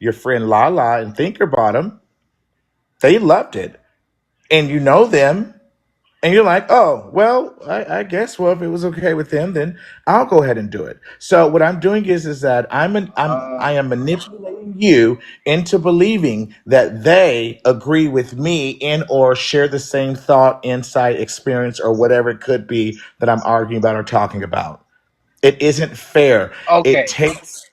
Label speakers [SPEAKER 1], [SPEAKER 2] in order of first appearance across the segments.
[SPEAKER 1] your friend Lala and Thinker Bottom, they loved it. And you know them, and you're like, oh, well, I guess, well, if it was okay with them, then I'll go ahead and do it. So what I'm doing is that I am manipulating you into believing that they agree with me in or share the same thought, insight, experience, or whatever it could be that I'm arguing about or talking about. It isn't fair. It
[SPEAKER 2] Okay.
[SPEAKER 1] takes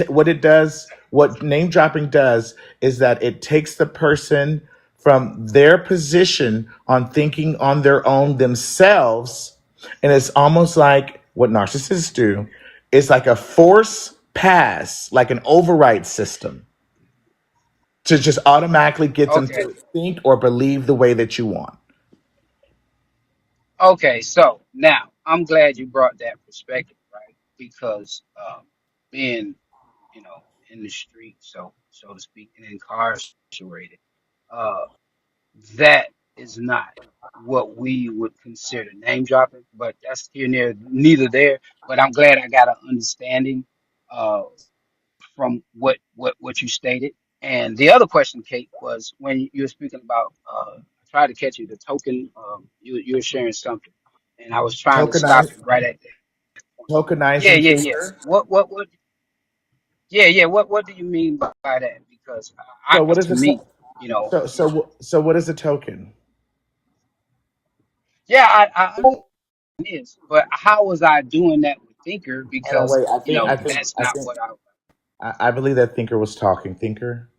[SPEAKER 1] what it does, what name dropping does is that it takes the person from their position on thinking on their own themselves, and it's almost like what narcissists do. It's like a force pass, like an override system to just automatically get them
[SPEAKER 2] Okay.
[SPEAKER 1] to think or believe the way that you want.
[SPEAKER 2] Okay. So now I'm glad you brought that perspective, right? Because being, you know, in the street, so to speak, and incarcerated, uh, that is not what we would consider name dropping. But that's here near neither there. But I'm glad I got an understanding uh, from what you stated. And the other question, Kate, was when you were speaking about. I tried to catch you the token. You were sharing something, and I was trying to stop
[SPEAKER 1] Tokenize,
[SPEAKER 2] you right at that point. Yeah,
[SPEAKER 1] tokenizing
[SPEAKER 2] yeah, yeah.
[SPEAKER 1] thinker.
[SPEAKER 2] What? Yeah, yeah. What do you mean by that? Because
[SPEAKER 1] So what is
[SPEAKER 2] to
[SPEAKER 1] it?
[SPEAKER 2] me, you know,
[SPEAKER 1] So what is a token?
[SPEAKER 2] yeah, I know it is, but how was I doing that with Thinker?
[SPEAKER 1] Hold on,
[SPEAKER 2] Because
[SPEAKER 1] wait.
[SPEAKER 2] that's not what I.
[SPEAKER 1] I believe that thinker was talking. Thinker.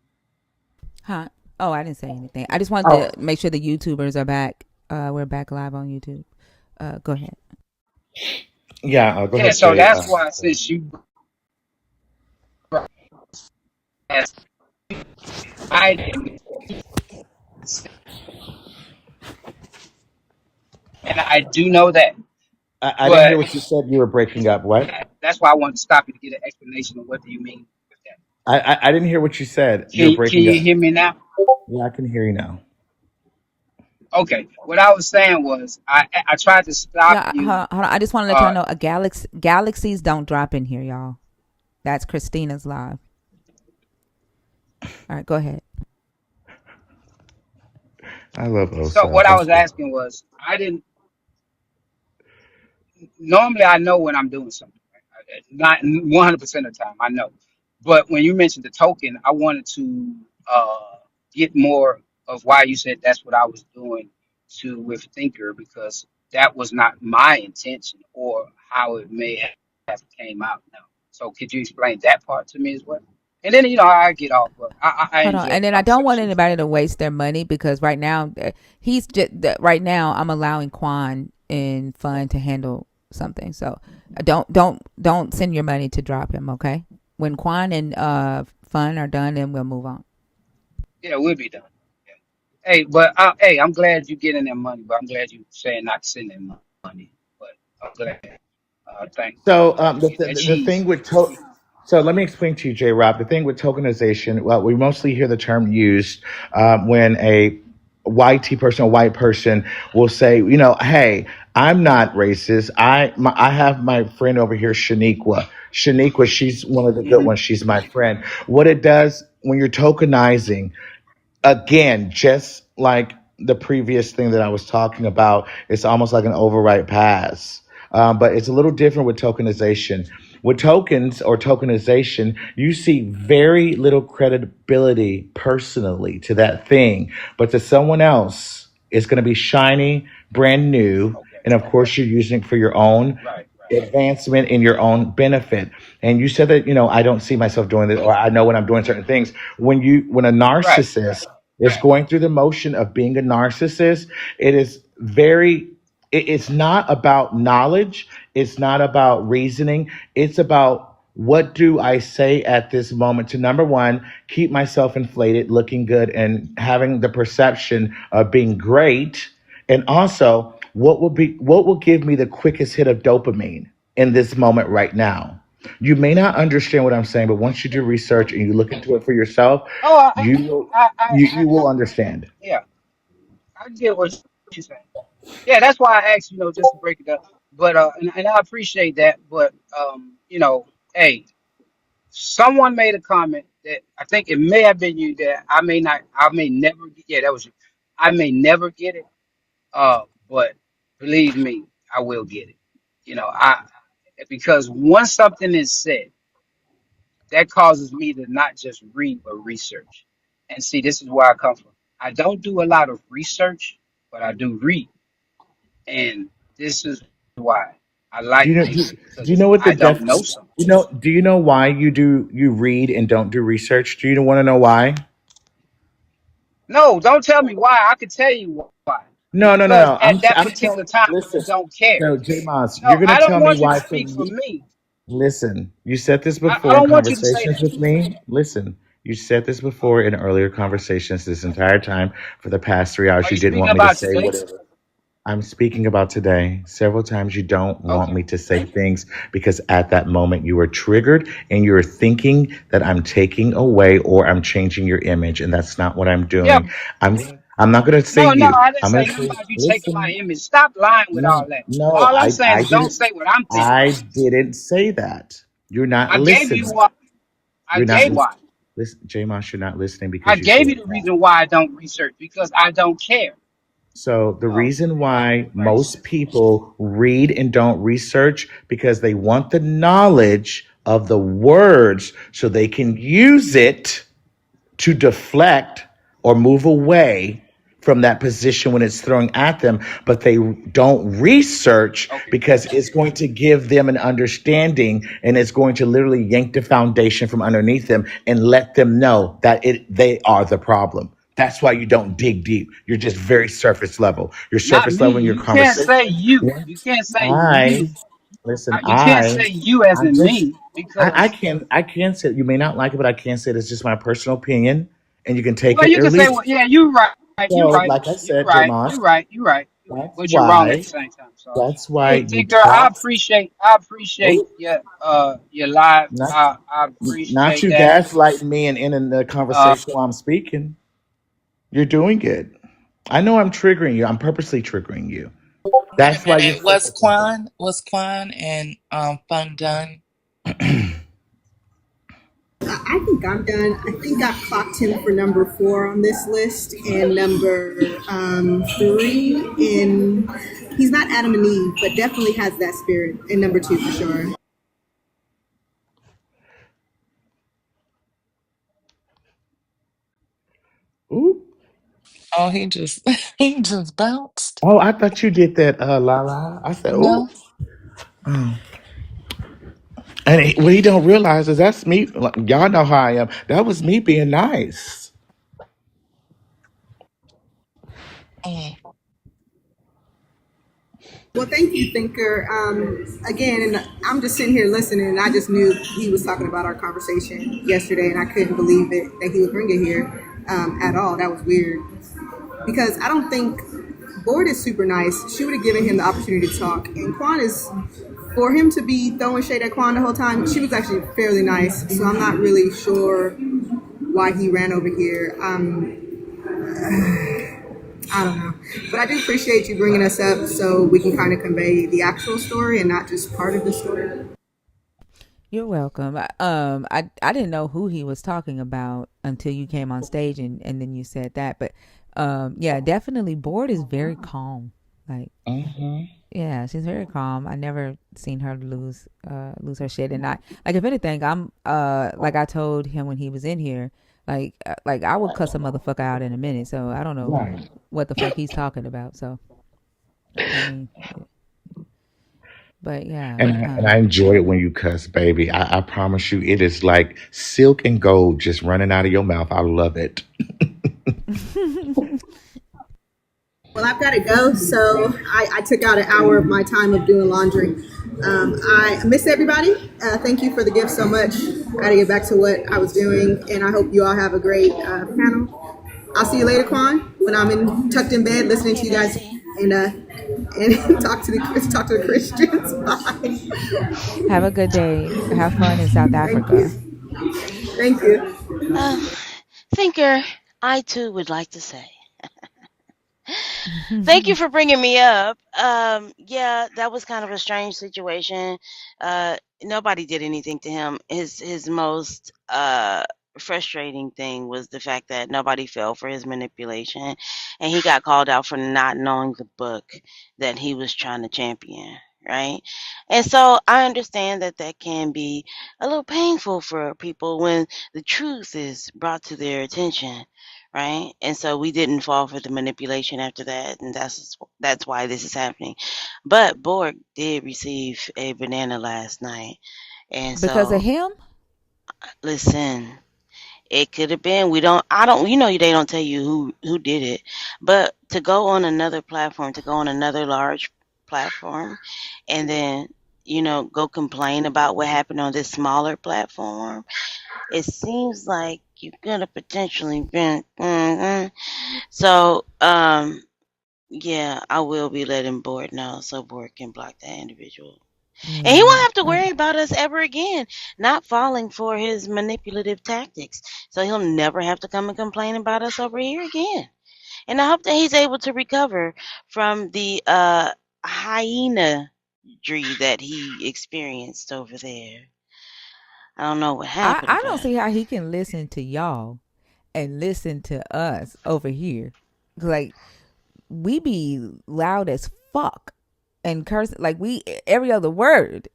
[SPEAKER 3] Huh? Oh, I didn't say anything. I just wanted
[SPEAKER 1] Oh,
[SPEAKER 3] to make sure the YouTubers are back. We're back live on YouTube. Go ahead.
[SPEAKER 1] yeah. Go
[SPEAKER 2] Yeah,
[SPEAKER 1] ahead,
[SPEAKER 2] so
[SPEAKER 1] Jay.
[SPEAKER 2] that's why since you asked, I didn't, and I do know that,
[SPEAKER 1] I didn't hear
[SPEAKER 2] but
[SPEAKER 1] what you said. You were breaking up. What?
[SPEAKER 2] that's why I wanted to stop you to get an explanation of what do you mean with that.
[SPEAKER 1] I didn't hear what you said. You were
[SPEAKER 2] Can
[SPEAKER 1] breaking
[SPEAKER 2] you
[SPEAKER 1] up.
[SPEAKER 2] hear me now?
[SPEAKER 1] Yeah, I can hear you now.
[SPEAKER 2] Okay, what I was saying was I tried to stop
[SPEAKER 3] Yeah,
[SPEAKER 2] you.
[SPEAKER 3] hold on. I just want to let y'all
[SPEAKER 2] Uh,
[SPEAKER 3] know a galaxies don't drop in here, y'all. That's Christina's live. All right, go ahead.
[SPEAKER 1] I love
[SPEAKER 2] so
[SPEAKER 1] Osa.
[SPEAKER 2] what I
[SPEAKER 1] That's
[SPEAKER 2] was asking was I didn't normally I know when I'm doing something. Right? Not 100% of the time, I know. But when you mentioned the token, I wanted to get more of why you said that's what I was doing to with Thinker because that was not my intention or how it may have came out. Now, so could you explain that part to me as well? And then I get off, but I
[SPEAKER 3] Hold on,
[SPEAKER 2] enjoy
[SPEAKER 3] and
[SPEAKER 2] the
[SPEAKER 3] then I don't want
[SPEAKER 2] conversation.
[SPEAKER 3] anybody to waste their money because right now he's just right now I'm allowing Quan and Fun to handle something. So don't send your money to drop him. Okay, when Quan and Fun are done, then we'll move on.
[SPEAKER 2] Yeah, we'll be done. Hey, but hey, I'm glad you getting that money, but I'm glad you saying not to send that money. But I'm glad. Thank
[SPEAKER 1] So
[SPEAKER 2] you get that
[SPEAKER 1] the
[SPEAKER 2] cheese.
[SPEAKER 1] thing with so let me explain to you, J. Rob. The thing with tokenization, well, we mostly hear the term used when a YT person, a white person, will say, hey, I'm not racist. I have my friend over here, Shaniqua. Shaniqua, she's one of the good
[SPEAKER 2] Hmm.
[SPEAKER 1] ones. She's my friend. What it does when you're tokenizing, again, just like the previous thing that I was talking about, it's almost like an overwrite pass. But it's a little different with tokenization. With tokens or tokenization, you see very little credibility personally to that thing, but to someone else, it's going to be shiny, brand new.
[SPEAKER 2] Okay.
[SPEAKER 1] And of course, you're using it for your own
[SPEAKER 2] Right.
[SPEAKER 1] advancement in your own benefit. And you said that, I don't see myself doing this, or I know when I'm doing certain things. When a
[SPEAKER 2] Right.
[SPEAKER 1] narcissist is going through the motion of being a narcissist, it is very it's not about knowledge, it's not about reasoning, it's about what do I say at this moment to, number one, keep myself inflated, looking good, and having the perception of being great, and also what will give me the quickest hit of dopamine in this moment right now. You may not understand what I'm saying, but once you do research and you look into it for yourself,
[SPEAKER 2] Oh,
[SPEAKER 1] you will
[SPEAKER 2] I
[SPEAKER 1] you will understand.
[SPEAKER 2] yeah, I get what you're saying. Yeah, that's why I asked, just to break it up. But and I appreciate that. But hey, someone made a comment. that I think it may have been you that I may never get. Yeah, that was you. I may never get it. But believe me, I will get it. I because once something is said, that causes me to not just read but research. And see, this is where I come from. I don't do a lot of research, but I do read, and this is why I
[SPEAKER 1] Do you
[SPEAKER 2] like
[SPEAKER 1] know?
[SPEAKER 2] reading because
[SPEAKER 1] Do you
[SPEAKER 2] if
[SPEAKER 1] know what the
[SPEAKER 2] I
[SPEAKER 1] def?
[SPEAKER 2] don't know something.
[SPEAKER 1] Do you know why you read and don't do research? Do you want to know why?
[SPEAKER 2] No, don't tell me why. I can tell you why.
[SPEAKER 1] No, no, no,
[SPEAKER 2] Because
[SPEAKER 1] no.
[SPEAKER 2] at that
[SPEAKER 1] I'm
[SPEAKER 2] particular
[SPEAKER 1] telling.
[SPEAKER 2] time, I
[SPEAKER 1] Listen.
[SPEAKER 2] don't care.
[SPEAKER 1] So, J Moss, you're
[SPEAKER 2] No,
[SPEAKER 1] gonna
[SPEAKER 2] I
[SPEAKER 1] tell
[SPEAKER 2] don't
[SPEAKER 1] me
[SPEAKER 2] want you to
[SPEAKER 1] why for
[SPEAKER 2] speak for
[SPEAKER 1] me.
[SPEAKER 2] me.
[SPEAKER 1] Listen, you said this
[SPEAKER 2] I
[SPEAKER 1] before in
[SPEAKER 2] don't want you to say
[SPEAKER 1] conversations
[SPEAKER 2] that.
[SPEAKER 1] with me. Listen, you said this before in earlier conversations this entire time for the past 3 hours.
[SPEAKER 2] Are
[SPEAKER 1] You
[SPEAKER 2] you
[SPEAKER 1] didn't
[SPEAKER 2] speaking
[SPEAKER 1] want me to
[SPEAKER 2] about
[SPEAKER 1] say
[SPEAKER 2] today?
[SPEAKER 1] whatever. I'm speaking about today. Several times you don't want
[SPEAKER 2] Okay.
[SPEAKER 1] me to say things because at that moment you were triggered and you're thinking that I'm taking away or I'm changing your image, and that's not what I'm
[SPEAKER 2] Yeah.
[SPEAKER 1] doing. I'm I'm not going to say
[SPEAKER 2] No,
[SPEAKER 1] you.
[SPEAKER 2] I didn't
[SPEAKER 1] I'm
[SPEAKER 2] say
[SPEAKER 1] going to
[SPEAKER 2] nothing
[SPEAKER 1] say
[SPEAKER 2] about you taking my
[SPEAKER 1] listen.
[SPEAKER 2] image. Stop lying with all
[SPEAKER 1] No,
[SPEAKER 2] that.
[SPEAKER 1] no,
[SPEAKER 2] All I'm saying
[SPEAKER 1] I
[SPEAKER 2] is don't
[SPEAKER 1] didn't.
[SPEAKER 2] say what I'm thinking.
[SPEAKER 1] I didn't say that. You're not
[SPEAKER 2] I gave you
[SPEAKER 1] listening.
[SPEAKER 2] why. I
[SPEAKER 1] You're not
[SPEAKER 2] gave why.
[SPEAKER 1] listening. Listen, J Moss, you're not listening
[SPEAKER 2] I
[SPEAKER 1] because you
[SPEAKER 2] gave
[SPEAKER 1] said
[SPEAKER 2] you the
[SPEAKER 1] that.
[SPEAKER 2] reason why I don't research because I don't care.
[SPEAKER 1] So the
[SPEAKER 2] Oh,
[SPEAKER 1] reason
[SPEAKER 2] God
[SPEAKER 1] why most
[SPEAKER 2] gracious.
[SPEAKER 1] people read and don't research because they want the knowledge of the words so they can use it to deflect or move away from that position when it's thrown at them, but they don't research
[SPEAKER 2] Okay.
[SPEAKER 1] because it's going to give them an understanding and it's going to literally yank the foundation from underneath them and let them know that they are the problem. That's why you don't dig deep. You're just very surface level. You're
[SPEAKER 2] Not
[SPEAKER 1] surface
[SPEAKER 2] me.
[SPEAKER 1] level in your
[SPEAKER 2] You can't say
[SPEAKER 1] conversation.
[SPEAKER 2] you.
[SPEAKER 1] Yeah.
[SPEAKER 2] You can't say
[SPEAKER 1] I
[SPEAKER 2] you.
[SPEAKER 1] listen.
[SPEAKER 2] You can't say you as
[SPEAKER 1] I
[SPEAKER 2] in
[SPEAKER 1] just
[SPEAKER 2] me because
[SPEAKER 1] I can say you may not like it, but I can say it's just my personal opinion, and you can take
[SPEAKER 2] well,
[SPEAKER 1] it
[SPEAKER 2] you
[SPEAKER 1] or
[SPEAKER 2] can say,
[SPEAKER 1] leave
[SPEAKER 2] well,
[SPEAKER 1] it.
[SPEAKER 2] yeah, you're right. You're
[SPEAKER 1] So,
[SPEAKER 2] right.
[SPEAKER 1] like I
[SPEAKER 2] You're
[SPEAKER 1] said,
[SPEAKER 2] right.
[SPEAKER 1] Jamas,
[SPEAKER 2] You're right. You're right. You're right.
[SPEAKER 1] that's
[SPEAKER 2] But you're wrong at
[SPEAKER 1] why
[SPEAKER 2] the same time. So,
[SPEAKER 1] that's why
[SPEAKER 2] hey,
[SPEAKER 1] you
[SPEAKER 2] Tinker, I
[SPEAKER 1] talk.
[SPEAKER 2] appreciate. I appreciate
[SPEAKER 1] Oh,
[SPEAKER 2] your live.
[SPEAKER 1] not
[SPEAKER 2] I
[SPEAKER 1] not
[SPEAKER 2] appreciate
[SPEAKER 1] you
[SPEAKER 2] that.
[SPEAKER 1] gaslighting me and ending the
[SPEAKER 2] Uh,
[SPEAKER 1] conversation while I'm speaking. You're doing it. I know I'm triggering you. I'm purposely triggering you.
[SPEAKER 4] Wait a
[SPEAKER 1] That's why you're
[SPEAKER 4] minute. Was
[SPEAKER 1] surface level.
[SPEAKER 4] Quan and Fun done?
[SPEAKER 5] I think I'm done. I think I clocked him for number 4 on this list and number 3 in. He's not Adam and Eve, but definitely has that spirit. And number 2 for sure.
[SPEAKER 1] Ooh.
[SPEAKER 4] Oh, he just he just bounced.
[SPEAKER 1] Oh, I thought you did that, La. I said,
[SPEAKER 4] No.
[SPEAKER 1] ooh. And what he don't realize is that's me. Like, y'all know how I am. That was me being nice.
[SPEAKER 4] Mm.
[SPEAKER 5] Well, thank you, Thinker. Again, and I'm just sitting here listening, and I just knew he was talking about our conversation yesterday, and I couldn't believe it that he would bring it here at all. That was weird because I don't think Board is super nice. She would have given him the opportunity to talk, and Quan is for him to be throwing shade at Quan the whole time. She was actually fairly nice, so I'm not really sure why he ran over here. I don't know. But I do appreciate you bringing us up so we can kind of convey the actual story and not just part of the story.
[SPEAKER 3] You're welcome. I didn't know who he was talking about until you came on stage and then you said that. But yeah, definitely Board is very calm. Like
[SPEAKER 1] Hmm.
[SPEAKER 3] yeah, she's very calm. I never seen her lose her shit. And I like if anything, I'm like I told him when he was in here, like I would cuss a motherfucker out in a minute. So I don't know
[SPEAKER 1] Right.
[SPEAKER 3] what the fuck he's talking about. So I mean, but yeah,
[SPEAKER 1] And I enjoy it when you cuss, baby. I promise you, it is like silk and gold just running out of your mouth. I love it.
[SPEAKER 5] Well, I've got to go, so I took out an hour of my time of doing laundry. I miss everybody. Thank you for the gift so much. I got to get back to what I was doing, and I hope you all have a great panel. I'll see you later, Quan, when I'm tucked in bed listening to you guys and talk to the Christians. Bye.
[SPEAKER 3] have a good day. Have fun in South
[SPEAKER 5] Thank
[SPEAKER 3] Africa.
[SPEAKER 5] you. Thank you.
[SPEAKER 6] Uh, Thinker, I too would like to say thank you for bringing me up. Yeah, that was kind of a strange situation. Nobody did anything to him. His most frustrating thing was the fact that nobody fell for his manipulation, and he got called out for not knowing the book that he was trying to champion, right? And so I understand that that can be a little painful for people when the truth is brought to their attention, right? And so we didn't fall for the manipulation after that, and that's why this is happening. But Borg did receive a banana last night, and
[SPEAKER 3] Because of
[SPEAKER 6] so
[SPEAKER 3] him?
[SPEAKER 6] listen, it could have been. We don't. I don't. You know, they don't tell you who did it. But to go on another platform, to go on another large platform, and then go complain about what happened on this smaller platform, it seems like you're gonna potentially been. So, yeah, I will be letting Board know so Board can block that individual. And he
[SPEAKER 3] Yeah.
[SPEAKER 6] won't have to worry about us ever again, not falling for his manipulative tactics. So he'll never have to come and complain about us over here again. And I hope that he's able to recover from the hyena that he experienced over there. I don't know what happened,
[SPEAKER 3] I don't
[SPEAKER 6] but
[SPEAKER 3] see how he can listen to y'all and listen to us over here. Like, we be loud as fuck and curse like we every other word.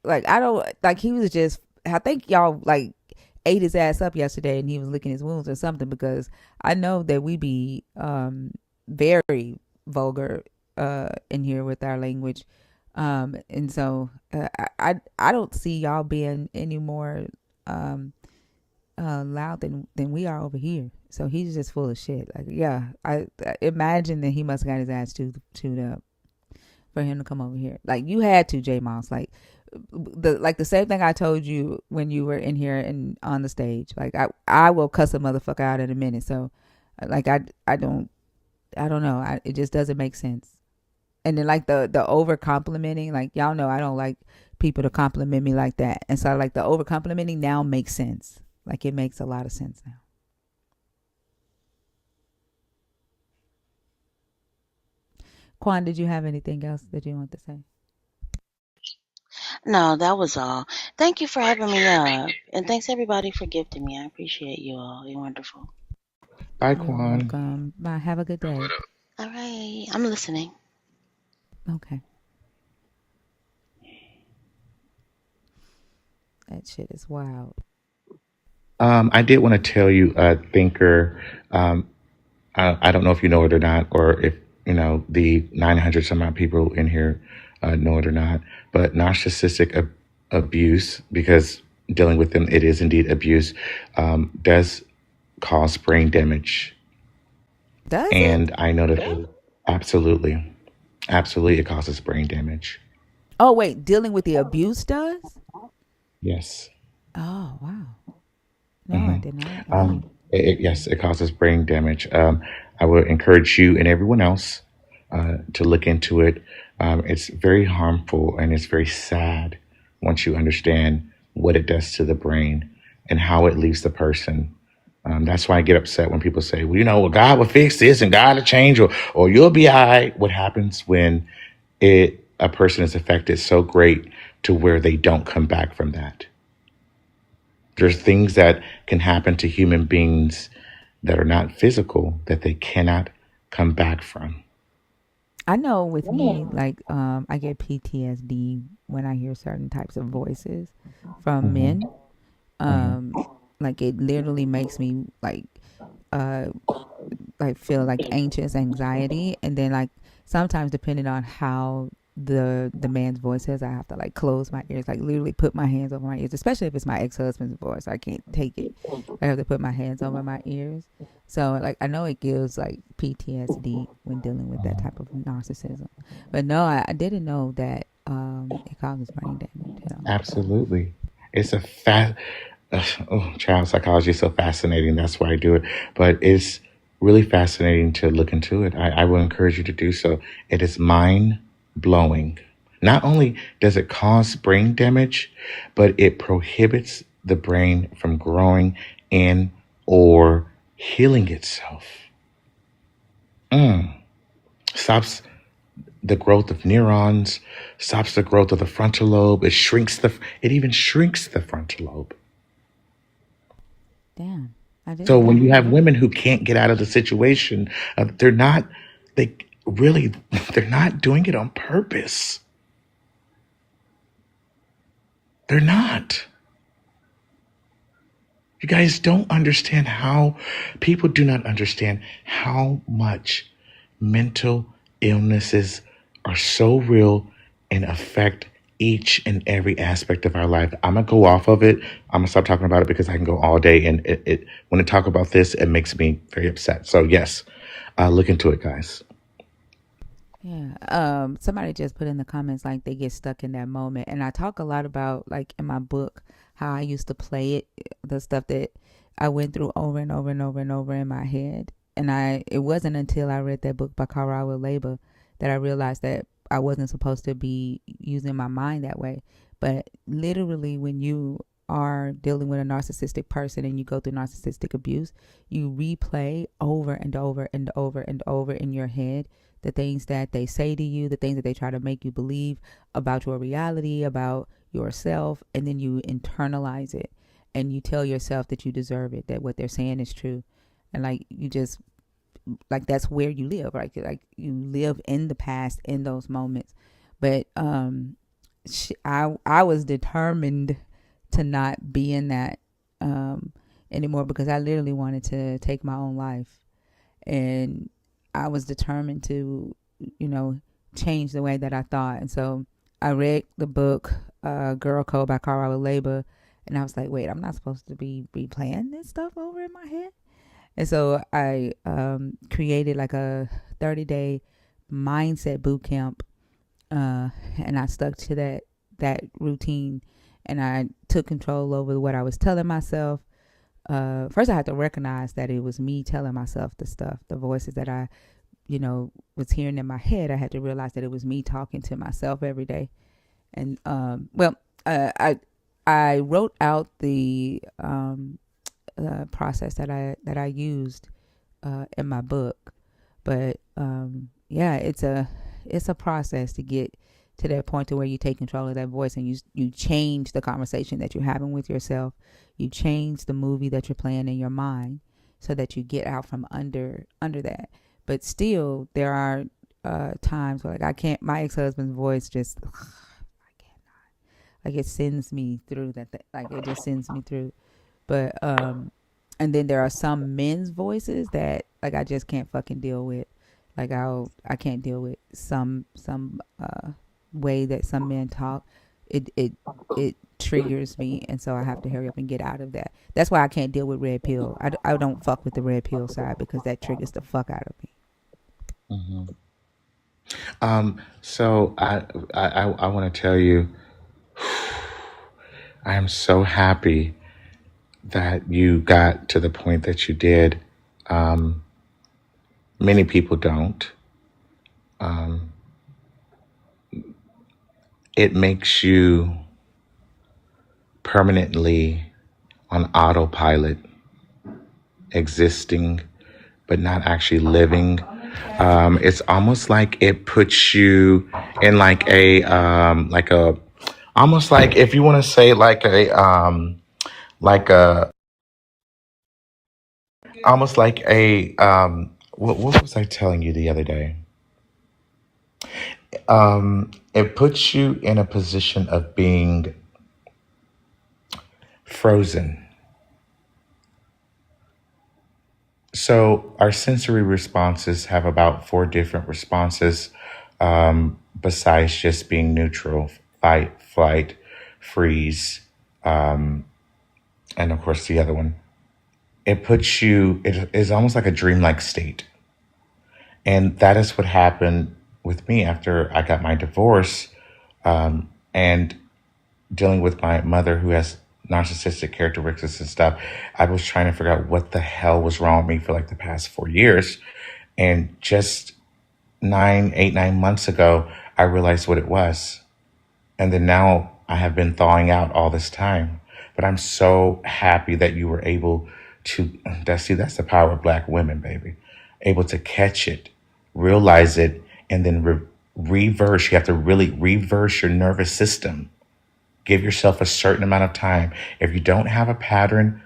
[SPEAKER 3] Like, I don't like, he was just, I think y'all like ate his ass up yesterday and he was licking his wounds or something, because I know that we be very vulgar in here with our language. And so I don't see y'all being any more loud than we are over here. So he's just full of shit. Like, yeah, I imagine that he must have got his ass chewed up for him to come over here. Like, you had to, J Moss. Like the same thing I told you when you were in here and on the stage. Like, I will cuss a motherfucker out in a minute. So like, I don't know. It just doesn't make sense. And then like the over complimenting, like, y'all know I don't like people to compliment me like that. And so like the over complimenting now makes sense. Like, it makes a lot of sense now. Quan, did you have anything else that you want to say?
[SPEAKER 6] no, that was all. Thank you for having me up. And thanks everybody for gifting me. I appreciate you all. You're wonderful.
[SPEAKER 1] Bye,
[SPEAKER 3] You're
[SPEAKER 1] Quan.
[SPEAKER 3] welcome. Bye. Have a good day.
[SPEAKER 6] All right. I'm listening.
[SPEAKER 3] Okay. That shit is wild.
[SPEAKER 1] I did want to tell you, Thinker, I don't know if you know it or not, or if, the 900 some odd people in here know it or not, but narcissistic abuse, because dealing with them, it is indeed abuse, does cause brain damage.
[SPEAKER 3] Does it?
[SPEAKER 1] And I know that absolutely, absolutely, it causes brain damage.
[SPEAKER 3] Oh, wait. Dealing with the abuse does?
[SPEAKER 1] Yes.
[SPEAKER 3] Oh, wow. No, I
[SPEAKER 1] hmm
[SPEAKER 3] did not. Okay.
[SPEAKER 1] Yes, it causes brain damage. I would encourage you and everyone else to look into it. It's very harmful and it's very sad once you understand what it does to the brain and how it leaves the person. That's why I get upset when people say, well, God will fix this and God will change, or you'll be all right. What happens when a person is affected so great to where they don't come back from that? There's things that can happen to human beings that are not physical that they cannot come back from.
[SPEAKER 3] I know with me, like, I get PTSD when I hear certain types of voices from
[SPEAKER 1] hmm
[SPEAKER 3] men.
[SPEAKER 1] hmm
[SPEAKER 3] Like, it literally makes me uh, feel like anxious, anxiety, and then like sometimes depending on how the man's voice is, I have to like close my ears, like literally put my hands over my ears, especially if it's my ex-husband's voice. I can't take it. I have to put my hands over my ears. So like, I know it gives like PTSD when dealing with that type of narcissism, but no, I didn't know that it causes brain damage.
[SPEAKER 1] Absolutely. It's a child psychology is so fascinating. That's why I do it. But it's really fascinating to look into it. I will encourage you to do so. It is mind blowing. Not only does it cause brain damage, but it prohibits the brain from growing in or healing itself. Stops the growth of neurons, stops the growth of the frontal lobe. It even shrinks the frontal lobe.
[SPEAKER 3] Damn, I
[SPEAKER 1] So
[SPEAKER 3] didn't
[SPEAKER 1] when
[SPEAKER 3] know.
[SPEAKER 1] you have women who can't get out of the situation, they're not, they really, they're not doing it on purpose. They're not. You guys don't understand how, people do not understand how much mental illnesses are so real and affect each and every aspect of our life. I'm gonna go off of it. I'm gonna stop talking about it because I can go all day. And when I talk about this, it makes me very upset. So yes, look into it, guys.
[SPEAKER 3] Yeah. Somebody just put in the comments like they get stuck in that moment. And I talk a lot about, like, in my book, how I used to play it, the stuff that I went through over and over and over and over in my head. And it wasn't until I read that book by Carl Labor that I realized that I wasn't supposed to be using my mind that way. But literally, when you are dealing with a narcissistic person and you go through narcissistic abuse, you replay over and over and over and over in your head the things that they say to you, the things that they try to make you believe about your reality, about yourself, and then you internalize it and you tell yourself that you deserve it, that what they're saying is true. And like you just, like, that's where you live, right? Like you live in the past in those moments. But I was determined to not be in that anymore, because I literally wanted to take my own life. And I was determined to, change the way that I thought. And so I read the book, Girl Code by Carl Labor, and I was like, wait, I'm not supposed to be replaying this stuff over in my head. And so I created like a 30-day mindset boot camp, and I stuck to that routine, and I took control over what I was telling myself. First I had to recognize that it was me telling myself the stuff, the voices that I, was hearing in my head. I had to realize that it was me talking to myself every day. And, I wrote out the, process that I used, in my book, but, yeah, it's a process to get to that point to where you take control of that voice, and you change the conversation that you're having with yourself. You change the movie that you're playing in your mind so that you get out from under that. But still, there are times where, like, I can't. My ex-husband's voice just, I cannot. Like, it sends me through that. Like, it just sends me through. But and then there are some men's voices that, like, I just can't fucking deal with. Like, I can't deal with some way that some men talk. It triggers me, and so I have to hurry up and get out of that. That's why I can't deal with red pill. I don't fuck with the red pill side, because that triggers the fuck out of me.
[SPEAKER 1] So I want to tell you, I am so happy that you got to the point that you did. Many people don't. It makes you permanently on autopilot, existing, but not actually living. It's almost like it puts you in like almost like, if you want to say like almost like what was I telling you the other day? It puts you in a position of being frozen. So our sensory responses have about 4 different responses, besides just being neutral: fight, flight, freeze, and of course the other one. It is almost like a dreamlike state. And that is what happened with me after I got my divorce, and dealing with my mother, who has narcissistic characteristics and stuff. I was trying to figure out what the hell was wrong with me for like the past 4 years. And just 9 months ago, I realized what it was. And then now I have been thawing out all this time. But I'm so happy that you were able to, that's the power of Black women, baby. Able to catch it, realize it, and then reverse. You have to really reverse your nervous system. Give yourself a certain amount of time. If you don't have a pattern,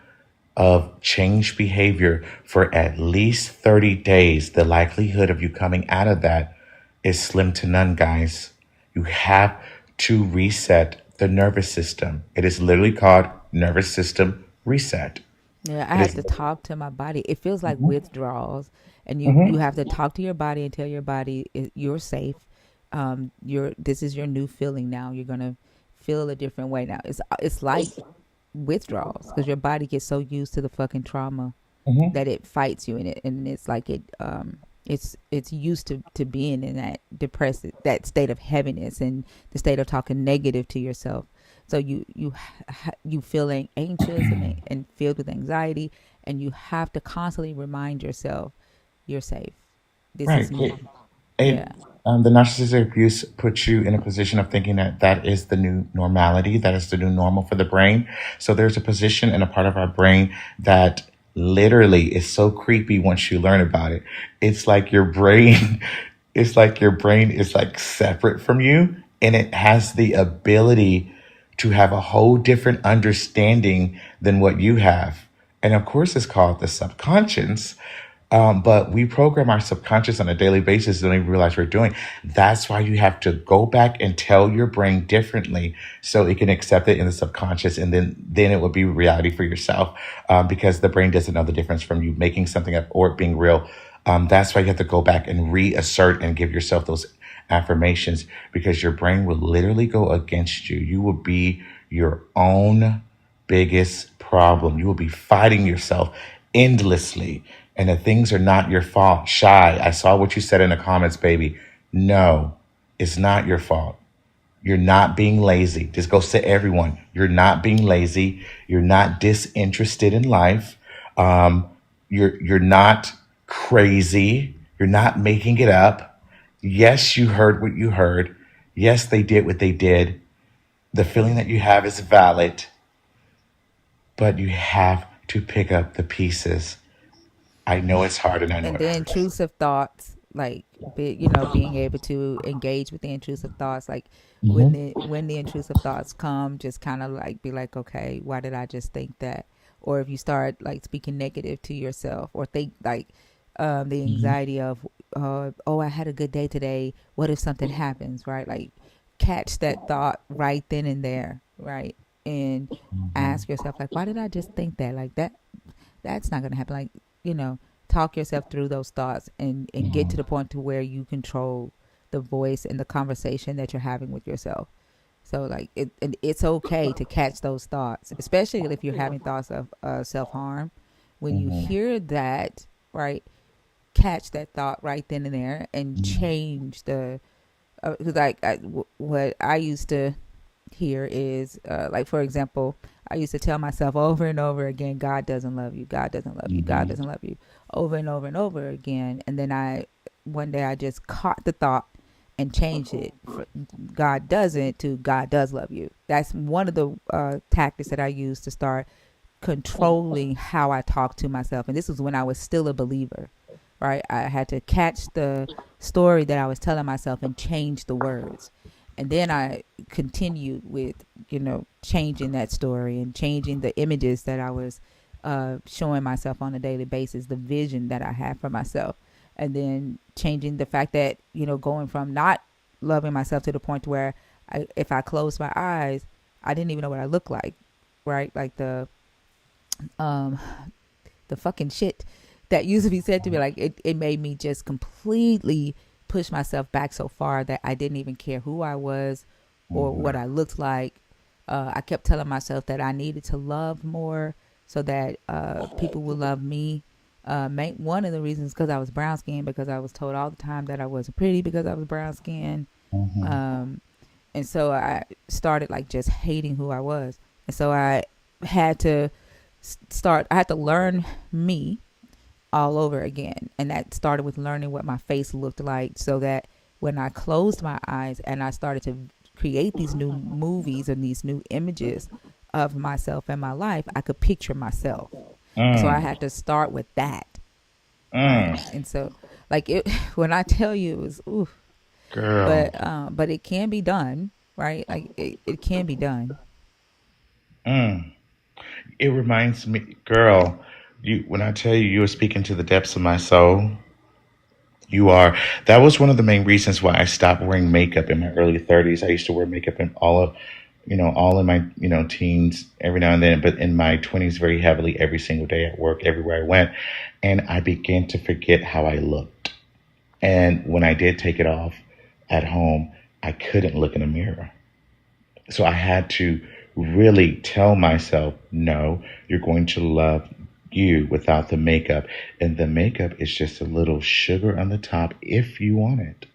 [SPEAKER 1] of change behavior for at least 30 days, the likelihood of you coming out of that is slim to none, guys. You have to reset the nervous system. It is literally called nervous system reset.
[SPEAKER 3] Yeah, I
[SPEAKER 1] It
[SPEAKER 3] have
[SPEAKER 1] is.
[SPEAKER 3] to talk to my body. It feels like
[SPEAKER 1] Mhm,
[SPEAKER 3] withdrawals, and you
[SPEAKER 1] mhm.
[SPEAKER 3] have to talk to your body and tell your body you're safe. You're this is your new feeling now. You're gonna feel a different way now. It's like withdrawals because your body gets so used to the fucking trauma
[SPEAKER 1] Mhm.
[SPEAKER 3] that it fights you in it, and it's like it's used to being in that depressed, that state of heaviness and the state of talking negative to yourself. So you feeling anxious and filled with anxiety, and you have to constantly remind yourself you're safe. This
[SPEAKER 1] Right.
[SPEAKER 3] is me.
[SPEAKER 1] It
[SPEAKER 3] Yeah.
[SPEAKER 1] the narcissistic abuse puts you in a position of thinking that that is the new normality, that is the new normal for the brain. So there's a position in a part of our brain that literally is so creepy once you learn about it. It's like your brain, it's like your brain is like separate from you, and it has the ability to have a whole different understanding than what you have. And of course, it's called the subconscious. But we program our subconscious on a daily basis and don't even realize we're doing. That's why you have to go back and tell your brain differently so it can accept it in the subconscious, and then it will be reality for yourself, because the brain doesn't know the difference from you making something up or it being real. That's why you have to go back and reassert and give yourself those affirmations, because your brain will literally go against you. You will be your own biggest problem. You will be fighting yourself endlessly, and the things are not your fault. Shy, I saw what you said in the comments, baby. No, it's not your fault. You're not being lazy. This goes to everyone. You're not being lazy. You're not disinterested in life. Um, you're not crazy. You're not making it up. Yes, you heard what you heard. Yes, they did what they did. The feeling that you have is valid, but you have to pick up the pieces. I know it's hard and I know
[SPEAKER 3] And
[SPEAKER 1] it
[SPEAKER 3] the
[SPEAKER 1] hurts.
[SPEAKER 3] intrusive thoughts, like being able to engage with the intrusive thoughts, like
[SPEAKER 1] Hmm.
[SPEAKER 3] when the intrusive thoughts come, just kind of like be like, okay, why did I just think that? Or if you start like speaking negative to yourself, or think like the
[SPEAKER 1] Hmm.
[SPEAKER 3] anxiety of oh, I had a good day today, what if something happens, right? Like catch that thought right then and there, right? And ask yourself like, why did I just think that? Like that's not gonna happen. Like, you know, talk yourself through those thoughts and get to the point to where you control the voice and the conversation that you're having with yourself. So like it's okay to catch those thoughts, especially if you're having thoughts of self harm. When you
[SPEAKER 1] Hmm.
[SPEAKER 3] hear that, right, catch that thought right then and there and change the because what I used to here is like, for example, I used to tell myself over and over again, God doesn't love you, God doesn't love you, God
[SPEAKER 1] Hmm.
[SPEAKER 3] doesn't love you, over and over and over again. And then I one day I just caught the thought and changed it for God doesn't to God does love you. That's one of the tactics that I use to start controlling how I talk to myself. And this was when I was still a believer, right? I had to catch the story that I was telling myself and change the words. And then I continued with, changing that story and changing the images that I was showing myself on a daily basis, the vision that I had for myself. And then changing the fact that, going from not loving myself to the point where if I closed my eyes, I didn't even know what I looked like, right? Like um, the fucking shit that used to be said to me, like it made me just completely push myself back so far that I didn't even care who I was or what I looked like. I kept telling myself that I needed to love more so that people would love me. One of the reasons because I was brown skinned, because I was told all the time that I wasn't pretty because I was brown skinned.
[SPEAKER 1] Hmm.
[SPEAKER 3] Um, and so I started like just hating who I was. And so I had to I had to learn me all over again. And that started with learning what my face looked like so that when I closed my eyes and I started to create these new movies and these new images of myself and my life, I could picture myself. And so I
[SPEAKER 1] Mm.
[SPEAKER 3] had to start with that. Right.
[SPEAKER 1] Mm.
[SPEAKER 3] And so like it when I tell you it was ooh,
[SPEAKER 1] Girl.
[SPEAKER 3] but it can be done, right? Like it can be done.
[SPEAKER 1] Mm. It reminds me, girl, you when I tell you you were speaking to the depths of my soul, you are. That was one of the main reasons why I stopped wearing makeup in my early 30s. I used to wear makeup in all in my, teens every now and then, but in my 20s very heavily every single day at work, everywhere I went. And I began to forget how I looked. And when I did take it off at home, I couldn't look in a mirror. So I had to really tell myself, no, you're going to love you without the makeup. And the makeup is just a little sugar on the top if you want it.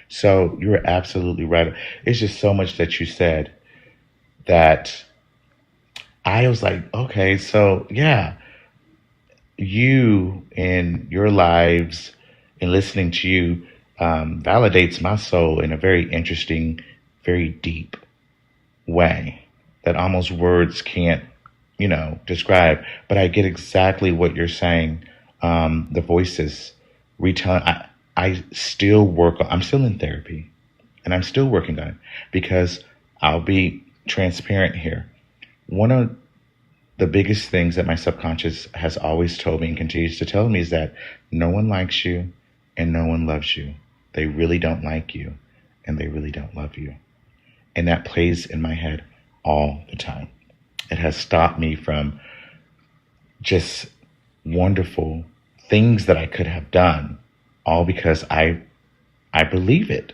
[SPEAKER 1] So you're absolutely right. It's just so much that you said that I was like, okay, so yeah, you and your lives and listening to you validates my soul in a very interesting, very deep way that almost words can't, describe. But I get exactly what you're saying. The voices retelling. I still work. I'm still in therapy, and I'm still working on it because I'll be transparent here. One of the biggest things that my subconscious has always told me and continues to tell me is that no one likes you and no one loves you. They really don't like you and they really don't love you. And that plays in my head all the time. It has stopped me from just wonderful things that I could have done, all because I believe it.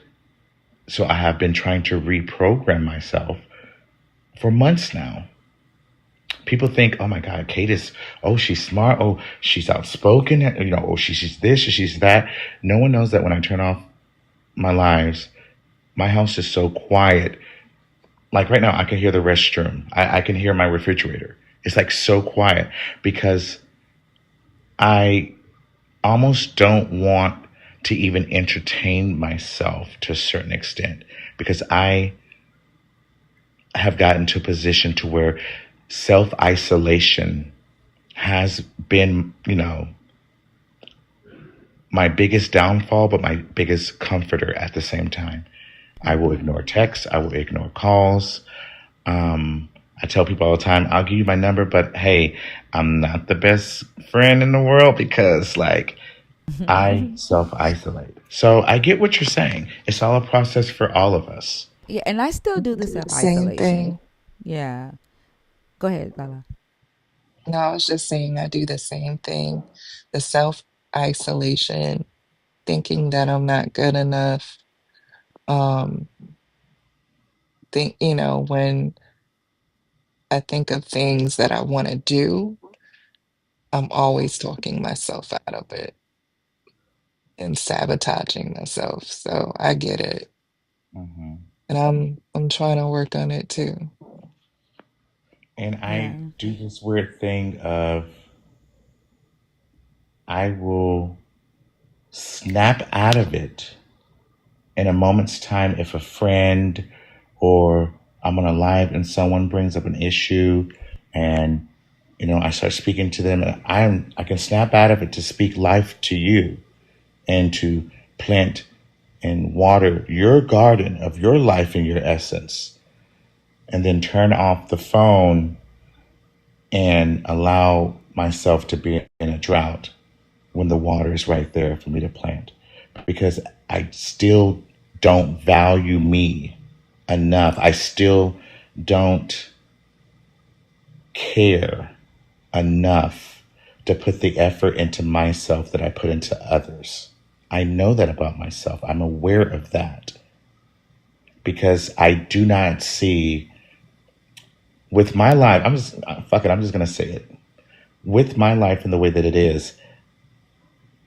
[SPEAKER 1] So I have been trying to reprogram myself for months now. People think, oh my God, Kate is, oh, she's smart. Oh, she's outspoken. Oh, she's this, or she's that. No one knows that when I turn off my lives, my house is so quiet. Like right now, I can hear the restroom. I can hear my refrigerator. It's like so quiet because I almost don't want to even entertain myself to a certain extent because I have gotten to a position to where self-isolation has been, my biggest downfall, but my biggest comforter at the same time. I will ignore texts. I will ignore calls. I tell people all the time, I'll give you my number, but hey, I'm not the best friend in the world because I self-isolate. So I get what you're saying. It's all a process for all of us.
[SPEAKER 3] Yeah, and I still do the
[SPEAKER 4] Do
[SPEAKER 3] self
[SPEAKER 4] the same
[SPEAKER 3] isolation.
[SPEAKER 4] thing.
[SPEAKER 3] Yeah. Go ahead, Lala.
[SPEAKER 4] No, I was just saying I do the same thing. The self isolation, thinking that I'm not good enough. Um, when I think of things that I want to do, I'm always talking myself out of it and sabotaging myself. So I get it.
[SPEAKER 1] Hmm.
[SPEAKER 4] And I'm trying to work on it too.
[SPEAKER 1] And
[SPEAKER 3] Yeah.
[SPEAKER 1] I do this weird thing of I will snap out of it in a moment's time if a friend or I'm on a live and someone brings up an issue and I start speaking to them and I can snap out of it to speak life to you and to plant and water your garden of your life and your essence and then turn off the phone and allow myself to be in a drought when the water is right there for me to plant because I still don't value me enough. I still don't care enough to put the effort into myself that I put into others. I know that about myself. I'm aware of that because I do not see with my life. Fuck it. I'm just going to say it. With my life and the way that it is,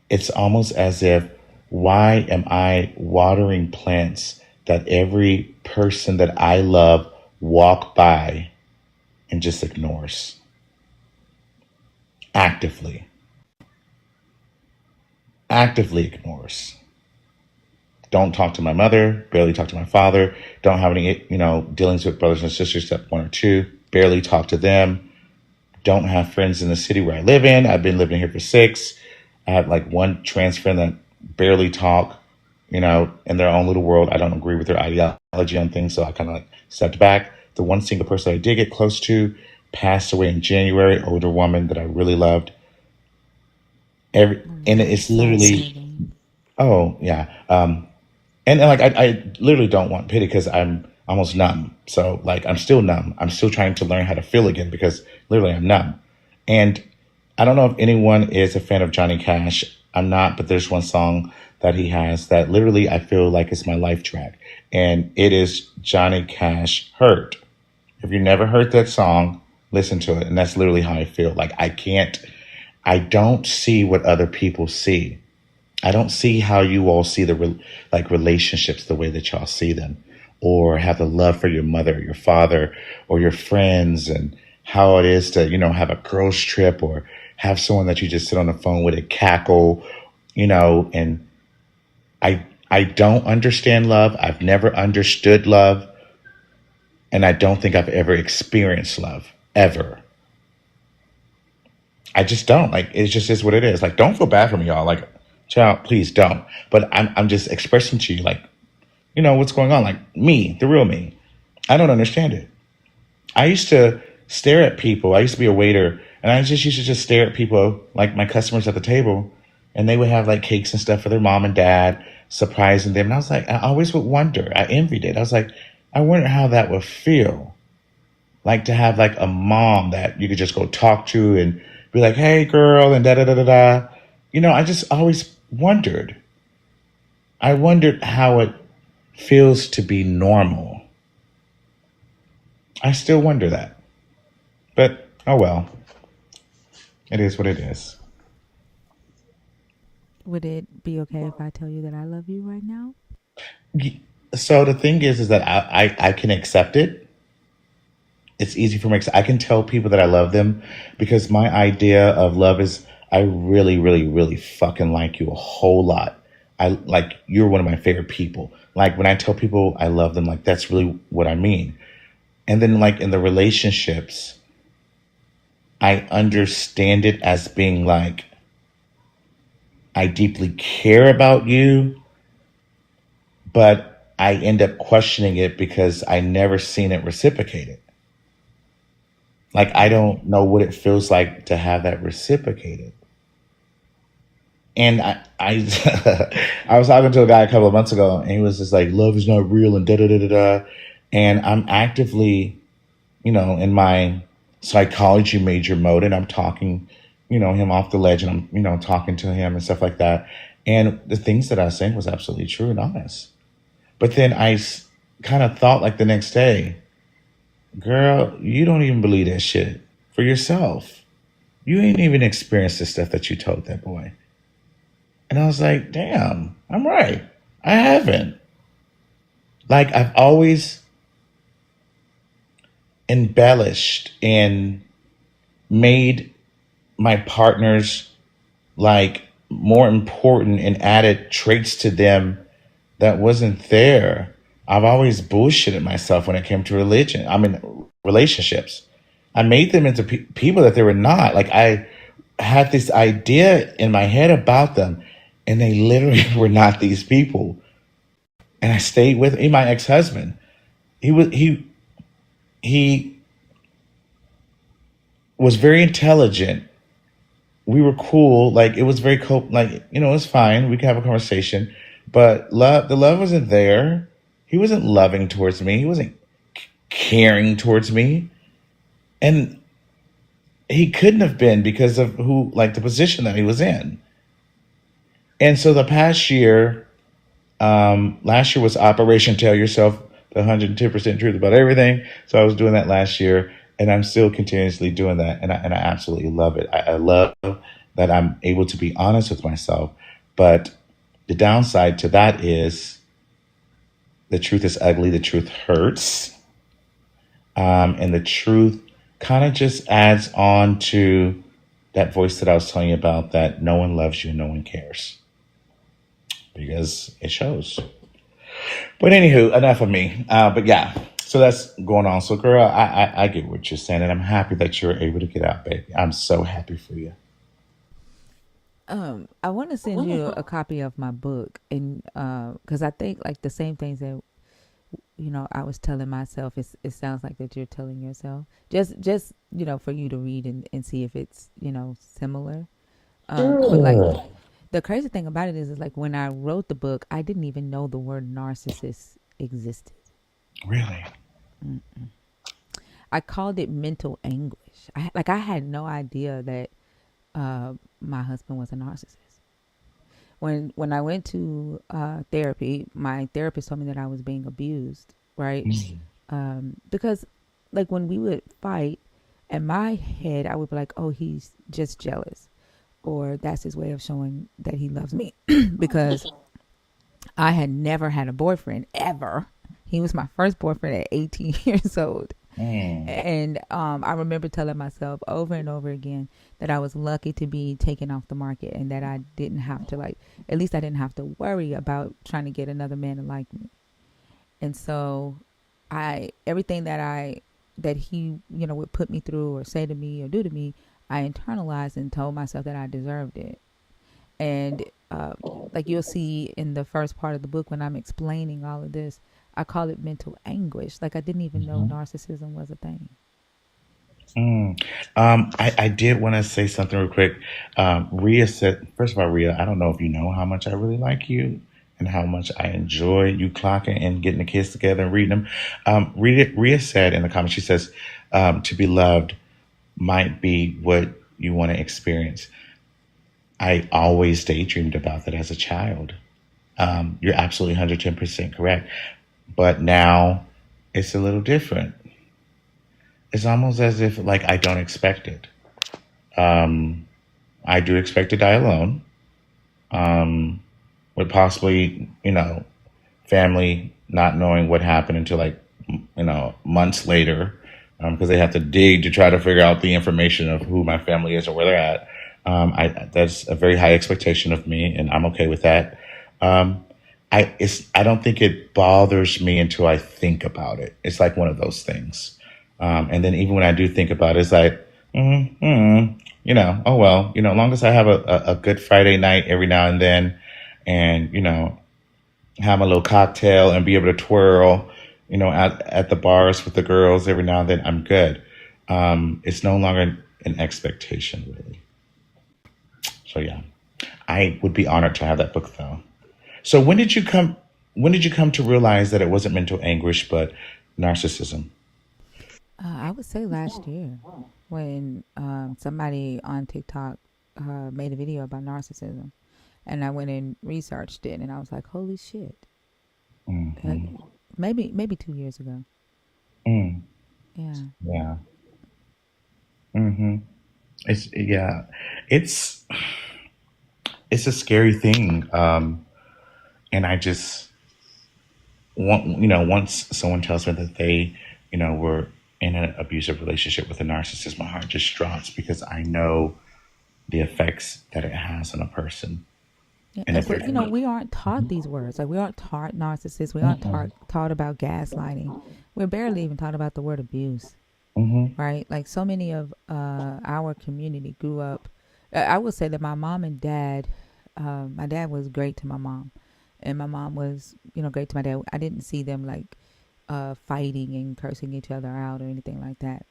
[SPEAKER 1] it's almost as if, why am I watering plants that every person that I love walk by and just ignores actively? Actively ignores. Don't talk to my mother, barely talk to my father, don't have any, dealings with brothers and sisters except one or two, barely talk to them, don't have friends in the city where I live in. I've been living here for 6. I have like one trans friend that barely talk, in their own little world. I don't agree with their ideology on things, so I kind of like stepped back. The one single person I did get close to, passed away in January. Older woman that I really loved. And
[SPEAKER 3] I'm
[SPEAKER 1] it's
[SPEAKER 3] sorry to hear
[SPEAKER 1] literally,
[SPEAKER 3] that.
[SPEAKER 1] oh yeah. And like I literally don't want pity because I'm almost numb. So like I'm still numb. I'm still trying to learn how to feel again because literally I'm numb. And I don't know if anyone is a fan of Johnny Cash. I'm not, but there's one song that he has that literally I feel like it's my life track, and it is Johnny Cash "Hurt." If you never heard that song, listen to it, and that's literally how I feel. Like I don't see what other people see. I don't see how you all see like relationships the way that y'all see them, or have the love for your mother, your father, or your friends, and how it is to have a girls trip or have someone that you just sit on the phone with and cackle, and I don't understand love. I've never understood love, and I don't think I've ever experienced love ever. I just don't. Like it just is what it is. Like don't feel bad for me, y'all. Like child, please don't. But I'm just expressing to you like what's going on. Like me, the real me. I don't understand it. I used to stare at people. I used to be a waiter, and I just used to just stare at people, like my customers at the table, and they would have like cakes and stuff for their mom and dad, surprising them. And I was like, I always would wonder. I envied it. I was like, I wonder how that would feel, like to have like a mom that you could just go talk to and be like, hey, girl, and da da da da da. I just always wondered. I wondered how it feels to be normal. I still wonder that. But oh well, it is what it is.
[SPEAKER 3] Would it be okay if I tell you that I love you right now?
[SPEAKER 1] So the thing is that I can accept it. It's easy for me. I can tell people that I love them because my idea of love is I really, really, really fucking like you a whole lot. I like you're one of my favorite people. Like when I tell people I love them, like that's really what I mean. And then like in the relationships, I understand it as being like I deeply care about you, but I end up questioning it because I never seen it reciprocated. Like I don't know what it feels like to have that reciprocated. And I was talking to a guy a couple of months ago, and he was just like, "Love is not real," and da da da da da. And I'm actively, in my psychology major mode, and I'm talking, him off the ledge, and I'm, talking to him and stuff like that. And the things that I was saying was absolutely true and honest. But then kind of thought like the next day, girl, you don't even believe that shit for yourself. You ain't even experienced the stuff that you told that boy. And I was like, damn, I'm right. I haven't. Like, I've always embellished and made my partners like more important and added traits to them that wasn't there. I've always bullshitted myself when it came to religion. I mean, relationships. I made them into people that they were not. Like I had this idea in my head about them, and they literally were not these people. And I stayed with my ex-husband. He was very intelligent. We were cool. Like it was very cool. Like it was fine. We could have a conversation, but the love wasn't there. He wasn't loving towards me. He wasn't caring towards me, and he couldn't have been because of the position that he was in. And so the past year, last year was Operation Tell Yourself the 110% truth about everything. So I was doing that last year, and I'm still continuously doing that, and I absolutely love it. I love that I'm able to be honest with myself, but the downside to that is the truth is ugly. The truth hurts, and the truth kind of just adds on to that voice that I was telling you about, that no one loves you, no one cares, because it shows. But anywho, enough of me. But yeah, so that's going on. So girl, I get what you're saying, and I'm happy that you're able to get out, baby. I'm so happy for you.
[SPEAKER 3] I want to send you a copy of my book, and because I think like the same things that I was telling myself, it sounds like that you're telling yourself. Just for you to read and see if it's similar. But like
[SPEAKER 1] Sure.
[SPEAKER 3] the crazy thing about it is like when I wrote the book, I didn't even know the word narcissist existed.
[SPEAKER 1] Really?
[SPEAKER 3] I called it mental anguish. I had no idea that my husband was a narcissist. When I went to therapy, my therapist told me that I was being abused, right?
[SPEAKER 1] Mm.
[SPEAKER 3] Because like when we would fight, in my head I would be like, oh, he's just jealous, or that's his way of showing that he loves me, because I had never had a boyfriend ever. He was my first boyfriend at 18 years old.
[SPEAKER 1] Mm.
[SPEAKER 3] And I remember telling myself over and over again that I was lucky to be taken off the market, and that I didn't have to, like, at least I didn't have to worry about trying to get another man to like me. And so everything that he, would put me through or say to me or do to me, I internalized and told myself that I deserved it. And like you'll see in the first part of the book when I'm explaining all of this, I call it mental anguish. Like I didn't even know
[SPEAKER 1] Mhm.
[SPEAKER 3] narcissism was a thing.
[SPEAKER 1] Mm. I did want to say something real quick. Rhea said, first of all, Rhea, I don't know if you know how much I really like you and how much I enjoy you clocking and getting the kids together and reading them. Rhea said in the comments, she says, to be loved might be what you want to experience. I always daydreamed about that as a child. You're absolutely 110% correct. But now it's a little different. It's almost as if like I don't expect it. Um, I do expect to die alone, with possibly, family not knowing what happened until like, months later, because they have to dig to try to figure out the information of who my family is and where they're at. That's a very high expectation of me, and I'm okay with that. Um, I don't think it bothers me until I think about it. It's like one of those things. And then even when I do think about it, it's like, oh well, as long as I have a good Friday night every now and then, and have a little cocktail and be able to twirl, at the bars with the girls every now and then, I'm good. It's no longer an expectation, really. So yeah, I would be honored to have that book though. So when did you come? When did you come to realize that it wasn't mental anguish but narcissism?
[SPEAKER 3] I would say last year when somebody on TikTok made a video about narcissism, and I went and researched it, and I was like, "Holy shit!" Uh,
[SPEAKER 1] Hmm.
[SPEAKER 3] maybe 2 years ago.
[SPEAKER 1] Mm,
[SPEAKER 3] Yeah.
[SPEAKER 1] yeah. Hmm. Yeah. It's it's a scary thing, and I just want once someone tells me that they were in an abusive relationship with a narcissist, my heart just drops because I know the effects that it has on a person,
[SPEAKER 3] Yeah,
[SPEAKER 1] and if they're
[SPEAKER 3] but we aren't taught these words. Like we aren't taught narcissists. We aren't
[SPEAKER 1] mm-mm,
[SPEAKER 3] taught about gaslighting. We're barely even taught about the word abuse,
[SPEAKER 1] mm-hmm,
[SPEAKER 3] right? Like so many of our community grew up. I would say that my mom and dad. My dad was great to my mom, and my mom was great to my dad. I didn't see them like fighting and cursing each other out or anything like that.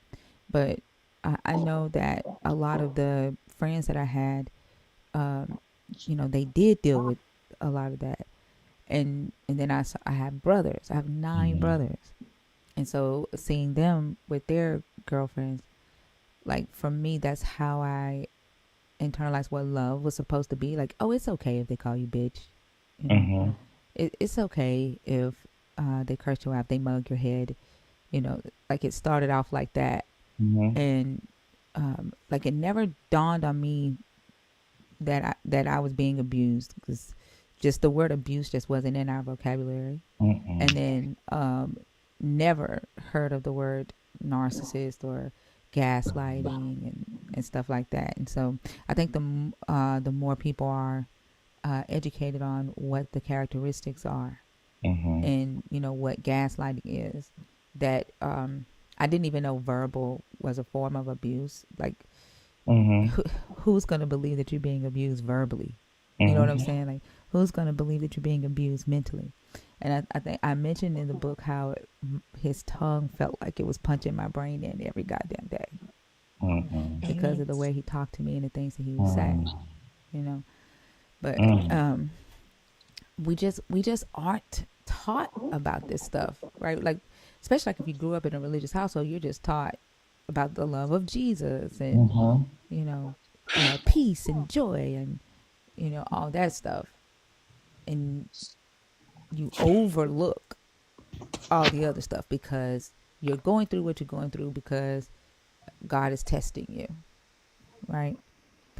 [SPEAKER 3] But I know that a lot of the friends that I had, um, they did deal with a lot of that. And then I have brothers. I have 9 brothers. And so seeing them with their girlfriends, like for me, that's how I internalized what love was supposed to be. Like, oh, it's okay if they call you bitch. You know,
[SPEAKER 1] mm-hmm,
[SPEAKER 3] it's okay if they curse you out, they mug your head. Like it started off like that.
[SPEAKER 1] mm-hmm,
[SPEAKER 3] And like it never dawned on me that I was being abused, because just the word abuse just wasn't in our vocabulary.
[SPEAKER 1] mm-mm,
[SPEAKER 3] And then never heard of the word narcissist or gaslighting and stuff like that. And so I think the more people are educated on what the characteristics are,
[SPEAKER 1] mm-hmm,
[SPEAKER 3] and what gaslighting is, that I didn't even know verbal was a form of abuse. Like
[SPEAKER 1] mm-hmm,
[SPEAKER 3] who, who's going to believe that you're being abused verbally? You know what I'm
[SPEAKER 1] mm-hmm,
[SPEAKER 3] saying? Like who's going to believe that you're being abused mentally? And I think I mentioned in the book how his tongue felt like it was punching my brain in every goddamn day
[SPEAKER 1] Mm-mm.
[SPEAKER 3] because of the way he talked to me and the things that he would say,
[SPEAKER 1] Mm.
[SPEAKER 3] you know. But
[SPEAKER 1] Mm.
[SPEAKER 3] we just aren't taught about this stuff, right? Like, especially like if you grew up in a religious household, you're just taught about the love of Jesus and,
[SPEAKER 1] Mm-hmm.
[SPEAKER 3] you know, peace and joy and, you know, all that stuff. And you overlook all the other stuff because you're going through what you're going through because God is testing you, right?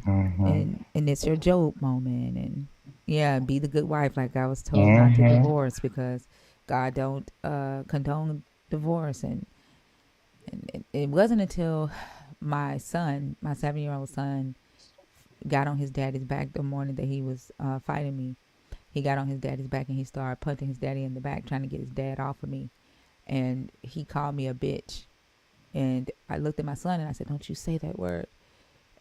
[SPEAKER 1] Mm-hmm.
[SPEAKER 3] And it's your Job moment, and yeah, be the good wife. Like I was told not to
[SPEAKER 1] Mm-hmm.
[SPEAKER 3] divorce because God don't condone divorce, and it wasn't until my son, my 7-year-old son, got on his daddy's back the morning that he was fighting me. He got on his daddy's back and he started punching his daddy in the back, trying to get his dad off of me. And he called me a bitch. And I looked at my son and I said, "Don't you say that word."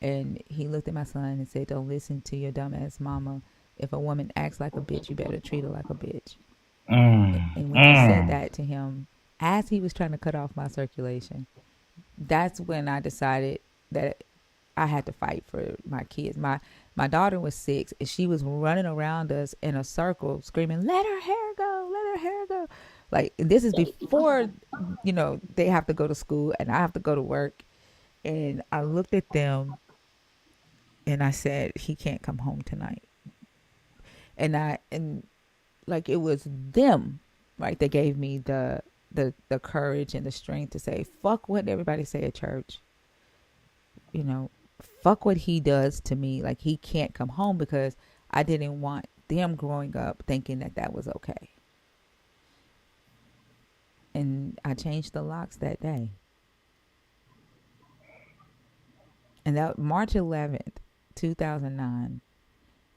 [SPEAKER 3] And he looked at my son and said, "Don't listen to your dumbass mama. If a woman acts like a bitch, you better treat her like a bitch."
[SPEAKER 1] Mm.
[SPEAKER 3] And when he said
[SPEAKER 1] Mm.
[SPEAKER 3] that to him, as he was trying to cut off my circulation, that's when I decided that I had to fight for my kids. My daughter was 6 and she was running around us in a circle screaming, "Let her hair go, let her hair go." Like, this is before, you know, they have to go to school and I have to go to work. And I looked at them and I said, "He can't come home tonight." And like, it was them, right? They gave me the courage and the strength to say, "Fuck what everybody say at church." You know, fuck what he does to me. Like, he can't come home, because I didn't want them growing up thinking that that was okay. And I changed the locks that day. And that March 11th, 2009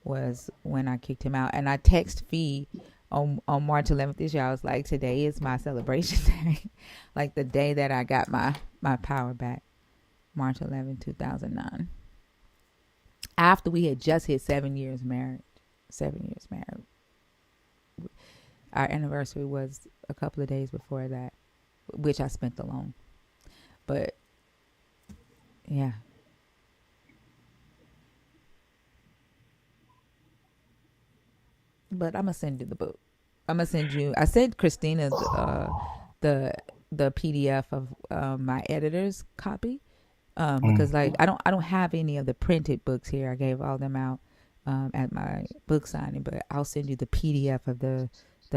[SPEAKER 3] was when I kicked him out. And I text Fee on March 11th this year. I was like, "Today is my celebration day." Like, the day that I got my power back. March 2009. After we had just hit 7 years married. 7 years married. Our anniversary was a couple of days before that, which I spent alone. But yeah. But I'm gonna send you the book. I'm gonna send you. I sent Christina the the PDF of my editor's copy,
[SPEAKER 1] Mm.
[SPEAKER 3] because like I don't have any of the printed books here. I gave all them out at my book signing, but I'll send you the PDF of the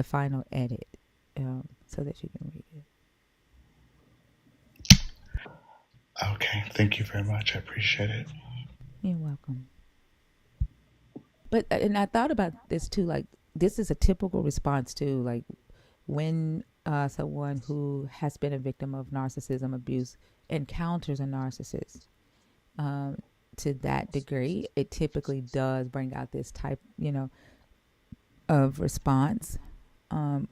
[SPEAKER 3] final edit, so that you can read it.
[SPEAKER 1] Okay. Thank you very much. I appreciate it.
[SPEAKER 3] You're welcome. But and I thought about this too. Like, this is a typical response to, like, when someone who has been a victim of narcissism abuse encounters a narcissist. Um, to that degree, it typically does bring out this type, of response. Um,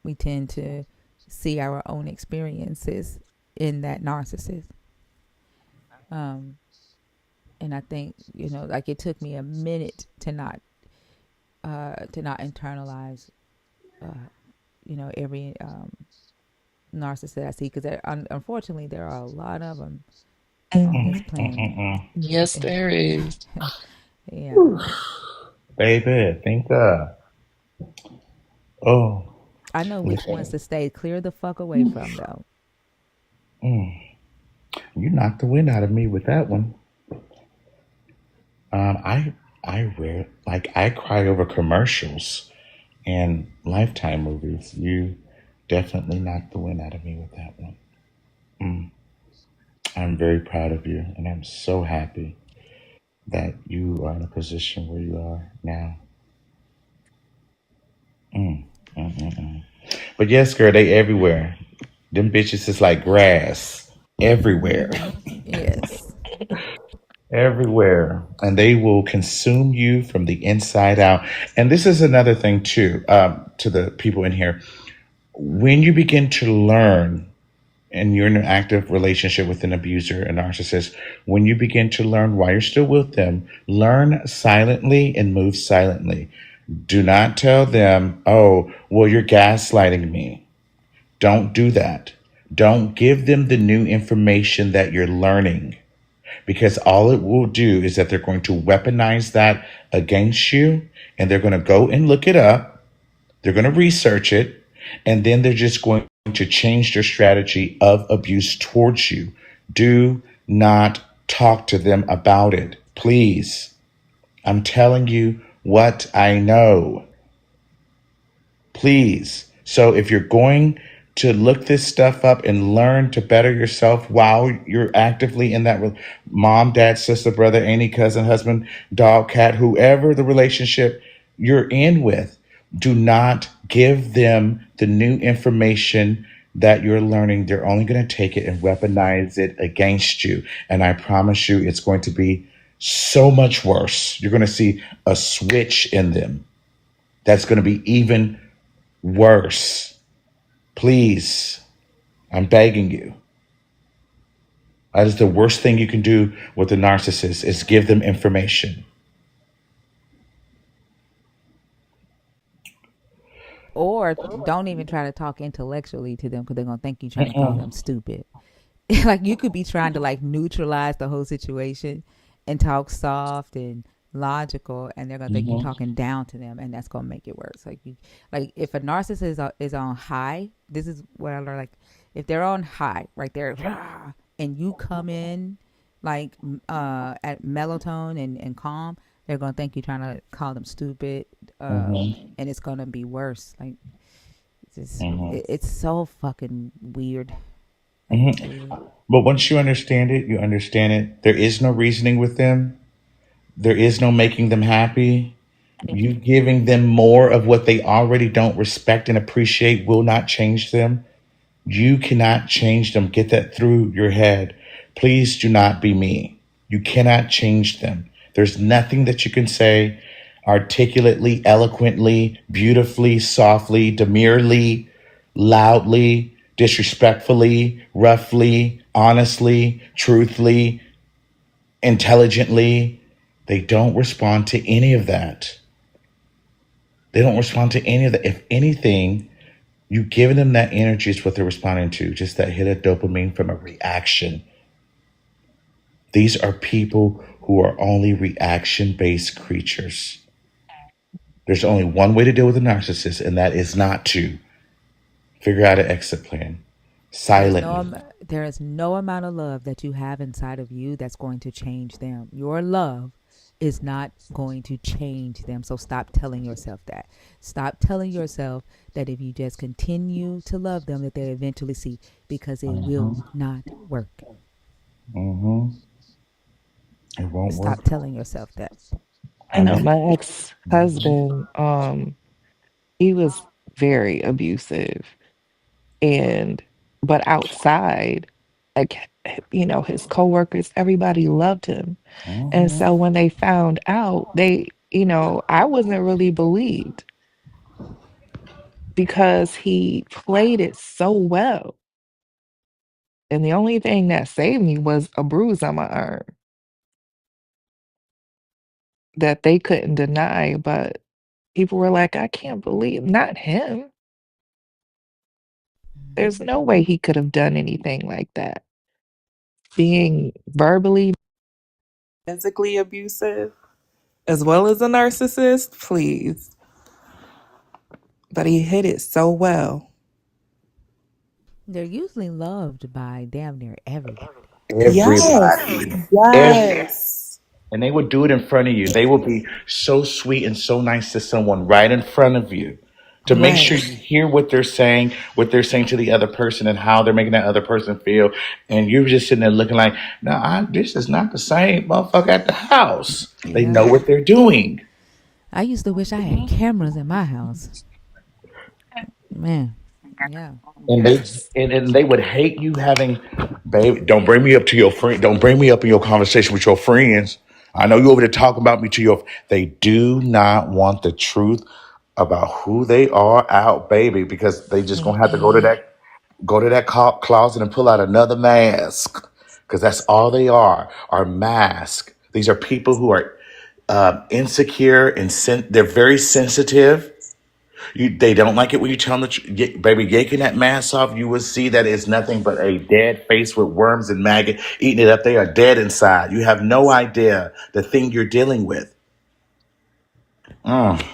[SPEAKER 3] we tend to see our own experiences in that narcissist. Um, and I think, like, it took me a minute to not internalize, uh, every narcissist that I see, because unfortunately there are a lot of them on
[SPEAKER 4] Mhm.
[SPEAKER 3] this
[SPEAKER 1] Mm.
[SPEAKER 3] planet.
[SPEAKER 1] Mm-mm-mm.
[SPEAKER 4] Yes, there is.
[SPEAKER 3] Yeah,
[SPEAKER 1] Baby, think oh,
[SPEAKER 3] I know which ones
[SPEAKER 1] listen.
[SPEAKER 3] to stay clear the fuck away from, though.
[SPEAKER 1] Mm. You knocked the wind out of me with that one. I read, like, I cry over commercials and Lifetime movies. You definitely knocked the wind out of me with that one. Mm. I'm very proud of you, and I'm so happy that you are in a position where you are now. Mm. Mm-mm-mm. But yes, girl, they everywhere. Them bitches is like grass everywhere.
[SPEAKER 3] Mm-hmm. Yes.
[SPEAKER 1] Everywhere, and they will consume you from the inside out. And this is another thing too, to the people in here. When you begin to learn, and you're in an active relationship with an abuser, a narcissist, when you begin to learn why you're still with them, learn silently and move silently. Do not tell them, oh, well, you're gaslighting me. Don't do that. Don't give them the new information that you're learning, because all it will do is that they're going to weaponize that against you, and they're going to go and look it up. They're going to research it, and then they're just going to change their strategy of abuse towards you. Do not talk to them about it, please. I'm telling you what I know. Please. So if you're going to look this stuff up and learn to better yourself while you're actively in that mom, dad, sister, brother, auntie, cousin, husband, dog, cat, whoever the relationship you're in with, do not give them the new information that you're learning. They're only going to take it and weaponize it against you. And I promise you, it's going to be so much worse. You're going to see a switch in them that's going to be even worse. Please, I'm begging you. That is the worst thing you can do with a narcissist, is give them information.
[SPEAKER 3] Or don't even try to talk intellectually to them because they're gonna think you're trying to call them stupid. Like you could be trying to like neutralize the whole situation and talk soft and logical, and they're gonna think you're talking down to them, and that's gonna make it worse. Like you, like if a narcissist is on high, this is what I learned. Like if they're on high, right there, and you come in like at melatonin and calm, they're gonna think you're trying to call them stupid, and it's gonna be worse. Like it's so fucking weird.
[SPEAKER 1] But once you understand it, you understand it. There is no reasoning with them. There is no making them happy. You giving them more of what they already don't respect and appreciate will not change them. You cannot change them. Get that through your head. Please do not be me. You cannot change them. There's nothing that you can say articulately, eloquently, beautifully, softly, demurely, loudly, disrespectfully, roughly, honestly, truthfully, intelligently. They don't respond to any of that. They don't respond to any of that. If anything, you giving them that energy is what they're responding to, just that hit of dopamine from a reaction. These are people who are only reaction-based creatures. There's only one way to deal with a narcissist, and that is not to figure out an exit plan silently.
[SPEAKER 3] There is no amount of love that you have inside of you that's going to change them. Your love is not going to change them. So stop telling yourself that. Stop telling yourself that if you just continue to love them, that they eventually see, because it will not work.
[SPEAKER 1] It won't work.
[SPEAKER 3] Stop telling yourself that.
[SPEAKER 4] I know my ex-husband, he was very abusive, and but outside, like, his coworkers, everybody loved him. And so when they found out, I wasn't really believed because he played it so well. And the only thing that saved me was a bruise on my arm that they couldn't deny. But people were like, I can't believe, not him. There's no way he could have done anything like that. Being verbally, physically abusive, as well as a narcissist, please. But he hit it so well.
[SPEAKER 3] They're usually loved by damn near everybody.
[SPEAKER 4] Yes.
[SPEAKER 1] Everybody.
[SPEAKER 4] Yes.
[SPEAKER 1] And they would do it in front of you. They will be so sweet and so nice to someone right in front of you to make sure
[SPEAKER 4] Right.
[SPEAKER 1] you hear what they're saying to the other person and how they're making that other person feel. And you're just sitting there looking like, no, this is not the same motherfucker at the house. They
[SPEAKER 3] Yeah.
[SPEAKER 1] know what they're doing.
[SPEAKER 3] I used to wish I had cameras in my house. Man. Yeah.
[SPEAKER 1] And
[SPEAKER 4] Yes.
[SPEAKER 1] they would hate you having, baby, don't bring me up to your friend. Don't bring me up in your conversation with your friends. I know you over there talking about me to your. They do not want the truth about who they are out, baby, because they just gonna have to go to that closet and pull out another mask, because that's all they are mask. These are people who are insecure and they're very sensitive. They don't like it when you tell them, baby, yanking that mask off, you will see that it's nothing but a dead face with worms and maggot eating it up. They are dead inside. You have no idea the thing you're dealing with. Mm.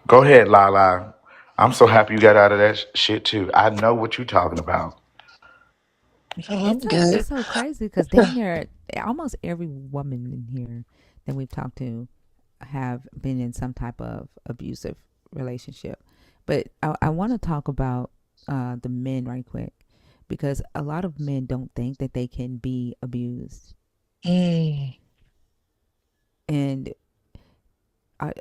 [SPEAKER 1] Go ahead, Lala. I'm so happy you got out of that shit too. I know what you're talking about.
[SPEAKER 4] No, I'm good.
[SPEAKER 3] It's so crazy because damn near almost every woman in here that we've talked to have been in some type of abusive relationship. But I want to talk about the men right quick because a lot of men don't think that they can be abused.
[SPEAKER 4] Mm,
[SPEAKER 3] And I,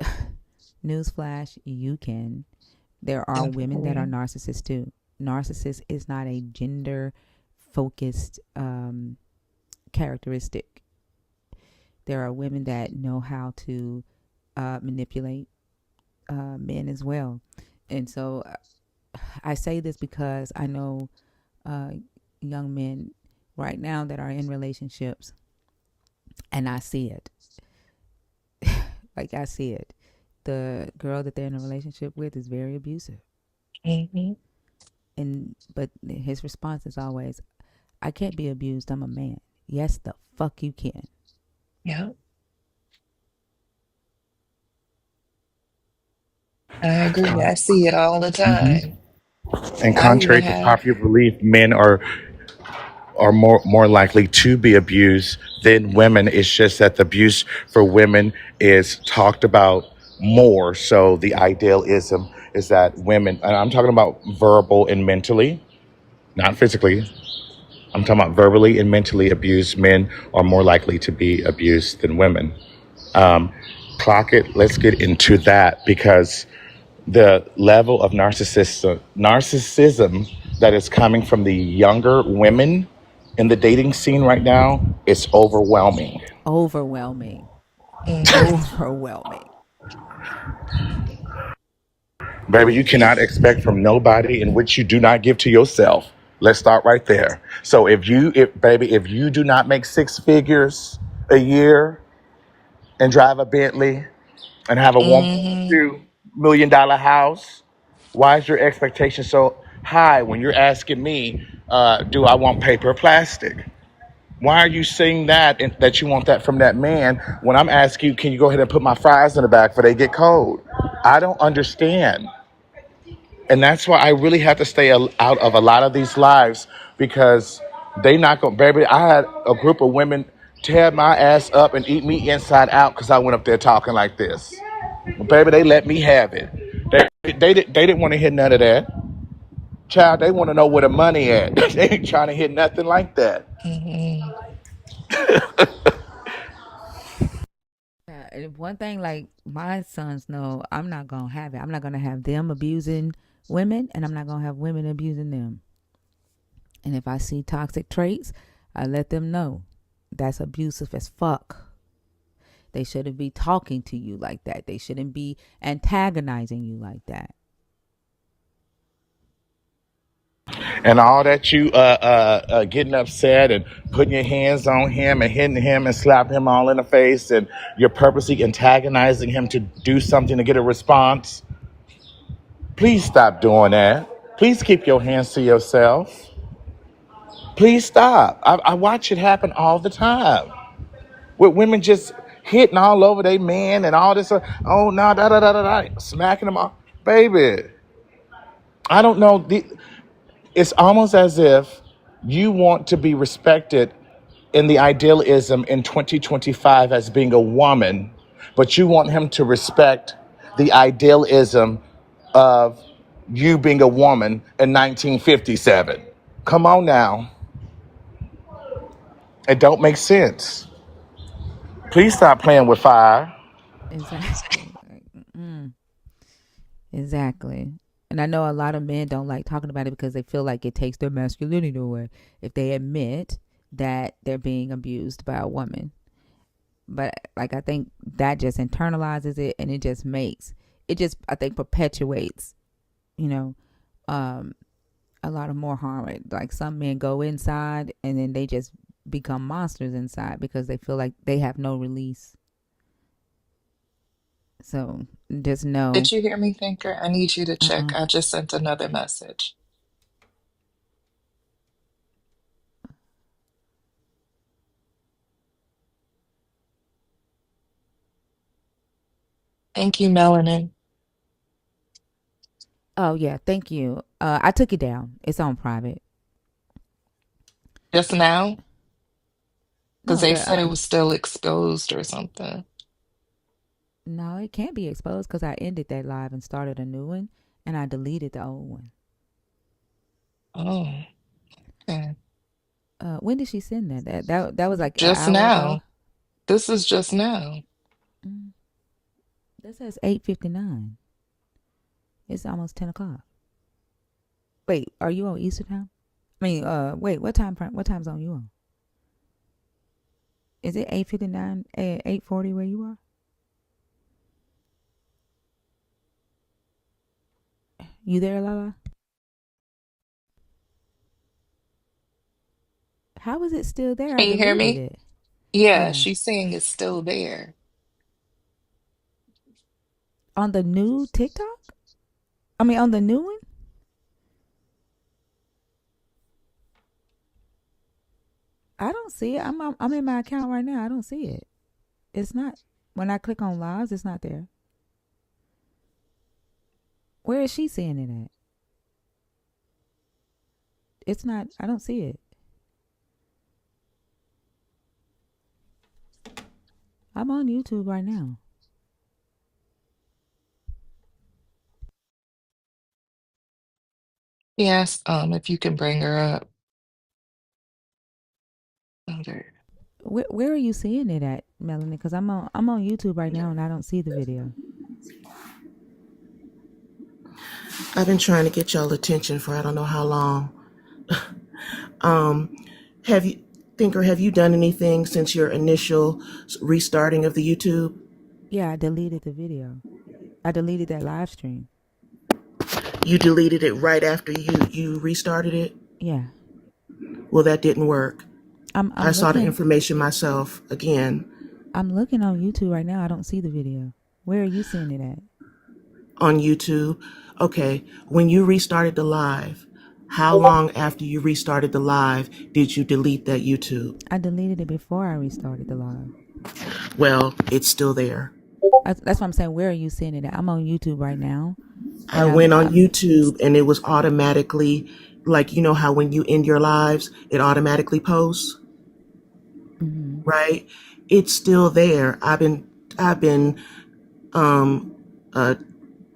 [SPEAKER 3] newsflash, you can. There are women that are
[SPEAKER 4] okay.
[SPEAKER 3] narcissists too. Narcissist is not a gender focused characteristic. There are women that know how to manipulate men as well. And so I say this because I know uh, young men right now that are in relationships and I see it. Like I see it. The girl that they're in a relationship with is very abusive.
[SPEAKER 4] Hmm.
[SPEAKER 3] And but his response is always, I can't be abused. I'm a man. Yes, the fuck you can.
[SPEAKER 4] Yeah, I agree. I see it all the time.
[SPEAKER 1] And
[SPEAKER 4] I even
[SPEAKER 1] contrary to
[SPEAKER 4] have.
[SPEAKER 1] popular belief, men are more likely to be abused than women. It's just that the abuse for women is talked about more. So the idealism is that women, and I'm talking about verbal and mentally, not physically. I'm talking about verbally and mentally abused men are more likely to be abused than women. Um, Clock it. Let's get into that because the level of narcissism that is coming from the younger women in the dating scene right now is overwhelming.
[SPEAKER 3] Overwhelming.
[SPEAKER 4] Hmm.
[SPEAKER 3] Overwhelming.
[SPEAKER 1] Baby, you cannot expect from nobody in which you do not give to yourself. Let's start right there. So if you do not make six figures a year and drive a Bentley and have a
[SPEAKER 4] Hmm.
[SPEAKER 1] $1.2 million house, why is your expectation so high when you're asking me, do I want paper or plastic? Why are you saying that and that you want that from that man when I'm asking you, can you go ahead and put my fries in the back before they get cold? I don't understand. And that's why I really have to stay out of a lot of these lives because they not going, baby. I had a group of women tear my ass up and eat me inside out because I went up there talking like this. Baby, they let me have it. They didn't want to hear none of that. Child, they want to know where the money at. They ain't trying to hear nothing like that.
[SPEAKER 4] Hmm.
[SPEAKER 3] Yeah, and one thing like my sons know, I'm not gonna have it. I'm not gonna have them abusing women, and I'm not gonna have women abusing them. And if I see toxic traits, I let them know that's abusive as fuck. They shouldn't be talking to you like that. They shouldn't be antagonizing you like that.
[SPEAKER 1] And all that you getting upset and putting your hands on him and hitting him and slapping him all in the face and you're purposely antagonizing him to do something to get a response. Please stop doing that. Please keep your hands to yourself. Please stop. I watch it happen all the time with women just hitting all over their man and all this. Oh no, da da da da da, smacking them off, baby. I don't know. It's almost as if you want to be respected in the idealism in 2025 as being a woman, but you want him to respect the idealism of you being a woman in 1957. Come on now. It don't make sense. Please stop playing with fire.
[SPEAKER 3] Exactly. Exactly. And I know a lot of men don't like talking about it because they feel like it takes their masculinity away if they admit that they're being abused by a woman. But like I think that just internalizes it and it just I think perpetuates, you know, um a lot of more harm. Like some men go inside and then they just become monsters inside because they feel like they have no release. So just know.
[SPEAKER 4] Did you hear me, Thinker? I need you to check.
[SPEAKER 3] Uh-uh.
[SPEAKER 4] I just sent another message. Thank you, Melanin.
[SPEAKER 3] Oh yeah, thank you. I took it down. It's on private.
[SPEAKER 4] Just now? Because
[SPEAKER 3] No,
[SPEAKER 4] they
[SPEAKER 3] the
[SPEAKER 4] said it was still exposed or something.
[SPEAKER 3] no, it can't be exposed because I ended that live and started a new one, and I deleted the old one.
[SPEAKER 4] Oh, okay.
[SPEAKER 3] When did she send that? That was like an
[SPEAKER 4] Just
[SPEAKER 3] hour ago.
[SPEAKER 4] now. This is just now.
[SPEAKER 3] Mm, that says 8:59. It's almost 10 o'clock. Wait, are you on Eastern time? I mean, wait, what time zone you on? Is it 8:59? 8:40 where you are? You there, Lala? How is it still there? I
[SPEAKER 4] Can you hear
[SPEAKER 3] deleted
[SPEAKER 4] me?
[SPEAKER 3] it.
[SPEAKER 4] Yeah,
[SPEAKER 3] Yeah.
[SPEAKER 4] she's saying it's still there.
[SPEAKER 3] On the new TikTok? I mean, on the new one? I don't see it. I'm in my account right now. I don't see it. It's not. When I click on lives, it's not there. Where is she seeing it at? It's not. I don't see it. I'm on YouTube right now.
[SPEAKER 4] Yes, if you can bring her up. Okay.
[SPEAKER 3] Where are you seeing it at, Melanie? Because I'm on YouTube right now and I don't see the video.
[SPEAKER 7] I've been trying to get y'all attention for I don't know how long. Um, have you, Thinker, have you done anything since your initial restarting of the YouTube?
[SPEAKER 3] Yeah, I deleted the video. I deleted that live stream.
[SPEAKER 7] You deleted it right after you restarted it?
[SPEAKER 3] Yeah.
[SPEAKER 7] Well, that didn't work. I
[SPEAKER 3] I'm
[SPEAKER 7] saw the
[SPEAKER 3] looking.
[SPEAKER 7] information myself again
[SPEAKER 3] I'm looking on YouTube right now. I don't see the video. Where are you seeing it at?
[SPEAKER 7] on YouTube. Okay, when you restarted the live, how long after you restarted the live did you delete that YouTube?
[SPEAKER 3] I deleted it before I restarted the live.
[SPEAKER 7] Well, it's still there.
[SPEAKER 3] That's what I'm saying. Where are you seeing it at? I'm on YouTube right now,
[SPEAKER 7] I
[SPEAKER 3] and
[SPEAKER 7] went on YouTube and it was automatically, like, you know how when you end your lives, it automatically posts,
[SPEAKER 3] mm-hmm.
[SPEAKER 7] right? It's still there. I've been um uh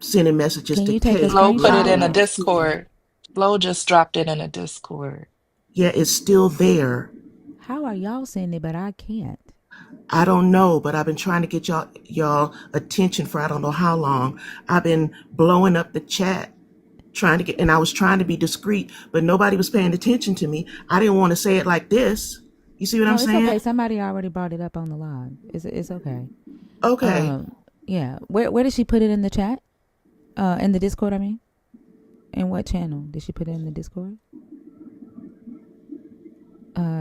[SPEAKER 7] sending messages
[SPEAKER 3] Can
[SPEAKER 7] to
[SPEAKER 3] you take a
[SPEAKER 7] Kate.
[SPEAKER 4] Flo put it
[SPEAKER 3] screenshot?
[SPEAKER 4] in a
[SPEAKER 7] Lala.
[SPEAKER 4] Discord. Flo just dropped it in a Discord.
[SPEAKER 7] Yeah, it's still there.
[SPEAKER 3] How are y'all seeing it, but I can't?
[SPEAKER 7] I don't know, but I've been trying to get y'all attention for I don't know how long. I've been blowing up the chat trying to get, and I was trying to be discreet, but nobody was paying attention to me. I didn't want to say it like this. You see what I'm
[SPEAKER 3] No, it's okay.
[SPEAKER 7] saying?
[SPEAKER 3] Somebody already brought it up on the live. It's okay.
[SPEAKER 7] Okay.
[SPEAKER 3] Yeah. Where did she put it in the chat? In the Discord, I mean. In what channel did she put it in the Discord?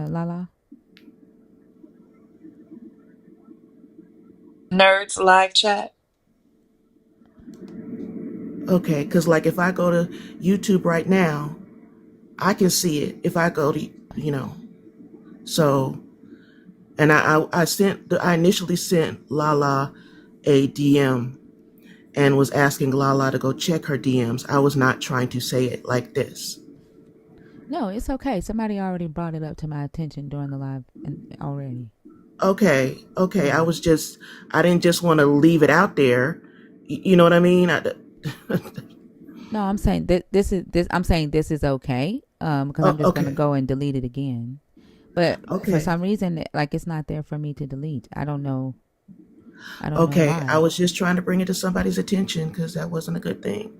[SPEAKER 3] Lala.
[SPEAKER 4] Nerds live chat.
[SPEAKER 7] Okay. Because, like, if I go to YouTube right now, I can see it if I go to, so, and I initially sent Lala a DM and was asking Lala to go check her DMs. I was not trying to say it like this.
[SPEAKER 3] No, it's okay. Somebody already brought it up to my attention during the live already.
[SPEAKER 7] Okay.
[SPEAKER 3] Yeah.
[SPEAKER 7] I didn't just want to leave it out there. You know what I mean?
[SPEAKER 3] No, I'm saying this. I'm saying this is okay. Because I'm just gonna
[SPEAKER 7] Okay.
[SPEAKER 3] go and delete it again. But for
[SPEAKER 7] Okay.
[SPEAKER 3] some reason, like it's not there for me to delete. I don't know. I don't know
[SPEAKER 7] Okay. I
[SPEAKER 3] why.
[SPEAKER 7] was just trying to bring it to somebody's attention because that wasn't a good thing.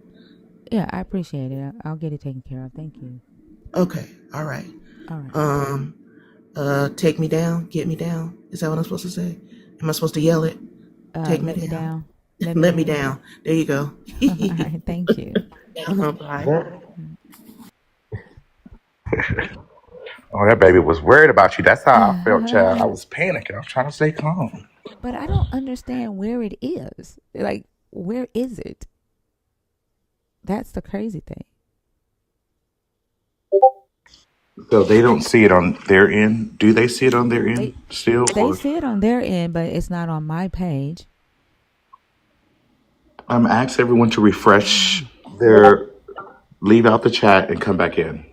[SPEAKER 3] Yeah, I appreciate it. I'll get it taken care of. Thank you.
[SPEAKER 7] Okay. All right.
[SPEAKER 3] All right.
[SPEAKER 7] Um, take me down, get me down. Is that what I'm supposed to say? Am I supposed to yell it? Take me
[SPEAKER 3] Let me
[SPEAKER 7] down.
[SPEAKER 3] down. Let me
[SPEAKER 7] Let me
[SPEAKER 3] down.
[SPEAKER 7] down. There you go.
[SPEAKER 3] All right. Thank you.
[SPEAKER 7] Bye.
[SPEAKER 1] Oh, that baby was worried about you. That's how I felt, child. I was panicking. I was trying to stay calm.
[SPEAKER 3] But I don't understand where it is. Like, where is it? That's the crazy thing.
[SPEAKER 1] So they don't see it on their end. Do they see it on their end
[SPEAKER 3] They
[SPEAKER 1] still,
[SPEAKER 3] they
[SPEAKER 1] or
[SPEAKER 3] see it on their end, but it's not on my page.
[SPEAKER 1] ask everyone to refresh their, leave out the chat and come back in,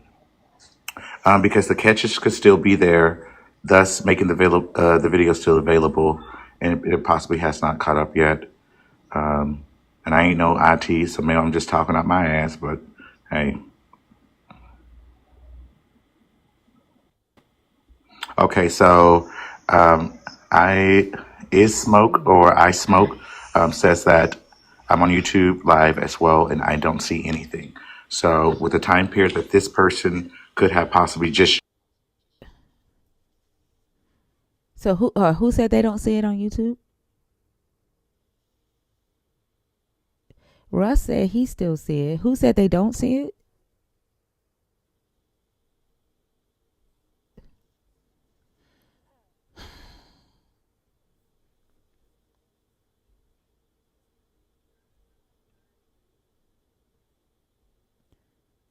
[SPEAKER 1] because the catches could still be there, thus making the video still available, and it possibly has not caught up yet. And I ain't no IT, so maybe I'm just talking out my ass, but hey. Okay, so um, I is smoke or I smoke says that I'm on YouTube live as well, and I don't see anything. So with the time period that this person could have possibly just
[SPEAKER 3] So who said they don't see it on YouTube? Russ said he still see it. Who said they don't see it?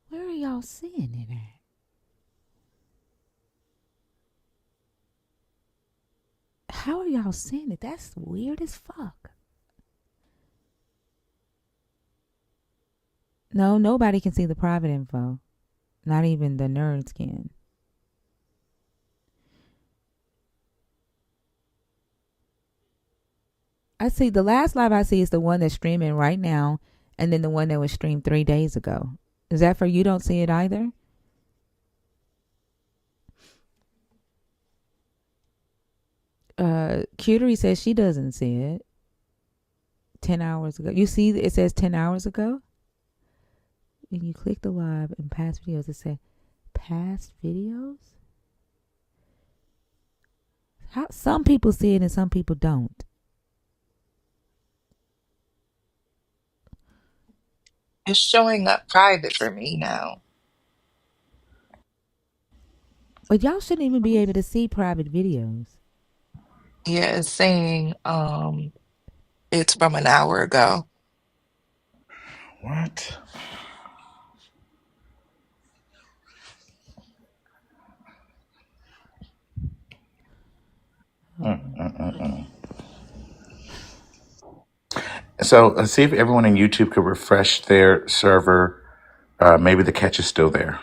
[SPEAKER 3] Where are y'all seeing it at? How are y'all seeing it? That's weird as fuck. No, nobody can see the private info. Not even the nerds can. I see the last live I see is the one that's streaming right now, and then the one that was streamed 3 days ago. Is that for you? Don't see it either? Cutery says she doesn't see it. 10 hours ago. You see it says 10 hours ago? When you click the live and past videos, it says past videos? How some people see it and some people don't.
[SPEAKER 4] It's showing up private for me now.
[SPEAKER 3] But y'all shouldn't even be able to see private videos.
[SPEAKER 4] Yeah, it's saying it's from an hour ago.
[SPEAKER 1] what? So let's see if everyone in YouTube could refresh their server. Maybe the catch is still there.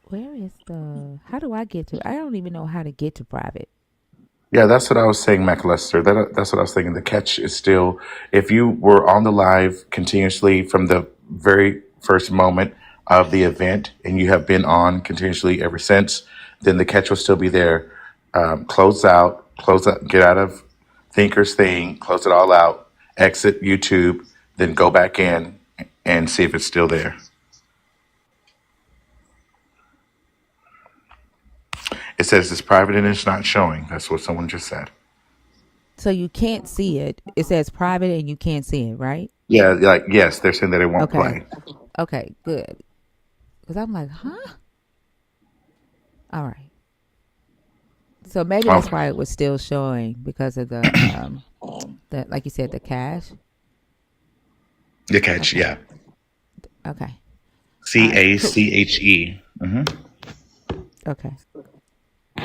[SPEAKER 3] Where is the? How do I get to? I don't even know how to get to private.
[SPEAKER 1] Yeah, that's what I was saying, McAllister. That's what I was thinking. The catch is still, if you were on the live continuously from the very first moment of the event and you have been on continuously ever since, then the catch will still be there. Close out, get out of Thinker's thing, close it all out, exit YouTube, then go back in and see if it's still there. It says it's private and it's not showing. That's what someone just said.
[SPEAKER 3] So you can't see it. It says private and you can't see it, right?
[SPEAKER 1] Yeah, like, yes, they're saying that it won't
[SPEAKER 3] Okay.
[SPEAKER 1] play.
[SPEAKER 3] Okay, good. Because I'm like, huh? All right. So maybe that's
[SPEAKER 1] Okay.
[SPEAKER 3] why it was still showing because of the like you said, the cache.
[SPEAKER 1] The catch,
[SPEAKER 3] Okay.
[SPEAKER 1] yeah.
[SPEAKER 3] Okay. All right. Cool.
[SPEAKER 1] CACHE.
[SPEAKER 3] Okay.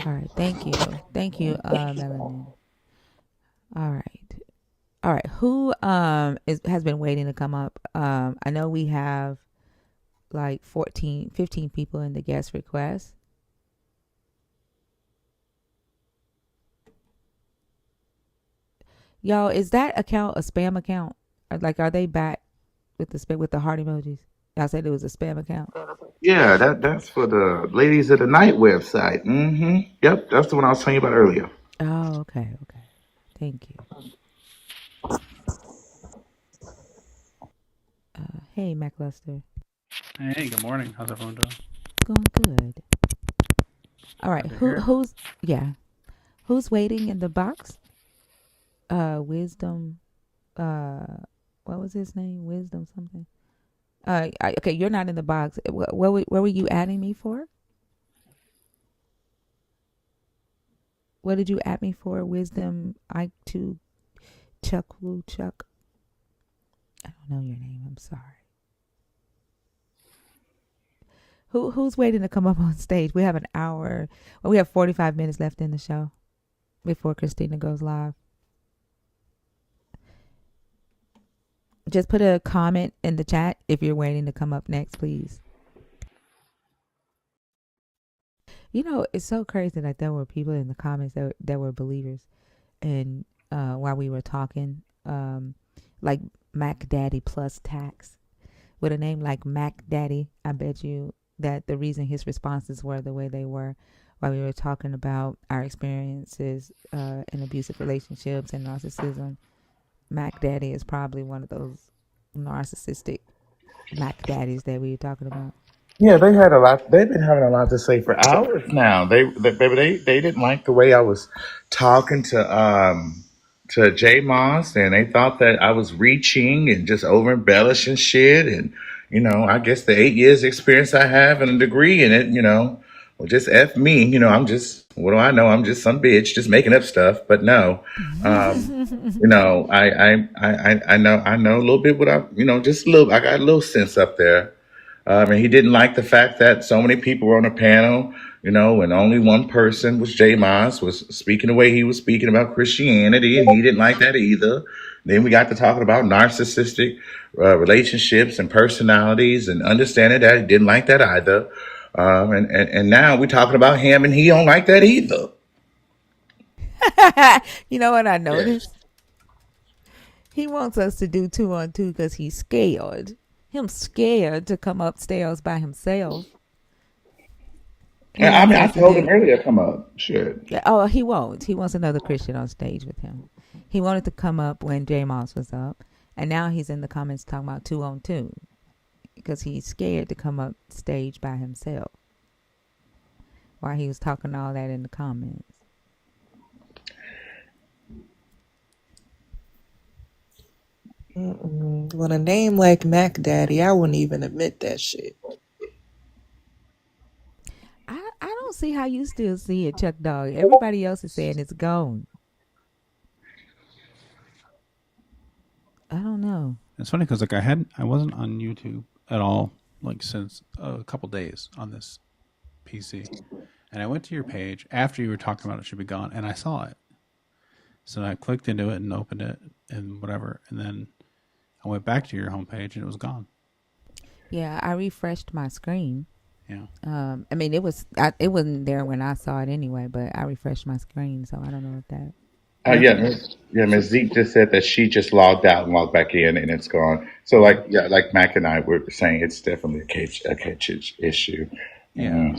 [SPEAKER 3] All right. Thank you. Thank you, Melanin. All right. All right. Who has been waiting to come up? I know we have like 14, 15 people in the guest request. Y'all, is that account a spam account? Like, are they back with the heart emojis? Y'all said it was a spam account.
[SPEAKER 1] Yeah, that's for the ladies of the night website. Yep, that's the one I was telling you about earlier.
[SPEAKER 3] Oh, okay, okay. Thank you. Hey, MacLuster.
[SPEAKER 8] Hey, good morning. How's everyone doing?
[SPEAKER 3] Going good. All right.
[SPEAKER 8] Glad to hear it.
[SPEAKER 3] Who's waiting in the box? Wisdom. What was his name? Wisdom something. Okay, you're not in the box. Where were you adding me for? What did you at me for? Wisdom, I to Chuck Woo Chuck. I don't know your name. I'm sorry. Who's waiting to come up on stage? We have an hour. Well, we have 45 minutes left in the show before Christina goes live. Just put a comment in the chat if you're waiting to come up next, please. You know, it's so crazy that there were people in the comments that were believers, and while we were talking, like Mac Daddy plus tax, with a name like Mac Daddy, I bet you that the reason his responses were the way they were while we were talking about our experiences in abusive relationships and narcissism. Mac Daddy is probably one of those narcissistic Mac Daddies that we were talking about.
[SPEAKER 1] Yeah, they had a lot. They've been having a lot to say for hours now. They didn't like the way I was talking to Jay Moss, and they thought that I was reaching and just over embellishing shit. And I guess the 8 years experience I have and a degree in it, well, just f me. I'm just, what do I know? I'm just some bitch just making up stuff. But no, I know a little bit what just a little. I got a little sense up there. And he didn't like the fact that so many people were on a panel, and only one person was Jay Moss, was speaking the way he was speaking about Christianity, and he didn't like that either. Then we got to talking about narcissistic relationships and personalities, and understanding that he didn't like that either. And now we're talking about him, and he don't like that either.
[SPEAKER 3] You know what I noticed? He wants us to do 2-on-2 because he's scared. Him scared to come upstairs by himself.
[SPEAKER 1] And I mean, I told him earlier, come up. Shit.
[SPEAKER 3] Oh, he won't. He wants another Christian on stage with him. He wanted to come up when J Moss was up, and now he's in the comments talking about 2-on-2 because he's scared to come up stage by himself. While he was talking all that in the comments.
[SPEAKER 4] With a name like Mac Daddy, I wouldn't even admit that shit.
[SPEAKER 3] I don't see how you still see it, Chuck Dog. Everybody else is saying it's gone. I don't know.
[SPEAKER 8] It's funny because I wasn't on YouTube at all since a couple days on this PC, and I went to your page after you were talking about it should be gone, and I saw it. So I clicked into it and opened it and whatever, and then I went back to your homepage and it was gone.
[SPEAKER 3] Yeah, I refreshed my screen.
[SPEAKER 8] Yeah.
[SPEAKER 3] I mean, it wasn't there when I saw it anyway, but I refreshed my screen, so I don't know if that.
[SPEAKER 1] Ms. Zeke just said that she just logged out and logged back in, and it's gone. So, like Mac and I were saying, it's definitely a catch issue.
[SPEAKER 8] Yeah.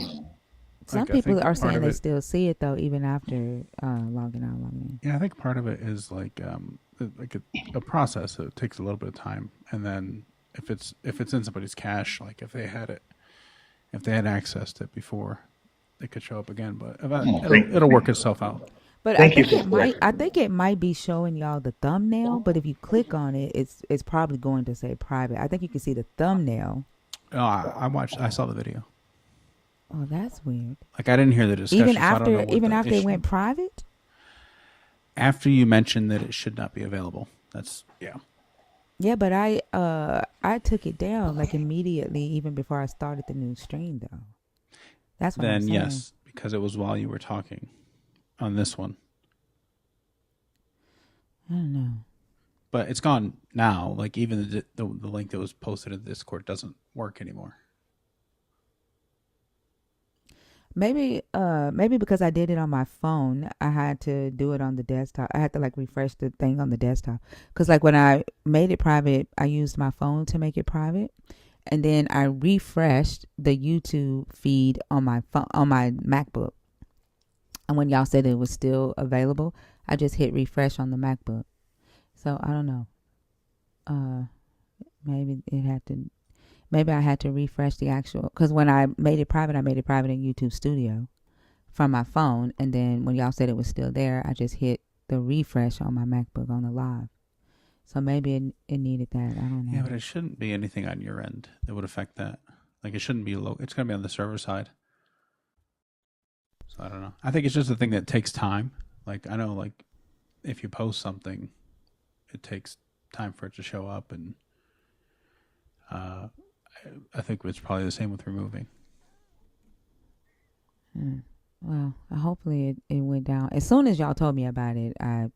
[SPEAKER 3] Some people are saying they still see it though, even after logging out, logging in.
[SPEAKER 8] Yeah, I think part of it is a process. It takes a little bit of time, and then if it's in somebody's cache, like if they had accessed it before, it could show up again. But it'll work itself out.
[SPEAKER 3] But I think it might be showing y'all the thumbnail. But if you click on it, it's probably going to say private. I think you can see the thumbnail.
[SPEAKER 8] I saw the video.
[SPEAKER 3] Oh, that's weird.
[SPEAKER 8] I didn't hear the discussion.
[SPEAKER 3] Even after it went private.
[SPEAKER 8] After you mentioned that it should not be available.
[SPEAKER 3] Yeah, but I took it down immediately, even before I started the new stream, though. That's what I'm saying. Then
[SPEAKER 8] yes, because it was while you were talking on this one.
[SPEAKER 3] I don't know.
[SPEAKER 8] But it's gone now. Even the link that was posted in Discord doesn't work anymore.
[SPEAKER 3] Maybe because I did it on my phone, I had to do it on the desktop. I had to refresh the thing on the desktop. Because when I made it private, I used my phone to make it private. And then I refreshed the YouTube feed on my phone, on my MacBook. And when y'all said it was still available, I just hit refresh on the MacBook. So I don't know. Maybe I had to refresh the actual, because when I made it private in YouTube Studio from my phone. And then when y'all said it was still there, I just hit the refresh on my MacBook on the live. So maybe it needed that. I don't know.
[SPEAKER 8] Yeah, but it shouldn't be anything on your end that would affect that. It shouldn't be low. It's going to be on the server side. So I don't know. I think it's just a thing that takes time. Like I know, like if you post something, it takes time for it to show up, and uh, I think it's probably the same with removing.
[SPEAKER 3] Well, hopefully it went down. As soon as y'all told me about it, I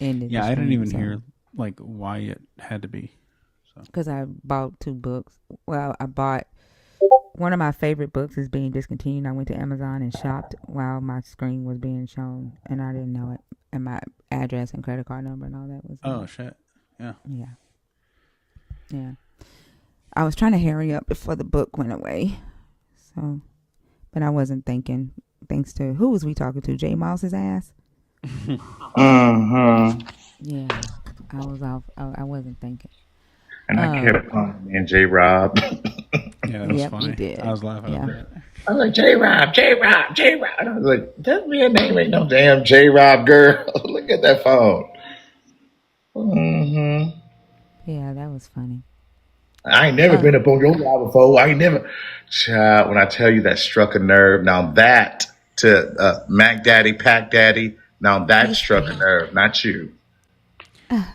[SPEAKER 3] ended.
[SPEAKER 8] Yeah,
[SPEAKER 3] the
[SPEAKER 8] I didn't
[SPEAKER 3] stream,
[SPEAKER 8] even hear like why it had to be. So
[SPEAKER 3] because I bought 2 books. Well, I bought one of my favorite books is being discontinued. I went to Amazon and shopped while my screen was being shown, and I didn't know it. And my address and credit card number and all that was.
[SPEAKER 8] oh shit, yeah.
[SPEAKER 3] Yeah. I was trying to hurry up before the book went away, so, but I wasn't thinking. Thanks to who was we talking to? J Mouse's ass.
[SPEAKER 1] Mm-hmm.
[SPEAKER 3] Yeah, I was off. I wasn't thinking.
[SPEAKER 1] And I kept calling me and J Rob.
[SPEAKER 8] Yeah, that was
[SPEAKER 3] Yep,
[SPEAKER 8] funny.
[SPEAKER 3] you did.
[SPEAKER 8] I was laughing
[SPEAKER 3] Yeah.
[SPEAKER 8] at that.
[SPEAKER 1] I was like, J Rob, J Rob, J Rob. And I was like, that man name ain't no damn J Rob, girl. Look at that phone. Mm-hmm.
[SPEAKER 3] Yeah, that was funny.
[SPEAKER 1] I ain't never been up on your job before. I ain't never. Child, when I tell you that struck a nerve, now that to Mac Daddy, Pac Daddy, now that struck a nerve, not you.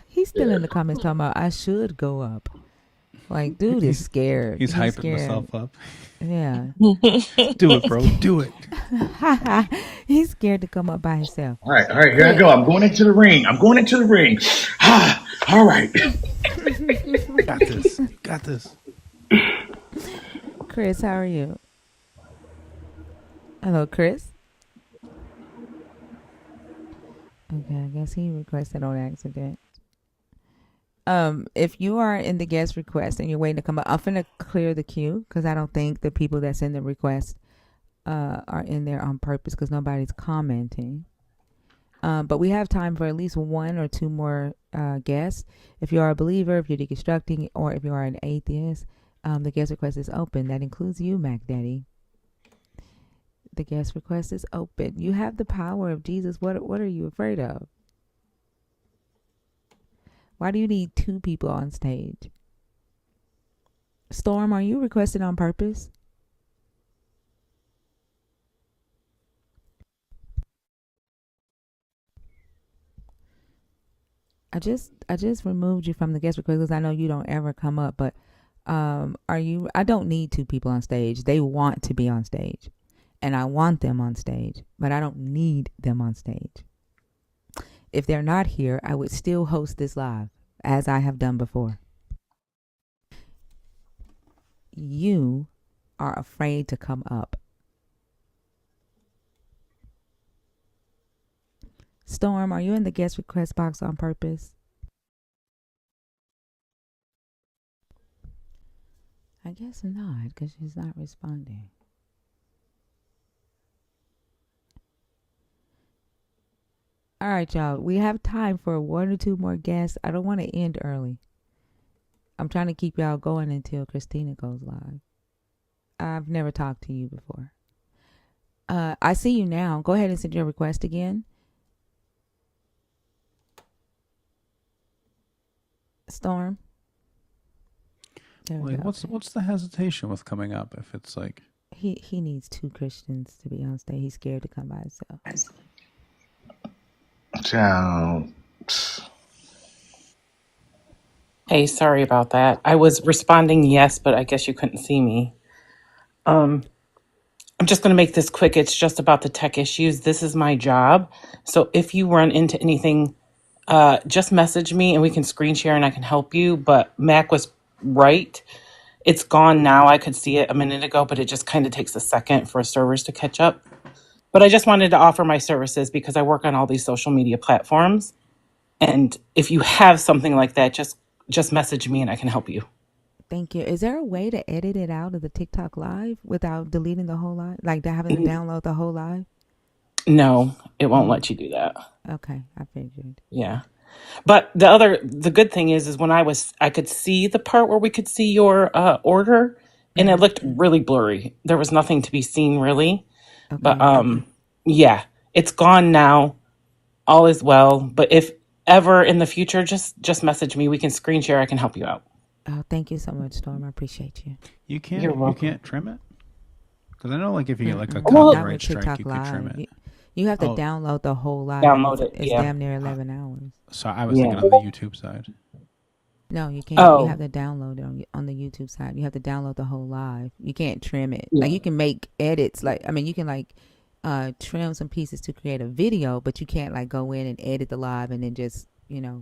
[SPEAKER 3] He's still in the comments talking about I should go up. Like, dude is scared.
[SPEAKER 8] He's hyping
[SPEAKER 3] scared.
[SPEAKER 8] himself up.
[SPEAKER 3] Yeah.
[SPEAKER 8] Do it, bro. Do it.
[SPEAKER 3] He's scared to come up by himself.
[SPEAKER 1] All right, here I go. I'm going into the ring. All right.
[SPEAKER 8] Got this. You got this.
[SPEAKER 3] Chris, how are you? Hello, Chris. Okay, I guess he requested on accident. If you are in the guest request and you're waiting to come up, I'm finna clear the queue because I don't think the people that send the request are in there on purpose because nobody's commenting. But we have time for at least 1 or 2 more guests. If you are a believer, if you're deconstructing, or if you are an atheist, the guest request is open. That includes you, Mac Daddy. The guest request is open. You have the power of Jesus. What are you afraid of? Why do you need 2 people on stage? Storm, are you requested on purpose? I just removed you from the guest request because I know you don't ever come up, but are you? I don't need 2 people on stage. They want to be on stage, and I want them on stage, but I don't need them on stage. If they're not here, I would still host this live as I have done before. You are afraid to come up. Storm, are you in the guest request box on purpose? I guess not, because she's not responding. All right, y'all. We have time for 1 or 2 more guests. I don't want to end early. I'm trying to keep y'all going until Christina goes live. I've never talked to you before. I see you now. Go ahead and send your request again. Storm.
[SPEAKER 8] Like, what's the hesitation with coming up if it's like
[SPEAKER 3] he needs 2 Christians to be on stage. He's scared to come by himself.
[SPEAKER 1] Child.
[SPEAKER 9] Hey, sorry about that. I was responding yes, but I guess you couldn't see me. I'm just going to make this quick. It's just about the tech issues. This is my job. So if you run into anything, just message me and we can screen share and I can help you. But Mac was right. It's gone now. I could see it a minute ago, but it just kind of takes a second for servers to catch up. But I just wanted to offer my services because I work on all these social media platforms. And if you have something like that, just message me and I can help you.
[SPEAKER 3] Thank you. Is there a way to edit it out of the TikTok live without deleting the whole live? Like having to download the whole live?
[SPEAKER 9] No, it won't let you do that.
[SPEAKER 3] Okay, I figured.
[SPEAKER 9] Yeah. But the good thing is when I could see the part where we could see your order and it looked really blurry. There was nothing to be seen really. Okay. But yeah, it's gone now. All is well. But if ever in the future, just message me. We can screen share. I can help you out.
[SPEAKER 3] Oh, thank you so much, Storm. I appreciate you.
[SPEAKER 8] you can't trim it? Because I know, like, if you get like a
[SPEAKER 3] Mm-mm. Not
[SPEAKER 9] Well,
[SPEAKER 3] with
[SPEAKER 8] copyright strike,
[SPEAKER 3] TikTok
[SPEAKER 8] you could trim
[SPEAKER 3] Live.
[SPEAKER 8] it.
[SPEAKER 3] You have to
[SPEAKER 8] Oh,
[SPEAKER 3] download the whole live, and
[SPEAKER 9] download it.
[SPEAKER 3] it's
[SPEAKER 9] Yeah.
[SPEAKER 3] damn near 11 hours.
[SPEAKER 8] so I was
[SPEAKER 9] Yeah.
[SPEAKER 8] thinking on the YouTube side.
[SPEAKER 3] No, you can't. You have
[SPEAKER 9] Oh,
[SPEAKER 3] to download it on the YouTube side. You have to download the whole live. You can't trim it.
[SPEAKER 9] yeah.
[SPEAKER 3] Like you can make edits. Like I mean, you can like trim some pieces to create a video, but you can't like go in and edit the live and then just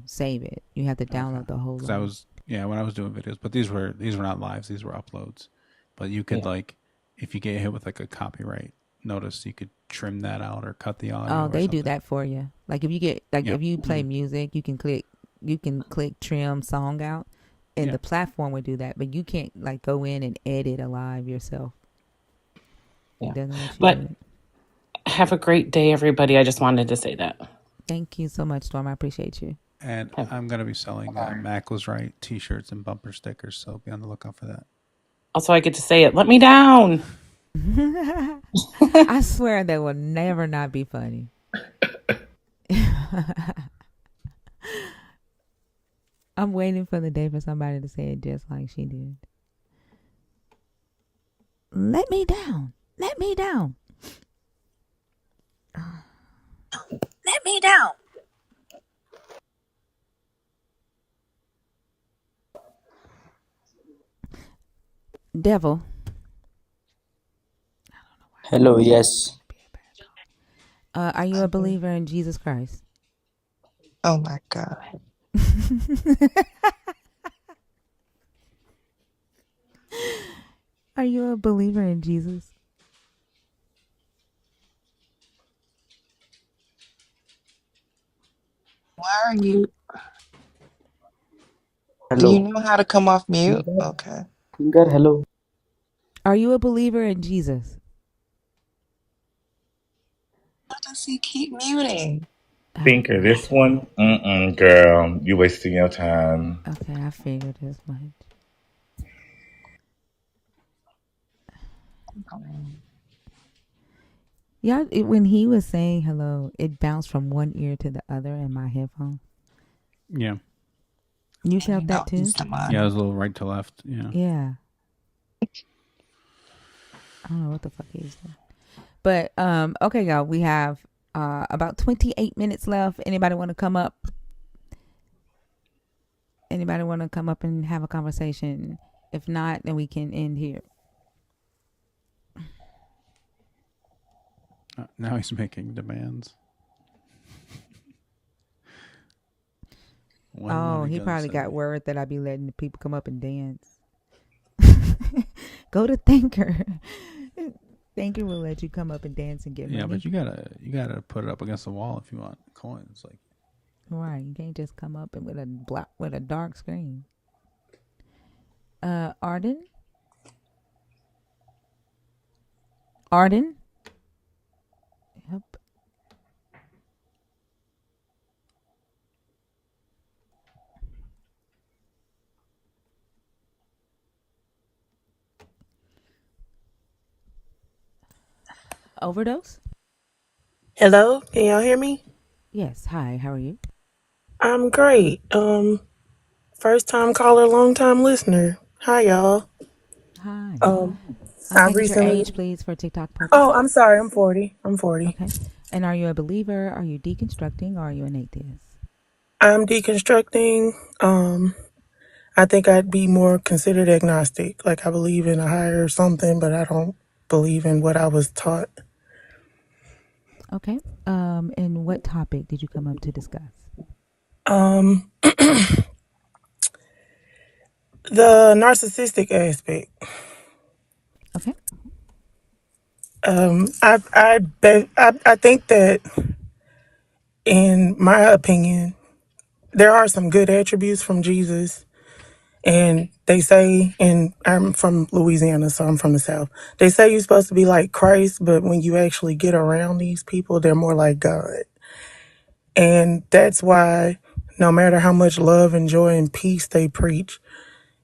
[SPEAKER 3] save it. You have to
[SPEAKER 8] Okay.
[SPEAKER 3] download the whole
[SPEAKER 8] Because I
[SPEAKER 3] live.
[SPEAKER 8] was when I was doing videos, but these were not lives. These were uploads. But you could
[SPEAKER 9] Yeah.
[SPEAKER 8] like, if you get hit with like a copyright notice, you could trim that out or cut the audio.
[SPEAKER 3] Oh,
[SPEAKER 8] or
[SPEAKER 3] they do
[SPEAKER 8] something.
[SPEAKER 3] that for you. Like if you get like
[SPEAKER 8] Yeah.
[SPEAKER 3] if you play music, you can click trim song out, and
[SPEAKER 8] Yeah.
[SPEAKER 3] the platform would do that. But you can't like go in and edit a live yourself.
[SPEAKER 9] Yeah.
[SPEAKER 3] It doesn't let you
[SPEAKER 9] But
[SPEAKER 3] do it.
[SPEAKER 9] have a great day, everybody. I just wanted to say that.
[SPEAKER 3] Thank you so much, Storm. I appreciate you.
[SPEAKER 8] And I'm gonna be selling Mac was right T-shirts and bumper stickers, so be on the lookout for that.
[SPEAKER 9] Also, I get to say it. Let me down.
[SPEAKER 3] I swear that will never not be funny. I'm waiting for the day for somebody to say it just like she did. Let me down. Let me down. Let me down. Devil.
[SPEAKER 10] Hello, yes.
[SPEAKER 3] Are you a believer in Jesus Christ?
[SPEAKER 4] Oh my God.
[SPEAKER 3] Are you a believer in Jesus?
[SPEAKER 4] Why are you? Do you
[SPEAKER 10] Hello.
[SPEAKER 4] know how to come off mute?
[SPEAKER 10] Finger,
[SPEAKER 4] Okay.
[SPEAKER 10] finger, hello.
[SPEAKER 3] Are you a believer in Jesus?
[SPEAKER 4] Why does he keep muting?
[SPEAKER 1] Thinker, this one, girl, you wasting your time.
[SPEAKER 3] Okay, I figured as much. Yeah, when he was saying hello, it bounced from one ear to the other in my headphones.
[SPEAKER 8] Yeah.
[SPEAKER 3] You
[SPEAKER 4] You
[SPEAKER 3] felt
[SPEAKER 4] know
[SPEAKER 3] that too?
[SPEAKER 4] he's demonic.
[SPEAKER 8] Yeah, it was a little right to left. Yeah.
[SPEAKER 3] Yeah. I don't know what the fuck he's doing. But okay, y'all, we have about 28 minutes left. Anybody want to come up? Anybody want to come up and have a conversation? If not, then we can end here.
[SPEAKER 8] Now he's making demands.
[SPEAKER 3] Oh, he probably got word that I'd be letting the people come up and dance. Go to Thinker. Thinker will let you come up and dance and get money.
[SPEAKER 8] Yeah, but you gotta put it up against the wall if you want coins. Like,
[SPEAKER 3] right, you can't just come up and with a dark screen. Arden. Yep. Overdose?
[SPEAKER 7] Hello, can y'all hear me?
[SPEAKER 3] Yes. Hi, how are you?
[SPEAKER 7] I'm great. First time caller, long time listener. Hi, y'all.
[SPEAKER 3] Hi.
[SPEAKER 7] I
[SPEAKER 3] Can I get your
[SPEAKER 7] recently.
[SPEAKER 3] age, please, for TikTok purposes?
[SPEAKER 7] Oh, I'm sorry. I'm 40. I'm 40.
[SPEAKER 3] Okay. And are you a believer? Are you deconstructing? Or are you an atheist?
[SPEAKER 7] I'm deconstructing. I think I'd be more considered agnostic. Like I believe in a higher something, but I don't believe in what I was taught.
[SPEAKER 3] Okay. And what topic did you come up to discuss?
[SPEAKER 7] The narcissistic aspect.
[SPEAKER 3] Okay.
[SPEAKER 7] I think that, in my opinion, there are some good attributes from Jesus. And they say, and I'm from Louisiana, so I'm from the South. They say you're supposed to be like Christ, but when you actually get around these people, they're more like God. And that's why no matter how much love and joy and peace they preach,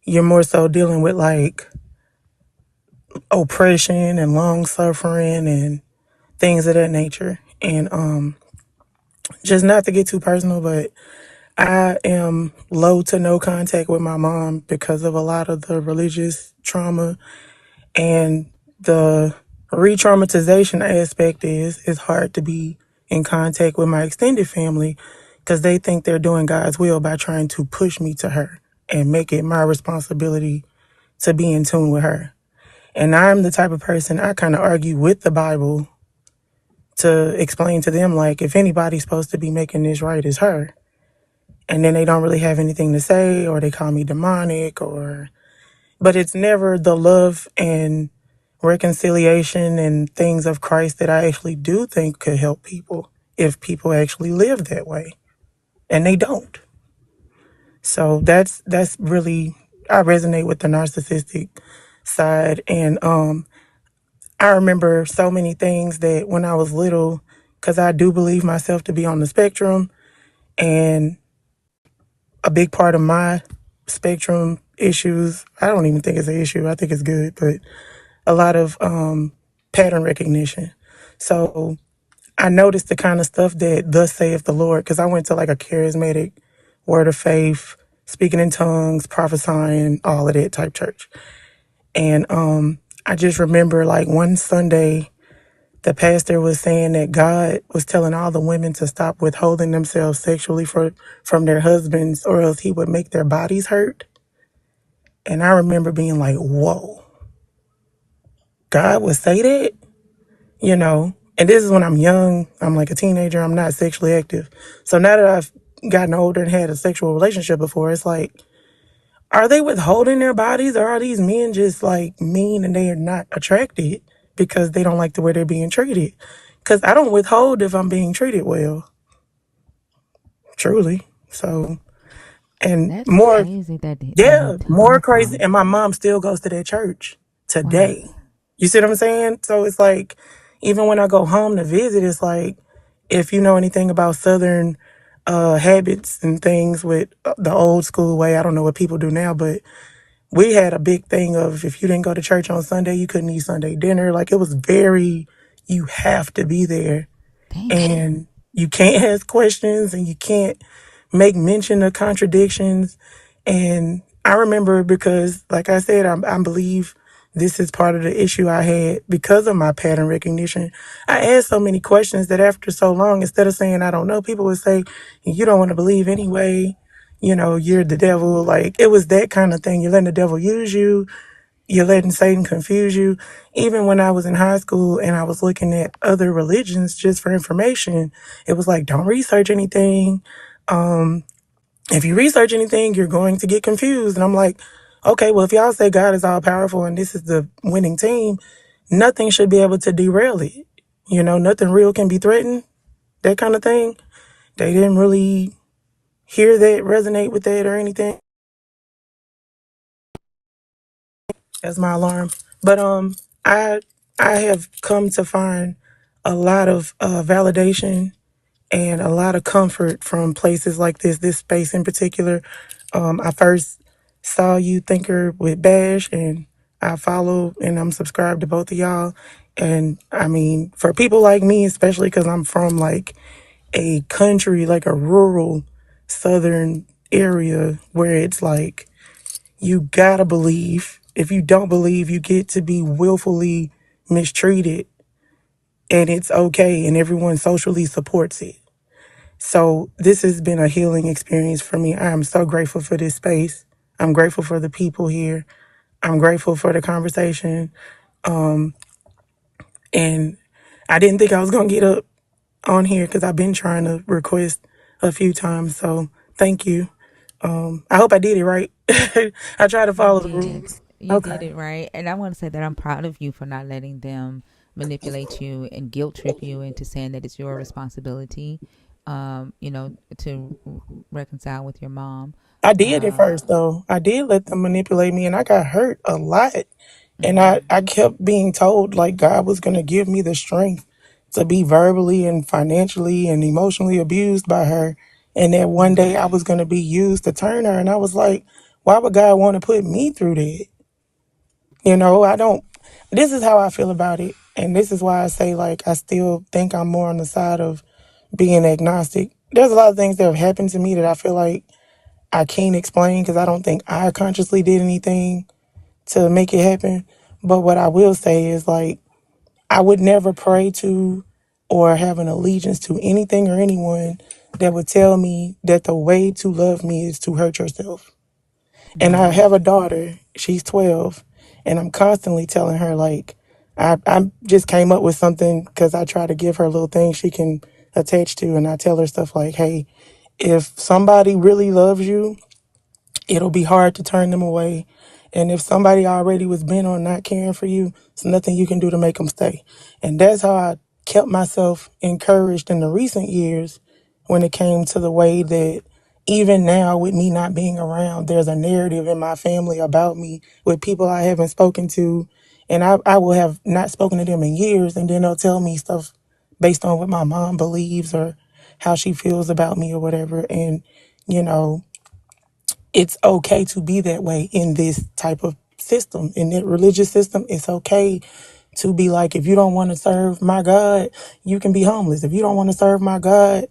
[SPEAKER 7] you're more so dealing with like oppression and long suffering and things of that nature. And just not to get too personal, but I am low to no contact with my mom because of a lot of the religious trauma and the
[SPEAKER 11] re-traumatization aspect is it's hard to be in contact with my extended family because they think they're doing God's will by trying to push me to her and make it my responsibility to be in tune with her. And I'm the type of person, I kind of argue with the Bible to explain to them, like, if anybody's supposed to be making this right, it's her. And then they don't really have anything to say, or they call me demonic, but it's never the love and reconciliation and things of Christ that I actually do think could help people if people actually live that way. And they don't. So that's really, I resonate with the narcissistic side. And I remember so many things that when I was little, because I do believe myself to be on the spectrum, and a big part of my spectrum issues, I don't even think it's an issue, I think it's good, but a lot of pattern recognition. So I noticed the kind of stuff that thus saith the Lord, because I went to like a charismatic word of faith, speaking in tongues, prophesying, all of that type church. And I just remember like one Sunday, the pastor was saying that God was telling all the women to stop withholding themselves sexually from their husbands, or else he would make their bodies hurt. And I remember being like, whoa, God would say that? You know? And this is when I'm young. I'm like a teenager. I'm not sexually active. So now that I've gotten older and had a sexual relationship before, it's like, are they withholding their bodies, or are these men just like mean and they are not attracted because they don't like the way they're being treated? Because I don't withhold if I'm being treated well, truly. So, and
[SPEAKER 3] That's
[SPEAKER 11] more,
[SPEAKER 3] crazy that he
[SPEAKER 11] yeah, more
[SPEAKER 3] does
[SPEAKER 11] crazy.
[SPEAKER 3] that.
[SPEAKER 11] And my mom still goes to that church
[SPEAKER 3] Wow.
[SPEAKER 11] today. You see what I'm saying? So it's like, even when I go home to visit, it's like, if you know anything about Southern habits and things with the old school way, I don't know what people do now, but we had a big thing of if you didn't go to church on Sunday, you couldn't eat Sunday dinner. Like, it was very, you have to be there,
[SPEAKER 3] Damn.
[SPEAKER 11] and you can't ask questions, and you can't make mention of contradictions. And I remember, because like I said, I believe this is part of the issue I had because of my pattern recognition. I asked so many questions that after so long, instead of saying I don't know, people would say, you don't want to believe anyway, you know, you're the devil. Like, it was that kind of thing. You're letting the devil use you. You're letting Satan confuse you. Even when I was in high school and I was looking at other religions just for information, it was like, don't research anything. If you research anything, you're going to get confused. And I'm like, okay, well, if y'all say God is all powerful and this is the winning team, nothing should be able to derail it. You know, nothing real can be threatened, that kind of thing. They didn't really hear that, resonate with that or anything. That's my alarm. But I I have come to find a lot of validation and a lot of comfort from places like this space in particular. I first saw You Thinker with Bash, and I follow and I'm subscribed to both of y'all. And I mean, for people like me, especially because I'm from like a country, like a rural southern area where it's like, you gotta believe. If you don't believe, you get to be willfully mistreated, and it's okay, and everyone socially supports it. So this has been a healing experience for me. I am so grateful for this space. I'm grateful for the people here. I'm grateful for the conversation. And I didn't think I was going to get up on here because I've been trying to request a few times. So thank you. I hope I did it right. I try to
[SPEAKER 3] You
[SPEAKER 11] follow the
[SPEAKER 3] did.
[SPEAKER 11] rules.
[SPEAKER 3] You
[SPEAKER 11] Okay.
[SPEAKER 3] did it right. And I want to say that I'm proud of you for not letting them manipulate you and guilt trip you into saying that it's your responsibility, to reconcile with your mom.
[SPEAKER 11] I did at
[SPEAKER 3] Uh,
[SPEAKER 11] first though. I did let them manipulate me, and I got hurt a lot. And I kept being told like God was gonna give me the strength to be verbally and financially and emotionally abused by her. And that one day I was gonna be used to turn her. And I was like, why would God want to put me through that? You know, I don't, this is how I feel about it. And this is why I say like I still think I'm more on the side of being agnostic. There's a lot of things that have happened to me that I feel like I can't explain because I don't think I consciously did anything to make it happen. But what I will say is like, I would never pray to or have an allegiance to anything or anyone that would tell me that the way to love me is to hurt yourself. And I
[SPEAKER 3] Right.
[SPEAKER 11] have a daughter, she's 12, and I'm constantly telling her, like, I just came up with something because I try to give her little things she can attach to. And I tell her stuff like, hey, if somebody really loves you, it'll be hard to turn them away. And if somebody already was bent on not caring for you, it's nothing you can do to make them stay. And that's how I kept myself encouraged in the recent years when it came to the way that even now, with me not being around, there's a narrative in my family about me with people I haven't spoken to. And I will have not spoken to them in years, and then they'll tell me stuff based on what my mom believes or how she feels about me or whatever. And, you know, it's okay to be that way in this type of system. In that religious system, it's okay to be like, if you don't want to serve my God, you can be homeless. If you don't want to serve my God,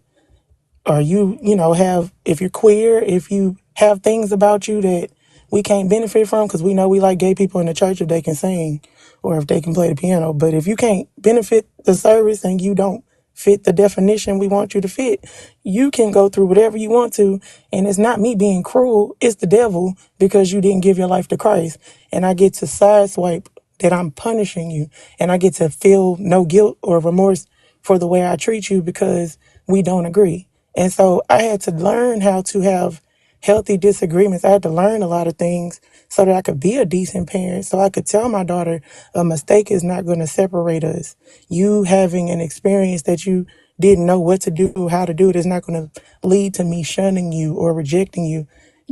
[SPEAKER 11] or you know, have, if you're queer, if you have things about you that we can't benefit from, because we know we like gay people in the church if they can sing or if they can play the piano. But if you can't benefit the service and you don't fit the definition we want you to fit, you can go through whatever you want to. And it's not me being cruel, it's the devil, because you didn't give your life to Christ. And I get to sideswipe that I'm punishing you, and I get to feel no guilt or remorse for the way I treat you because we don't agree. And so I had to learn how to have healthy disagreements. I had to learn a lot of things so that I could be a decent parent, so I could tell my daughter a mistake is not going to separate us. You having an experience that you didn't know what to do, how to do it, is not going to lead to me shunning you or rejecting you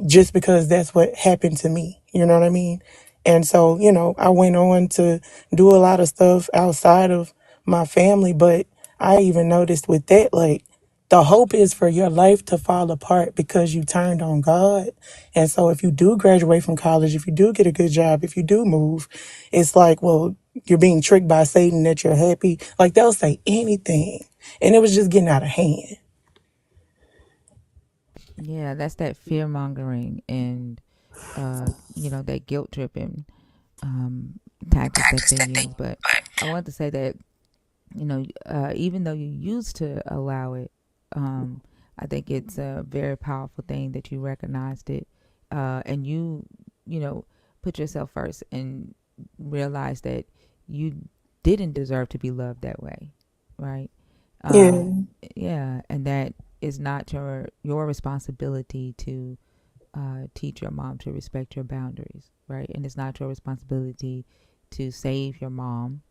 [SPEAKER 11] just because that's what happened to me. You know what I mean? And so, you know, I went on to do a lot of stuff outside of my family, but I even noticed with that, like, the hope is for your life to fall apart because you turned on God. And so if you do graduate from college, if you do get a good job, if you do move, it's like, well, you're being tricked by Satan that you're happy. Like, they'll say anything. And it was just getting out of hand.
[SPEAKER 3] Yeah, that's that fear mongering and that guilt tripping tactics that they use. But I want to say that even though you used to allow it, I think it's a very powerful thing that you recognized it, and you put yourself first and realize that you didn't deserve to be loved that way, right?
[SPEAKER 11] Yeah.
[SPEAKER 3] Yeah, and that is not your responsibility to teach your mom to respect your boundaries, right? And it's not your responsibility to save your mom,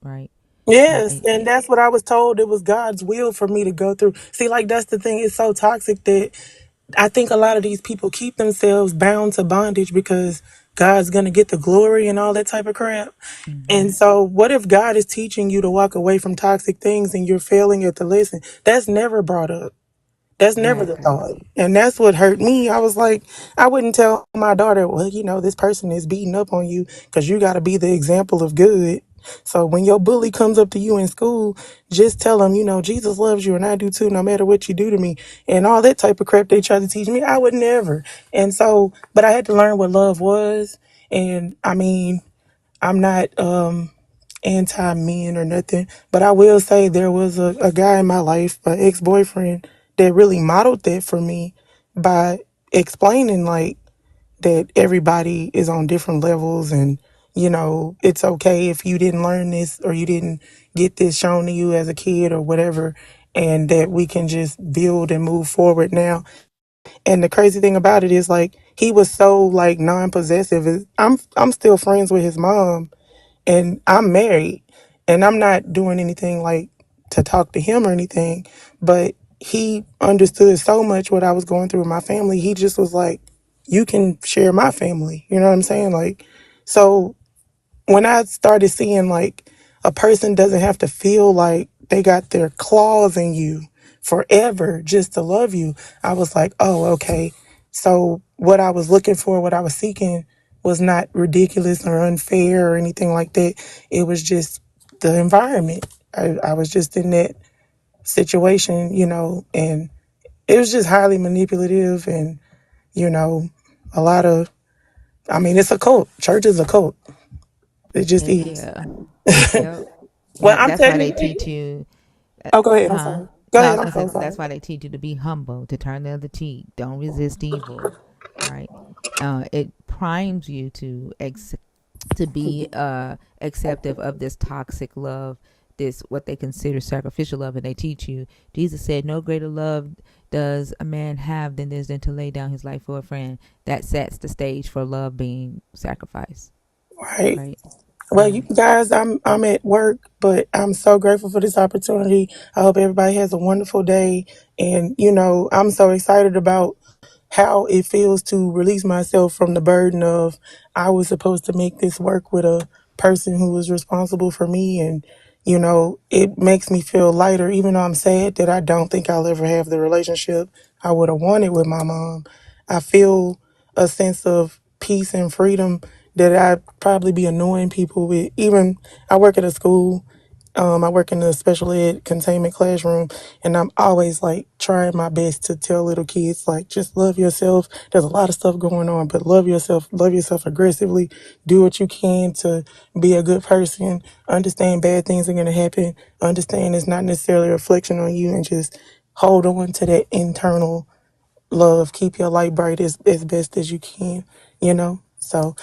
[SPEAKER 3] right?
[SPEAKER 11] Yes, and that's what I was told. It was God's will for me to go through. See, like, that's the thing. It's so toxic that I think a lot of these people keep themselves bound to bondage because God's going to get the glory and all that type of crap.
[SPEAKER 3] Mm-hmm.
[SPEAKER 11] And so what if God is teaching you to walk away from toxic things and you're failing at the lesson? That's never brought up. That's never
[SPEAKER 3] Right,
[SPEAKER 11] the thought.
[SPEAKER 3] crazy.
[SPEAKER 11] And that's what hurt me. I was like, I wouldn't tell my daughter, well, you know, this person is beating up on you because you got to be the example of good. So when your bully comes up to you in school, just tell them, you know, Jesus loves you and I do too, no matter what you do to me. And all that type of crap they try to teach me, I would never. And so, but I had to learn what love was. And I mean, I'm not anti men or nothing, but I will say there was a guy in my life, an ex boyfriend, that really modeled that for me by explaining, like, that everybody is on different levels, and you know, it's okay if you didn't learn this or you didn't get this shown to you as a kid or whatever, and that we can just build and move forward now. And the crazy thing about it is, like, he was so, like, non-possessive. I'm still friends with his mom, and I'm married, and I'm not doing anything like to talk to him or anything, but he understood so much what I was going through with my family. He just was like, you can share my family. You know what I'm saying? Like, so when I started seeing, like, a person doesn't have to feel like they got their claws in you forever just to love you, I was like, oh, okay. So what I was looking for, what I was seeking, was not ridiculous or unfair or anything like that. It was just the environment. I was just in that situation, you know, and it was just highly manipulative and, you know, a lot of, I mean, it's a cult. Church is a cult. It just is.
[SPEAKER 3] Yeah. Yep.
[SPEAKER 11] Well, I'm
[SPEAKER 3] That's why they
[SPEAKER 11] technically.
[SPEAKER 3] teach you.
[SPEAKER 11] Oh, go ahead. I'm
[SPEAKER 3] Huh?
[SPEAKER 11] sorry. Go
[SPEAKER 3] No, I
[SPEAKER 11] ahead.
[SPEAKER 3] was
[SPEAKER 11] I'm
[SPEAKER 3] gonna say
[SPEAKER 11] so sorry.
[SPEAKER 3] that's why they teach you to be humble, to turn the other cheek, don't resist evil, right? It primes you to be acceptive of this toxic love, this what they consider sacrificial love, and they teach you. Jesus said, "No greater love does a man have than this, than to lay down his life for a friend." That sets the stage for love being sacrificed,
[SPEAKER 11] Right.
[SPEAKER 3] right?
[SPEAKER 11] Well,
[SPEAKER 3] Yeah.
[SPEAKER 11] you guys, I'm at work, but I'm so grateful for this opportunity. I hope everybody has a wonderful day, and I'm so excited about how it feels to release myself from the burden of I was supposed to make this work with a person who was responsible for me, and it makes me feel lighter, even though I'm sad that I don't think I'll ever have the relationship I would have wanted with my mom. I feel a sense of peace and freedom that I'd probably be annoying people with. Even I work at a school. I work in the special ed containment classroom, and I'm always like trying my best to tell little kids, like, just love yourself. There's a lot of stuff going on, but love yourself aggressively. Do what you can to be a good person. Understand bad things are going to happen. Understand it's not necessarily a reflection on you, and just hold on to that internal love. Keep your light bright as best as you can, So,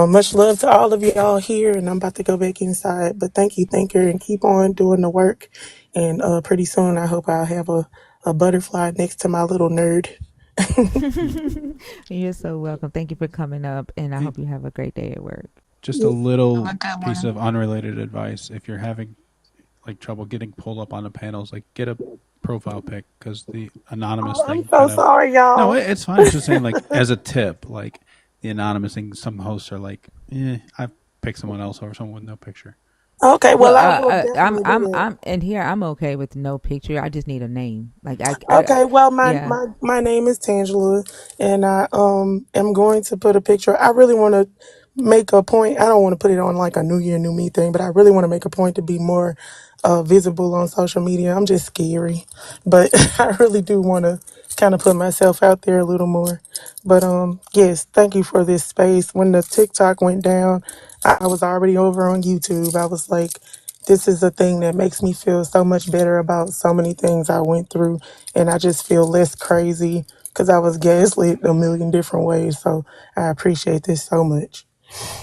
[SPEAKER 11] much love to all of y'all here, and I'm about to go back inside. But thank you, Thinker, and keep on doing the work. And pretty soon, I hope I'll have a butterfly next to my little nerd.
[SPEAKER 3] You're so welcome. Thank you for coming up, and I
[SPEAKER 8] Hey,
[SPEAKER 3] hope you have a great day at work.
[SPEAKER 8] just a
[SPEAKER 4] Have a
[SPEAKER 8] little
[SPEAKER 4] good
[SPEAKER 8] piece of
[SPEAKER 4] one.
[SPEAKER 8] unrelated advice. If you're having like trouble getting pulled up on the panels, like get a profile pic, because the anonymous
[SPEAKER 11] Oh, I'm
[SPEAKER 8] thing
[SPEAKER 11] so
[SPEAKER 8] kind of,
[SPEAKER 11] sorry,
[SPEAKER 8] no,
[SPEAKER 11] y'all.
[SPEAKER 8] it's fine. I was just saying, like, as a tip, like the anonymous thing, some hosts are like, I pick someone else over someone with no picture.
[SPEAKER 11] Okay,
[SPEAKER 3] Well,
[SPEAKER 11] well, I will
[SPEAKER 3] I'm
[SPEAKER 11] definitely do
[SPEAKER 3] I'm
[SPEAKER 11] that.
[SPEAKER 3] I'm and here I'm okay with no picture. I just need a name. Like
[SPEAKER 11] Okay, well, my
[SPEAKER 3] yeah.
[SPEAKER 11] my my name is Tangela, and I am going to put a picture. I really want to make a point. I don't want to put it on like a New Year, New Me thing, but I really want to make a point to be more visible on social media. I'm just scary, but I really do want to kind of put myself out there a little more. But yes, thank you for this space. When the TikTok went down, I was already over on YouTube. I was like, this is a thing that makes me feel so much better about so many things I went through. And I just feel less crazy because I was gaslit a million different ways. So I appreciate this so much.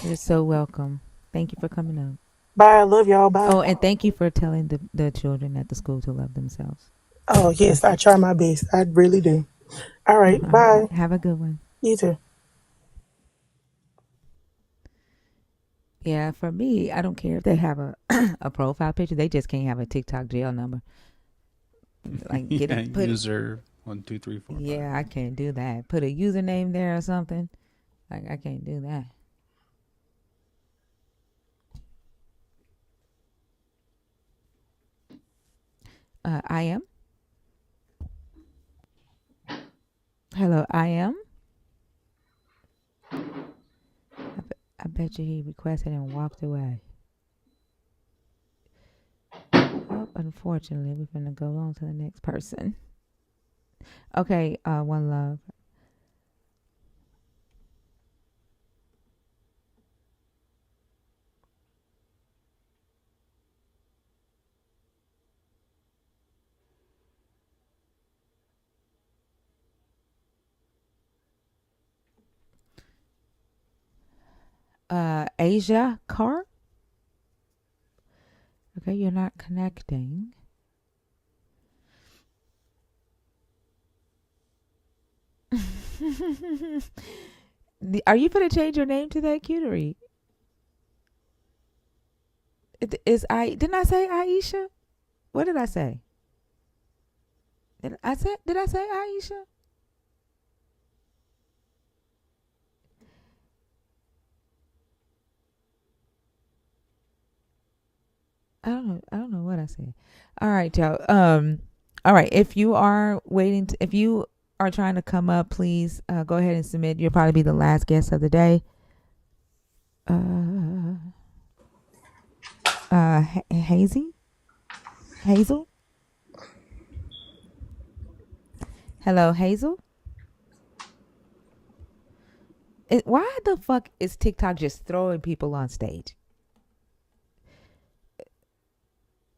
[SPEAKER 3] You're so welcome. Thank you for coming up.
[SPEAKER 11] Bye. I love y'all. Bye.
[SPEAKER 3] Oh, and thank you for telling the children at the school to love themselves.
[SPEAKER 11] Oh, yes, I try my best. I really do. All
[SPEAKER 3] All
[SPEAKER 11] right.
[SPEAKER 3] right.
[SPEAKER 11] Bye.
[SPEAKER 3] Have a good one.
[SPEAKER 11] You too.
[SPEAKER 3] Yeah, for me, I don't care if they have a a profile picture. They just can't have a TikTok jail number. Like get
[SPEAKER 8] Yeah,
[SPEAKER 3] it, put it.
[SPEAKER 8] user 1 2 3 4 5.
[SPEAKER 3] Yeah, I can't do that. Put a username there or something. Like I can't do that. I am. Hello, I am. I bet you he requested and walked away. Oh, unfortunately, we're gonna go on to the next person. Okay, one love. Asia Car. Okay, you're not connecting. Are you gonna change your name to that cutery? Is I didn't I say Aisha? What did I say? Did I say Aisha? I don't know what I said. All right, y'all. All right. If you are waiting, if you are trying to come up, please go ahead and submit. You'll probably be the last guest of the day. Uh, Hazel. Hello, Hazel. Why the fuck is TikTok just throwing people on stage?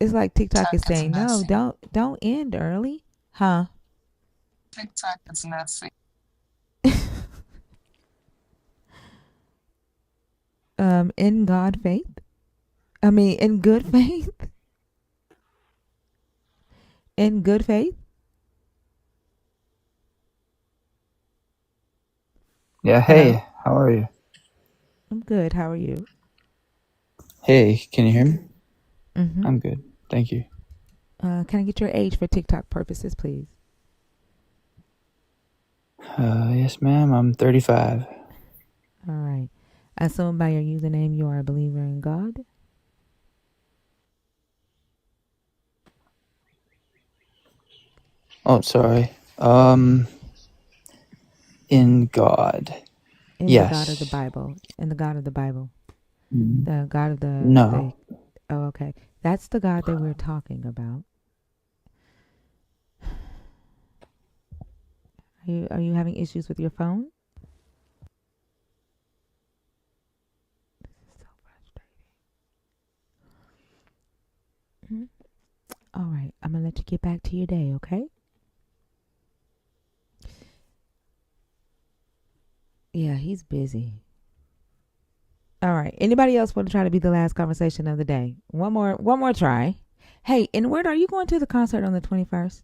[SPEAKER 3] It's like TikTok
[SPEAKER 4] TikTok
[SPEAKER 3] is
[SPEAKER 4] is
[SPEAKER 3] saying, no,
[SPEAKER 4] messy.
[SPEAKER 3] don't end early. Huh?
[SPEAKER 4] TikTok is messy.
[SPEAKER 3] In God faith? I mean, in good faith? In good faith?
[SPEAKER 12] Yeah,
[SPEAKER 3] Hello?
[SPEAKER 12] hey, how are you?
[SPEAKER 3] I'm good. How are you?
[SPEAKER 12] Hey, can you hear me?
[SPEAKER 3] Mm-hmm.
[SPEAKER 12] I'm good. Thank you.
[SPEAKER 3] Can I get your age for TikTok purposes, please?
[SPEAKER 12] Yes, ma'am, I'm 35.
[SPEAKER 3] All right. I assume by your username you are a believer in God.
[SPEAKER 12] Oh, sorry. In God.
[SPEAKER 3] In the God of the
[SPEAKER 12] Yes.
[SPEAKER 3] Bible. In the God of the Bible.
[SPEAKER 12] Mm,
[SPEAKER 3] The God of the
[SPEAKER 12] No.
[SPEAKER 3] oh, okay. That's the God that we're talking about. Are you having issues with your phone? So frustrating. All right. I'm gonna let you get back to your day, okay? Yeah, he's busy. All right. Anybody else want to try to be the last conversation of the day? One more try. Hey, and where are you going to the concert on the 21st?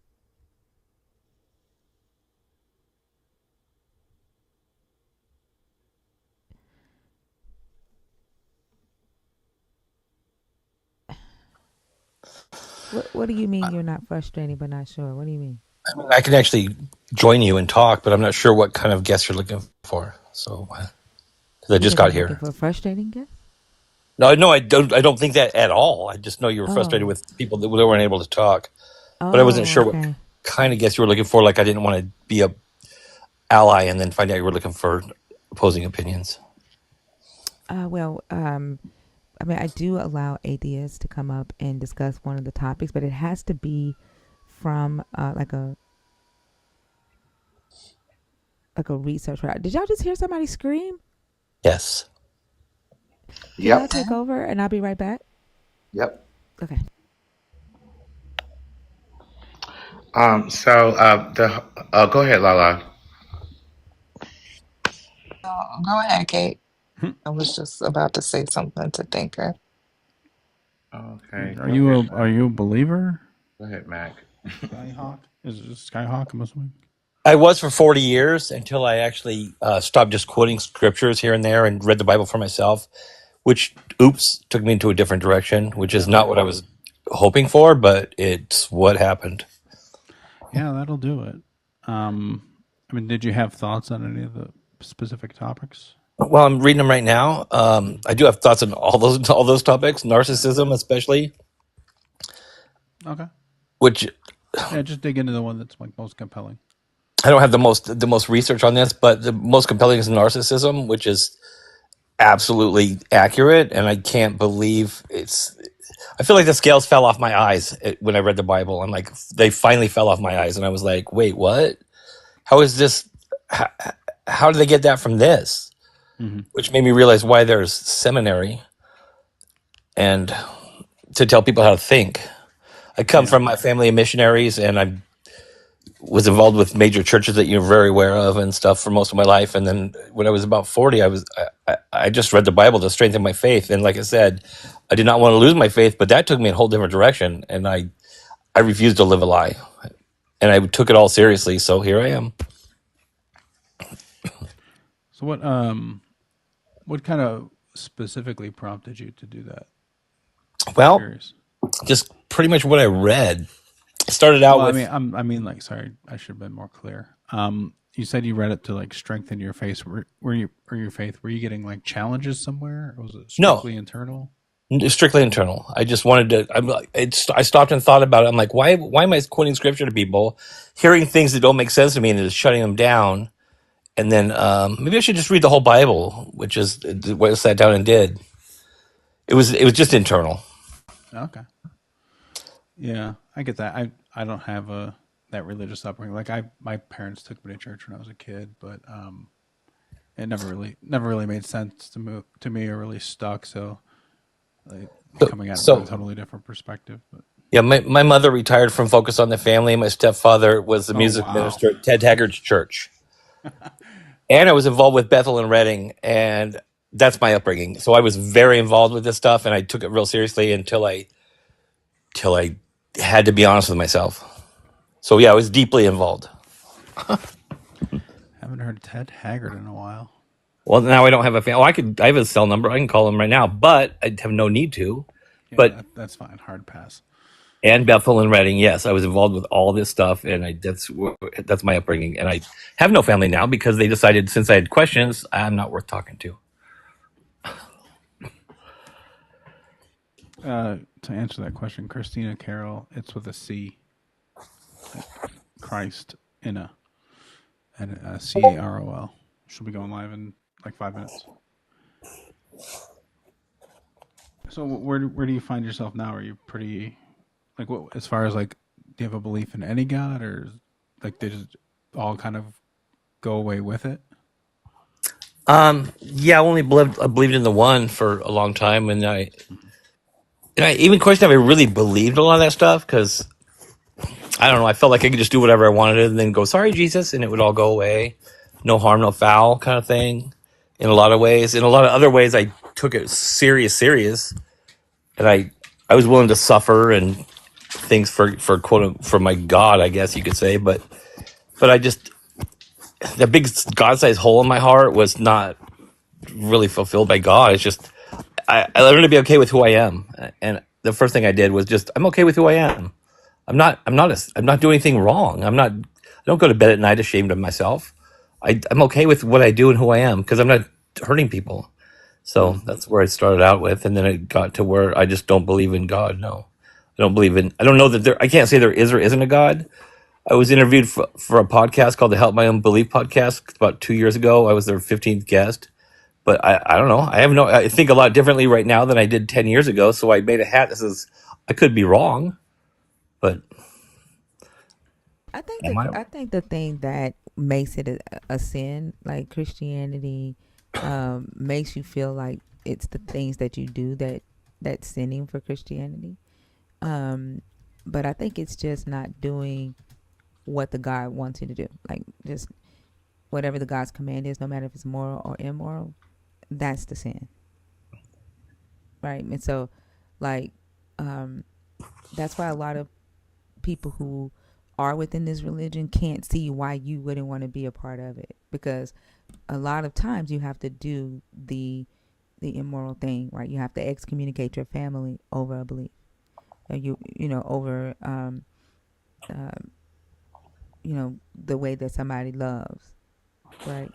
[SPEAKER 3] What do you mean you're not frustrated but not sure? What do you mean?
[SPEAKER 13] I mean, I can actually join you and talk, but I'm not sure what kind of guests you're looking for. So, 'cause I
[SPEAKER 3] You
[SPEAKER 13] just
[SPEAKER 3] think
[SPEAKER 13] got
[SPEAKER 3] I'm looking
[SPEAKER 13] here.
[SPEAKER 3] for a frustrating guest?
[SPEAKER 13] No, I don't. I don't think that at all. I just know you were frustrated
[SPEAKER 3] Oh.
[SPEAKER 13] with people that weren't able to talk, but I wasn't
[SPEAKER 3] Oh,
[SPEAKER 13] sure what
[SPEAKER 3] okay.
[SPEAKER 13] kind of guests you were looking for. Like, I didn't want to be a ally and then find out you were looking for opposing opinions.
[SPEAKER 3] Well, I mean, I do allow atheists to come up and discuss one of the topics, but it has to be from like a research route. Did y'all just hear somebody scream?
[SPEAKER 13] Yes.
[SPEAKER 3] Can y'all
[SPEAKER 1] Yep.
[SPEAKER 3] take over and I'll be right back?
[SPEAKER 1] Yep.
[SPEAKER 3] Okay.
[SPEAKER 1] The go ahead, Lala.
[SPEAKER 4] Go ahead, Kate. I was just about to say something to Thinker.
[SPEAKER 1] Okay,
[SPEAKER 8] Are
[SPEAKER 1] go ahead,
[SPEAKER 8] you a believer?
[SPEAKER 1] Go ahead, Mac.
[SPEAKER 8] Skyhawk? Is it Skyhawk? I'm assuming.
[SPEAKER 13] I was for 40 years until I actually stopped just quoting scriptures here and there and read the Bible for myself, which, oops, took me into a different direction, which is not what I was hoping for, but it's what happened.
[SPEAKER 8] Yeah, that'll do it. I mean, did you have thoughts on any of the specific topics?
[SPEAKER 13] Well, I'm reading them right now. I do have thoughts on all those topics, narcissism especially,
[SPEAKER 8] Okay.
[SPEAKER 13] which
[SPEAKER 8] Yeah, just dig into the one that's like most compelling.
[SPEAKER 13] I don't have the most research on this, but the most compelling is narcissism, which is absolutely accurate, and I can't believe it's. I feel like the scales fell off my eyes when I read the Bible. I'm like, they finally fell off my eyes, and I was like, wait, what? How is this? How, how did they get that from this?
[SPEAKER 8] Mm-hmm.
[SPEAKER 13] Which made me realize why there's seminary and to tell people how to think. I come
[SPEAKER 8] Yeah.
[SPEAKER 13] from my family of missionaries, and I was involved with major churches that you're very aware of and stuff for most of my life. And then when I was about 40, I just read the Bible to strengthen my faith. And like I said, I did not want to lose my faith, but that took me in a whole different direction. And I refused to live a lie, and I took it all seriously. So here I am.
[SPEAKER 8] So what kind of specifically prompted you to do that? Just
[SPEAKER 13] Well,
[SPEAKER 8] curious.
[SPEAKER 13] just pretty much what I read. Started out
[SPEAKER 8] Well,
[SPEAKER 13] with
[SPEAKER 8] I mean, like, sorry, I should have been more clear. You said you read it to like strengthen your faith. Were you or your faith? Were you getting like challenges somewhere, or was it
[SPEAKER 13] no,
[SPEAKER 8] strictly internal?
[SPEAKER 13] strictly internal. I just wanted to. I stopped and thought about it. I'm like, why am I quoting scripture to people, hearing things that don't make sense to me, and just shutting them down? And then maybe I should just read the whole Bible, which is what I sat down and did. It was just internal.
[SPEAKER 8] Okay. Yeah, I get that. I don't have that religious upbringing. Like my parents took me to church when I was a kid, but it never really made sense to me or really stuck. So like,
[SPEAKER 13] So,
[SPEAKER 8] coming at it with a
[SPEAKER 13] so
[SPEAKER 8] totally different perspective. But
[SPEAKER 13] Yeah, my mother retired from Focus on the Family. My stepfather was the
[SPEAKER 8] Oh
[SPEAKER 13] music
[SPEAKER 8] wow.
[SPEAKER 13] minister at Ted Haggard's church. And I was involved with Bethel and Reading, and that's my upbringing. So I was very involved with this stuff, and I took it real seriously until I had to be honest with myself. So yeah, I was deeply involved.
[SPEAKER 8] Haven't heard Ted Haggard in a while.
[SPEAKER 13] Well, now I don't have a family. I have a cell number. I can call him right now, but I have no need to.
[SPEAKER 8] Yeah,
[SPEAKER 13] But
[SPEAKER 8] that's fine. Hard pass.
[SPEAKER 13] and Bethel and Reading, yes, I was involved with all this stuff, and that's my upbringing. And I have no family now because they decided since I had questions, I'm not worth talking to.
[SPEAKER 8] To answer that question, Christina Carroll, it's with a C, like Christ in a and Carol. She'll be going live in like 5 minutes. So where do you find yourself now? Are you pretty like what as far as like do you have a belief in any god or like they just all kind of go away with it?
[SPEAKER 13] Yeah, I believed in the one for a long time, and I even questioned if I really believed a lot of that stuff because I don't know. I felt like I could just do whatever I wanted and then go, "Sorry, Jesus," and it would all go away. No harm, no foul, kind of thing. In a lot of ways, in a lot of other ways, I took it serious, and I was willing to suffer and things for quote for my God, I guess you could say, but I just the big God-sized hole in my heart was not really fulfilled by God. It's just I learned to be okay with who I am, and the first thing I did was just I'm okay with who I am. I'm not doing anything wrong. I don't go to bed at night ashamed of myself. I'm okay with what I do and who I am because I'm not hurting people. So that's where I started out with, and then it got to where I just don't believe in God. No, I don't know that I can't say there is or isn't a God. I was interviewed for a podcast called the Help My Unbelief podcast about 2 years ago. I was their 15th guest, but I don't know. I think a lot differently right now than I did 10 years ago. So I made a hat that says I could be wrong, but am I?
[SPEAKER 3] I think the thing that makes it a sin, like Christianity, makes you feel like it's the things that you do that's sinning for Christianity. Um, but I think it's just not doing what the God wants you to do. Like just whatever the God's command is, no matter if it's moral or immoral, that's the sin, right? And so, like, um, that's why a lot of people who are within this religion can't see why you wouldn't want to be a part of it, because a lot of times you have to do the immoral thing, right? You have to excommunicate your family over a belief, or you know over um, the way that somebody loves, right?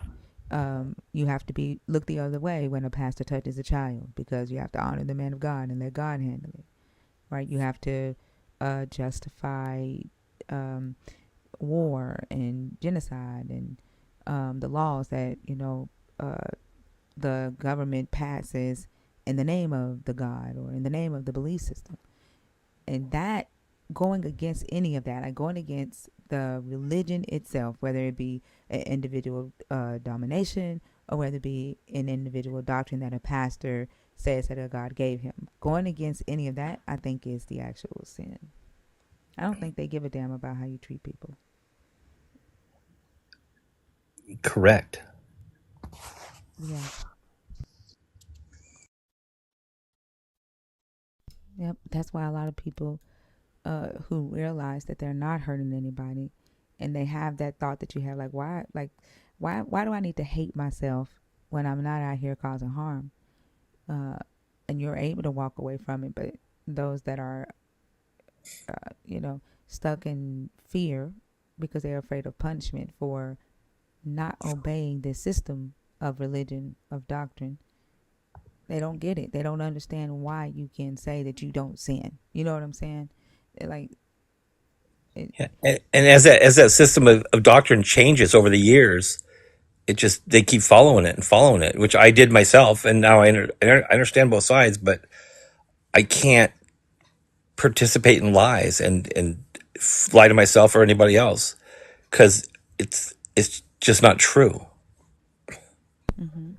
[SPEAKER 3] You have to be look the other way when a pastor touches a child, because you have to honor the man of God and let God handle it, right? You have to justify um, war and genocide and the laws that the government passes in the name of the God or in the name of the belief system. And that, going against any of that, like going against the religion itself, whether it be an individual domination or whether it be an individual doctrine that a pastor says that a God gave him, going against any of that, I think is the actual sin. I don't think they give a damn about how you treat people.
[SPEAKER 13] Correct.
[SPEAKER 3] Yeah. Yep. That's why a lot of people who realize that they're not hurting anybody, and they have that thought that you have, why do I need to hate myself when I'm not out here causing harm? And you're able to walk away from it. But those that are, stuck in fear because they're afraid of punishment for not obeying the system of religion, of doctrine, they don't get it. They don't understand why you can say that you don't sin. You know what I'm saying? They're like, it,
[SPEAKER 13] Yeah. And as that system of doctrine changes over the years, it just they keep following it, which I did myself, and now I understand both sides, but I can't participate in lies and lie to myself or anybody else because it's just not true.
[SPEAKER 3] mm-hmm.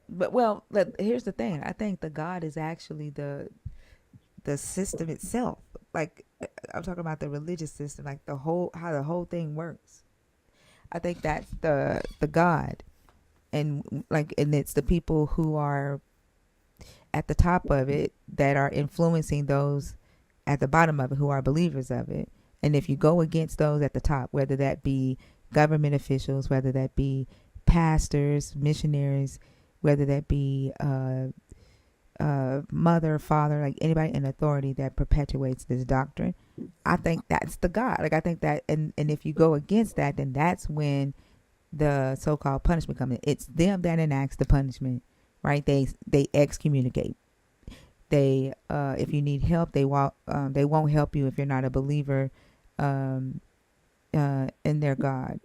[SPEAKER 3] But well, here's the thing. I think the God is actually the system itself. like I'm talking about the religious system, like the whole how the whole thing works. I think that's the God, and like and it's the people who are at the top of it that are influencing those at the bottom of it who are believers of it. And if you go against those at the top, whether that be government officials, whether that be pastors, missionaries, whether that be mother, father, like anybody in authority that perpetuates this doctrine, I think that's the God. Like I think that, and if you go against that, then that's when the so-called punishment comes in. It's them that enacts the punishment, right? They excommunicate. They if you need help, they won't help you if you're not a believer um, in their God,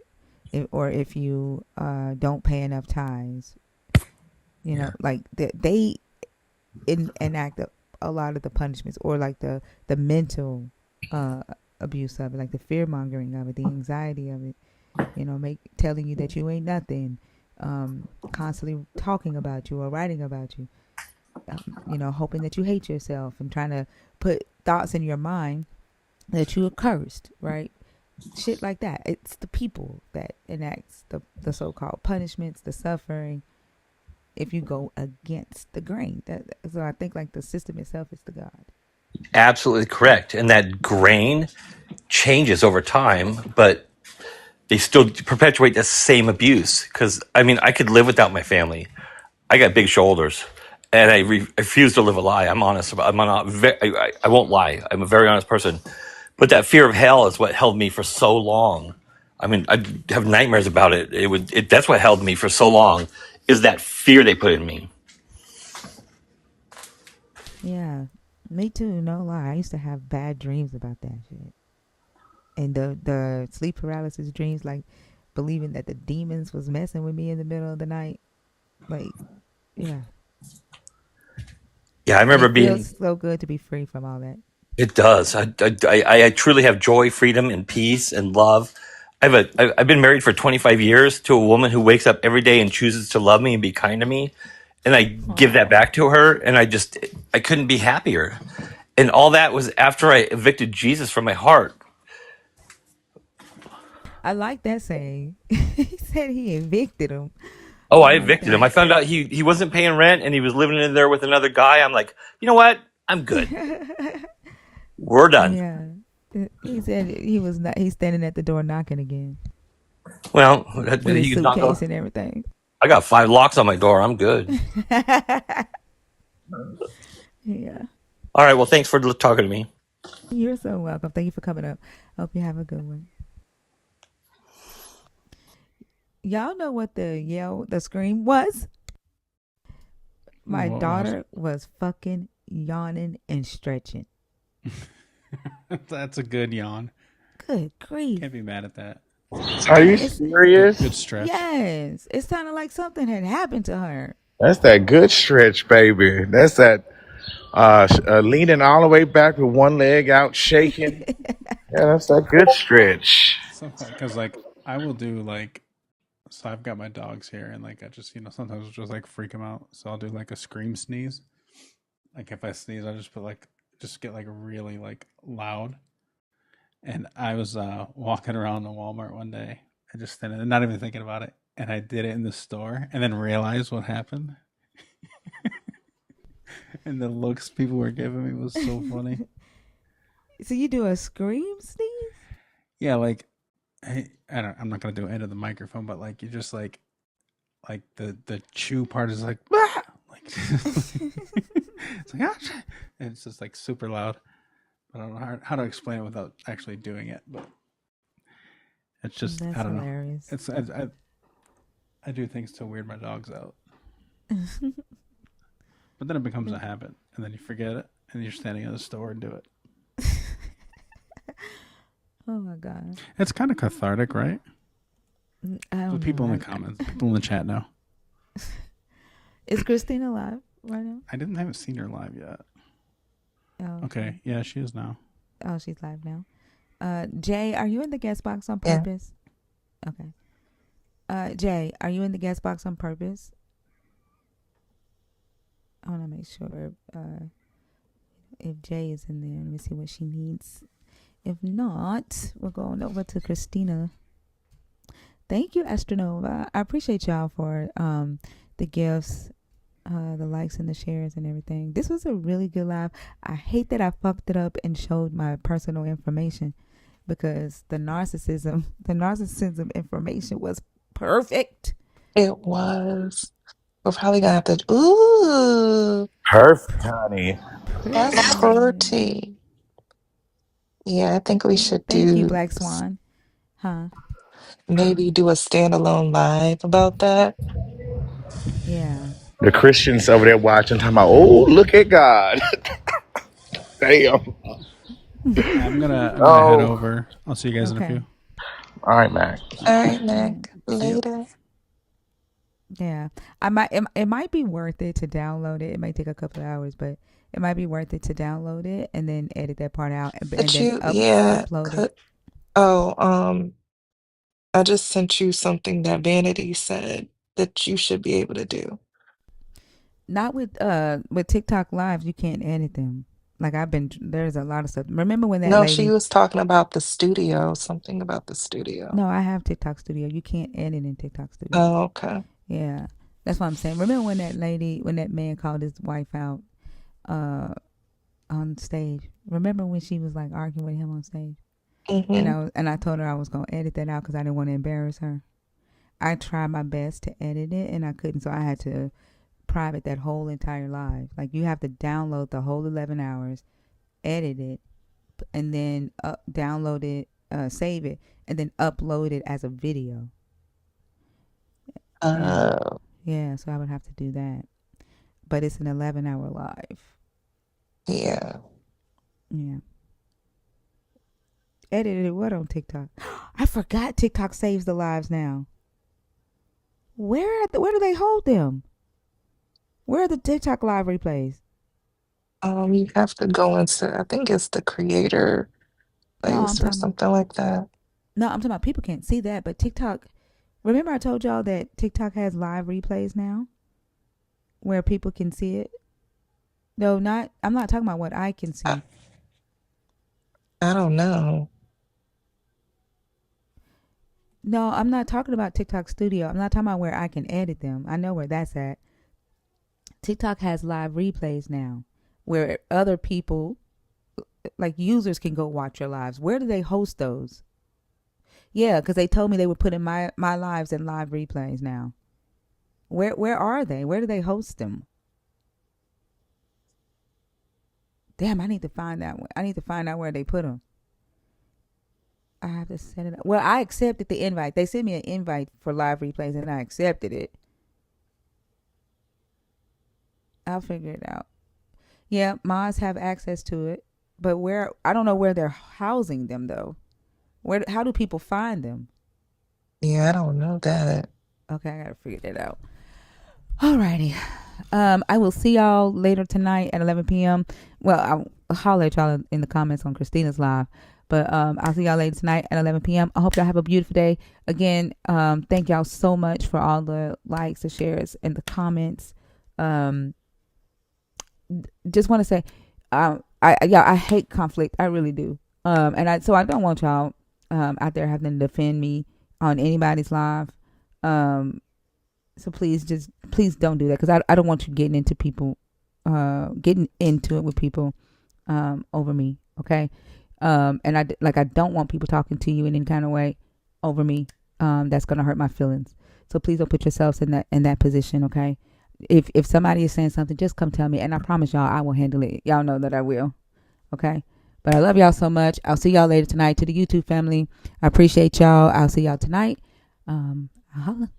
[SPEAKER 3] or if you don't pay enough tithes. You know, like they enact a lot of the punishments, or like the mental abuse of it, like the fear mongering of it, the anxiety of it. You know, telling you that you ain't nothing, constantly talking about you or writing about you. You know, hoping that you hate yourself and trying to put thoughts in your mind that you are cursed, right? Shit like that. It's the people that enacts the so-called punishments, the suffering. If you go against the grain, so I think like the system itself is the God.
[SPEAKER 13] Absolutely correct. And that grain changes over time, but they still perpetuate the same abuse. Because I mean, I could live without my family. I got big shoulders, and I refuse to live a lie. I'm honest about. I'm not. I won't lie. I'm a very honest person. But that fear of hell is what held me for so long. I mean, I have nightmares about it. That's what held me for so long. Is that fear they put in me?
[SPEAKER 3] Yeah, me too. No lie, I used to have bad dreams about that shit, and the sleep paralysis dreams, like believing that the demons was messing with me in the middle of the night. Like, yeah,
[SPEAKER 13] Yeah, I remember
[SPEAKER 3] it
[SPEAKER 13] being.
[SPEAKER 3] feels so good to be free from all that.
[SPEAKER 13] It does. I truly have joy, freedom, and peace and love. I've been married for 25 years to a woman who wakes up every day and chooses to love me and be kind to me, and I give that
[SPEAKER 3] Oh,
[SPEAKER 13] back to her. And I couldn't be happier. And all that was after I evicted Jesus from my heart.
[SPEAKER 3] I like that saying. He said he evicted him.
[SPEAKER 13] Oh,
[SPEAKER 3] I
[SPEAKER 13] I
[SPEAKER 3] like
[SPEAKER 13] evicted him. I found out he wasn't paying rent and he was living in there with another guy. I'm like, you know what? I'm good.
[SPEAKER 3] that.
[SPEAKER 13] We're done.
[SPEAKER 3] Yeah. He said he was not. He's standing at the door knocking again
[SPEAKER 13] Well,
[SPEAKER 3] with his
[SPEAKER 13] he can knock
[SPEAKER 3] suitcase
[SPEAKER 13] on.
[SPEAKER 3] and everything.
[SPEAKER 13] I got 5 locks on my door. I'm good.
[SPEAKER 3] Yeah.
[SPEAKER 13] All right. Well, thanks for talking to me.
[SPEAKER 3] You're so welcome. Thank you for coming up. Hope you have a good one. Y'all know what the scream was? My
[SPEAKER 8] What was
[SPEAKER 3] daughter was fucking yawning and stretching.
[SPEAKER 8] it? That's a good yawn.
[SPEAKER 3] Good grief.
[SPEAKER 8] Can't be mad at that.
[SPEAKER 1] Are you
[SPEAKER 3] It's
[SPEAKER 8] Good
[SPEAKER 1] serious?
[SPEAKER 8] stretch.
[SPEAKER 3] yes. It sounded like something had happened to her.
[SPEAKER 1] That's that good stretch, baby. That's that leaning all the way back with one leg out, shaking. Yeah, that's that good stretch.
[SPEAKER 8] Sometimes, because like I will do like, so I've got my dogs here, and like I just sometimes I'll just like freak them out. So I'll do like a scream sneeze. Like if I sneeze, I just put like just get like really like loud. And I was walking around the Walmart one day, I just standing there, not even thinking about it, and I did it in the store, and then realized what happened. And the looks people were giving me was so funny.
[SPEAKER 3] So you do a scream sneeze?
[SPEAKER 8] Yeah, like I'm not gonna do it into the microphone, but like you just like the chew part is like "Ah!" Like it's like ah! And it's just like super loud. But I don't know how to explain it without actually doing it. But it's just
[SPEAKER 3] That's
[SPEAKER 8] I don't know.
[SPEAKER 3] hilarious.
[SPEAKER 8] It's I do things to weird my dogs out, but then it becomes a habit, and then you forget it, and you're standing in the store and do it.
[SPEAKER 3] Oh my god.
[SPEAKER 8] It's kind of cathartic, right?
[SPEAKER 3] I
[SPEAKER 8] The
[SPEAKER 3] don't
[SPEAKER 8] people in
[SPEAKER 3] know.
[SPEAKER 8] the comments, people in the chat know.
[SPEAKER 3] Is Christina live right now?
[SPEAKER 8] Haven't seen her live yet.
[SPEAKER 3] Oh,
[SPEAKER 8] Okay, yeah, she is now.
[SPEAKER 3] Oh, she's live now. Jay, are you in the guest box on
[SPEAKER 4] Yeah.
[SPEAKER 3] purpose? Okay. Jay, are you in the guest box on purpose? I want to make sure. If Jay is in there, let me see what she needs. If not, we're going over to Christina. Thank you, Astronova. I appreciate y'all for the gifts, the likes and the shares and everything. This was a really good live. I hate that I fucked it up and showed my personal information because the narcissism information was perfect.
[SPEAKER 4] It was. We're probably gonna have to. Ooh,
[SPEAKER 1] Perfect, honey.
[SPEAKER 4] that's
[SPEAKER 3] Pretty.
[SPEAKER 4] pretty. Yeah, I think we should
[SPEAKER 3] Thank you,
[SPEAKER 4] do
[SPEAKER 3] Black Swan. Huh?
[SPEAKER 4] maybe do a standalone live about that.
[SPEAKER 3] Yeah.
[SPEAKER 1] The Christians over there watching, talking about, oh, look at God. Damn.
[SPEAKER 8] Yeah, I'm gonna head
[SPEAKER 1] Oh,
[SPEAKER 8] over. I'll see you guys in a
[SPEAKER 3] Okay.
[SPEAKER 8] few.
[SPEAKER 1] all right, Mac.
[SPEAKER 4] All right,
[SPEAKER 3] Yeah.
[SPEAKER 4] Mac.
[SPEAKER 8] See you.
[SPEAKER 4] Later.
[SPEAKER 3] Yeah. It might be worth it to download it. It might take a couple of hours, but it might be worth it to download it and then edit that part out and
[SPEAKER 4] Could
[SPEAKER 3] then
[SPEAKER 4] you? Yeah.
[SPEAKER 3] upload it.
[SPEAKER 4] Could. Oh, I just sent you something that Vanity said that you should be able to do.
[SPEAKER 3] Not with TikTok lives, you can't edit them. Like there's a lot of stuff. Remember when that
[SPEAKER 4] No, she
[SPEAKER 3] lady?
[SPEAKER 4] was talking about the studio, something about the studio.
[SPEAKER 3] No, I have TikTok Studio. You can't edit in TikTok Studio.
[SPEAKER 4] Oh, okay.
[SPEAKER 3] Yeah, that's what I'm saying. Remember when that man called his wife out uh, on stage? Remember when she was like arguing with him on stage?
[SPEAKER 4] Mm-hmm.
[SPEAKER 3] And I told her I was gonna edit that out because I didn't want to embarrass her. I tried my best to edit it and I couldn't, so I had to private that whole entire live. Like you have to download the whole 11 hours, edit it, and then download it, save it, and then upload it as a video. Yeah,
[SPEAKER 4] Oh,
[SPEAKER 3] yeah. So I would have to do that, but it's an 11-hour live.
[SPEAKER 4] yeah.
[SPEAKER 3] Yeah, edited what on TikTok? I forgot TikTok saves the lives now. Where do they hold them? Where are the TikTok live replays?
[SPEAKER 4] You have to go into, I think it's the creator
[SPEAKER 3] No, I'm
[SPEAKER 4] place or
[SPEAKER 3] talking about
[SPEAKER 4] something like that.
[SPEAKER 3] no, I'm talking about people can't see that, but TikTok. Remember, I told y'all that TikTok has live replays now, where people can see it. No, not. I'm not talking about what I can
[SPEAKER 4] I,
[SPEAKER 3] see.
[SPEAKER 4] I don't know.
[SPEAKER 3] No, I'm not talking about TikTok Studio. I'm not talking about where I can edit them. I know where that's at. TikTok has live replays now, where other people, like users, can go watch your lives. Where do they host those? Yeah, because they told me they were putting my lives in live replays now. Where are they? Where do they host them? Damn, I need to find that one. I need to find out where they put them. I have to set it up. Well, I accepted the invite. They sent me an invite for live replays and I accepted it. I'll figure it out. Yeah, mods have access to it. But where, I don't know where they're housing them though. How do people find them?
[SPEAKER 4] Yeah, I don't know that.
[SPEAKER 3] Okay, I gotta figure that out. Alrighty. I will see y'all later tonight at 11 p.m. Well, I'll holler at y'all in the comments on Christina's live. But I'll see y'all later tonight at 11 p.m. I hope y'all have a beautiful day. Again, thank y'all so much for all the likes, the shares, and the comments. Just want to say, I hate conflict. I really do. So I don't want y'all out there having to defend me on anybody's live. So please don't do that because I don't want you getting into it with people over me. Okay. And I don't want people talking to you in any kind of way over me. That's gonna hurt my feelings. So please don't put yourselves in that position. Okay. If somebody is saying something, just come tell me, and I promise y'all I will handle it. Y'all know that I will. Okay. But I love y'all so much. I'll see y'all later tonight. To the YouTube family, I appreciate y'all. I'll see y'all tonight. Holla.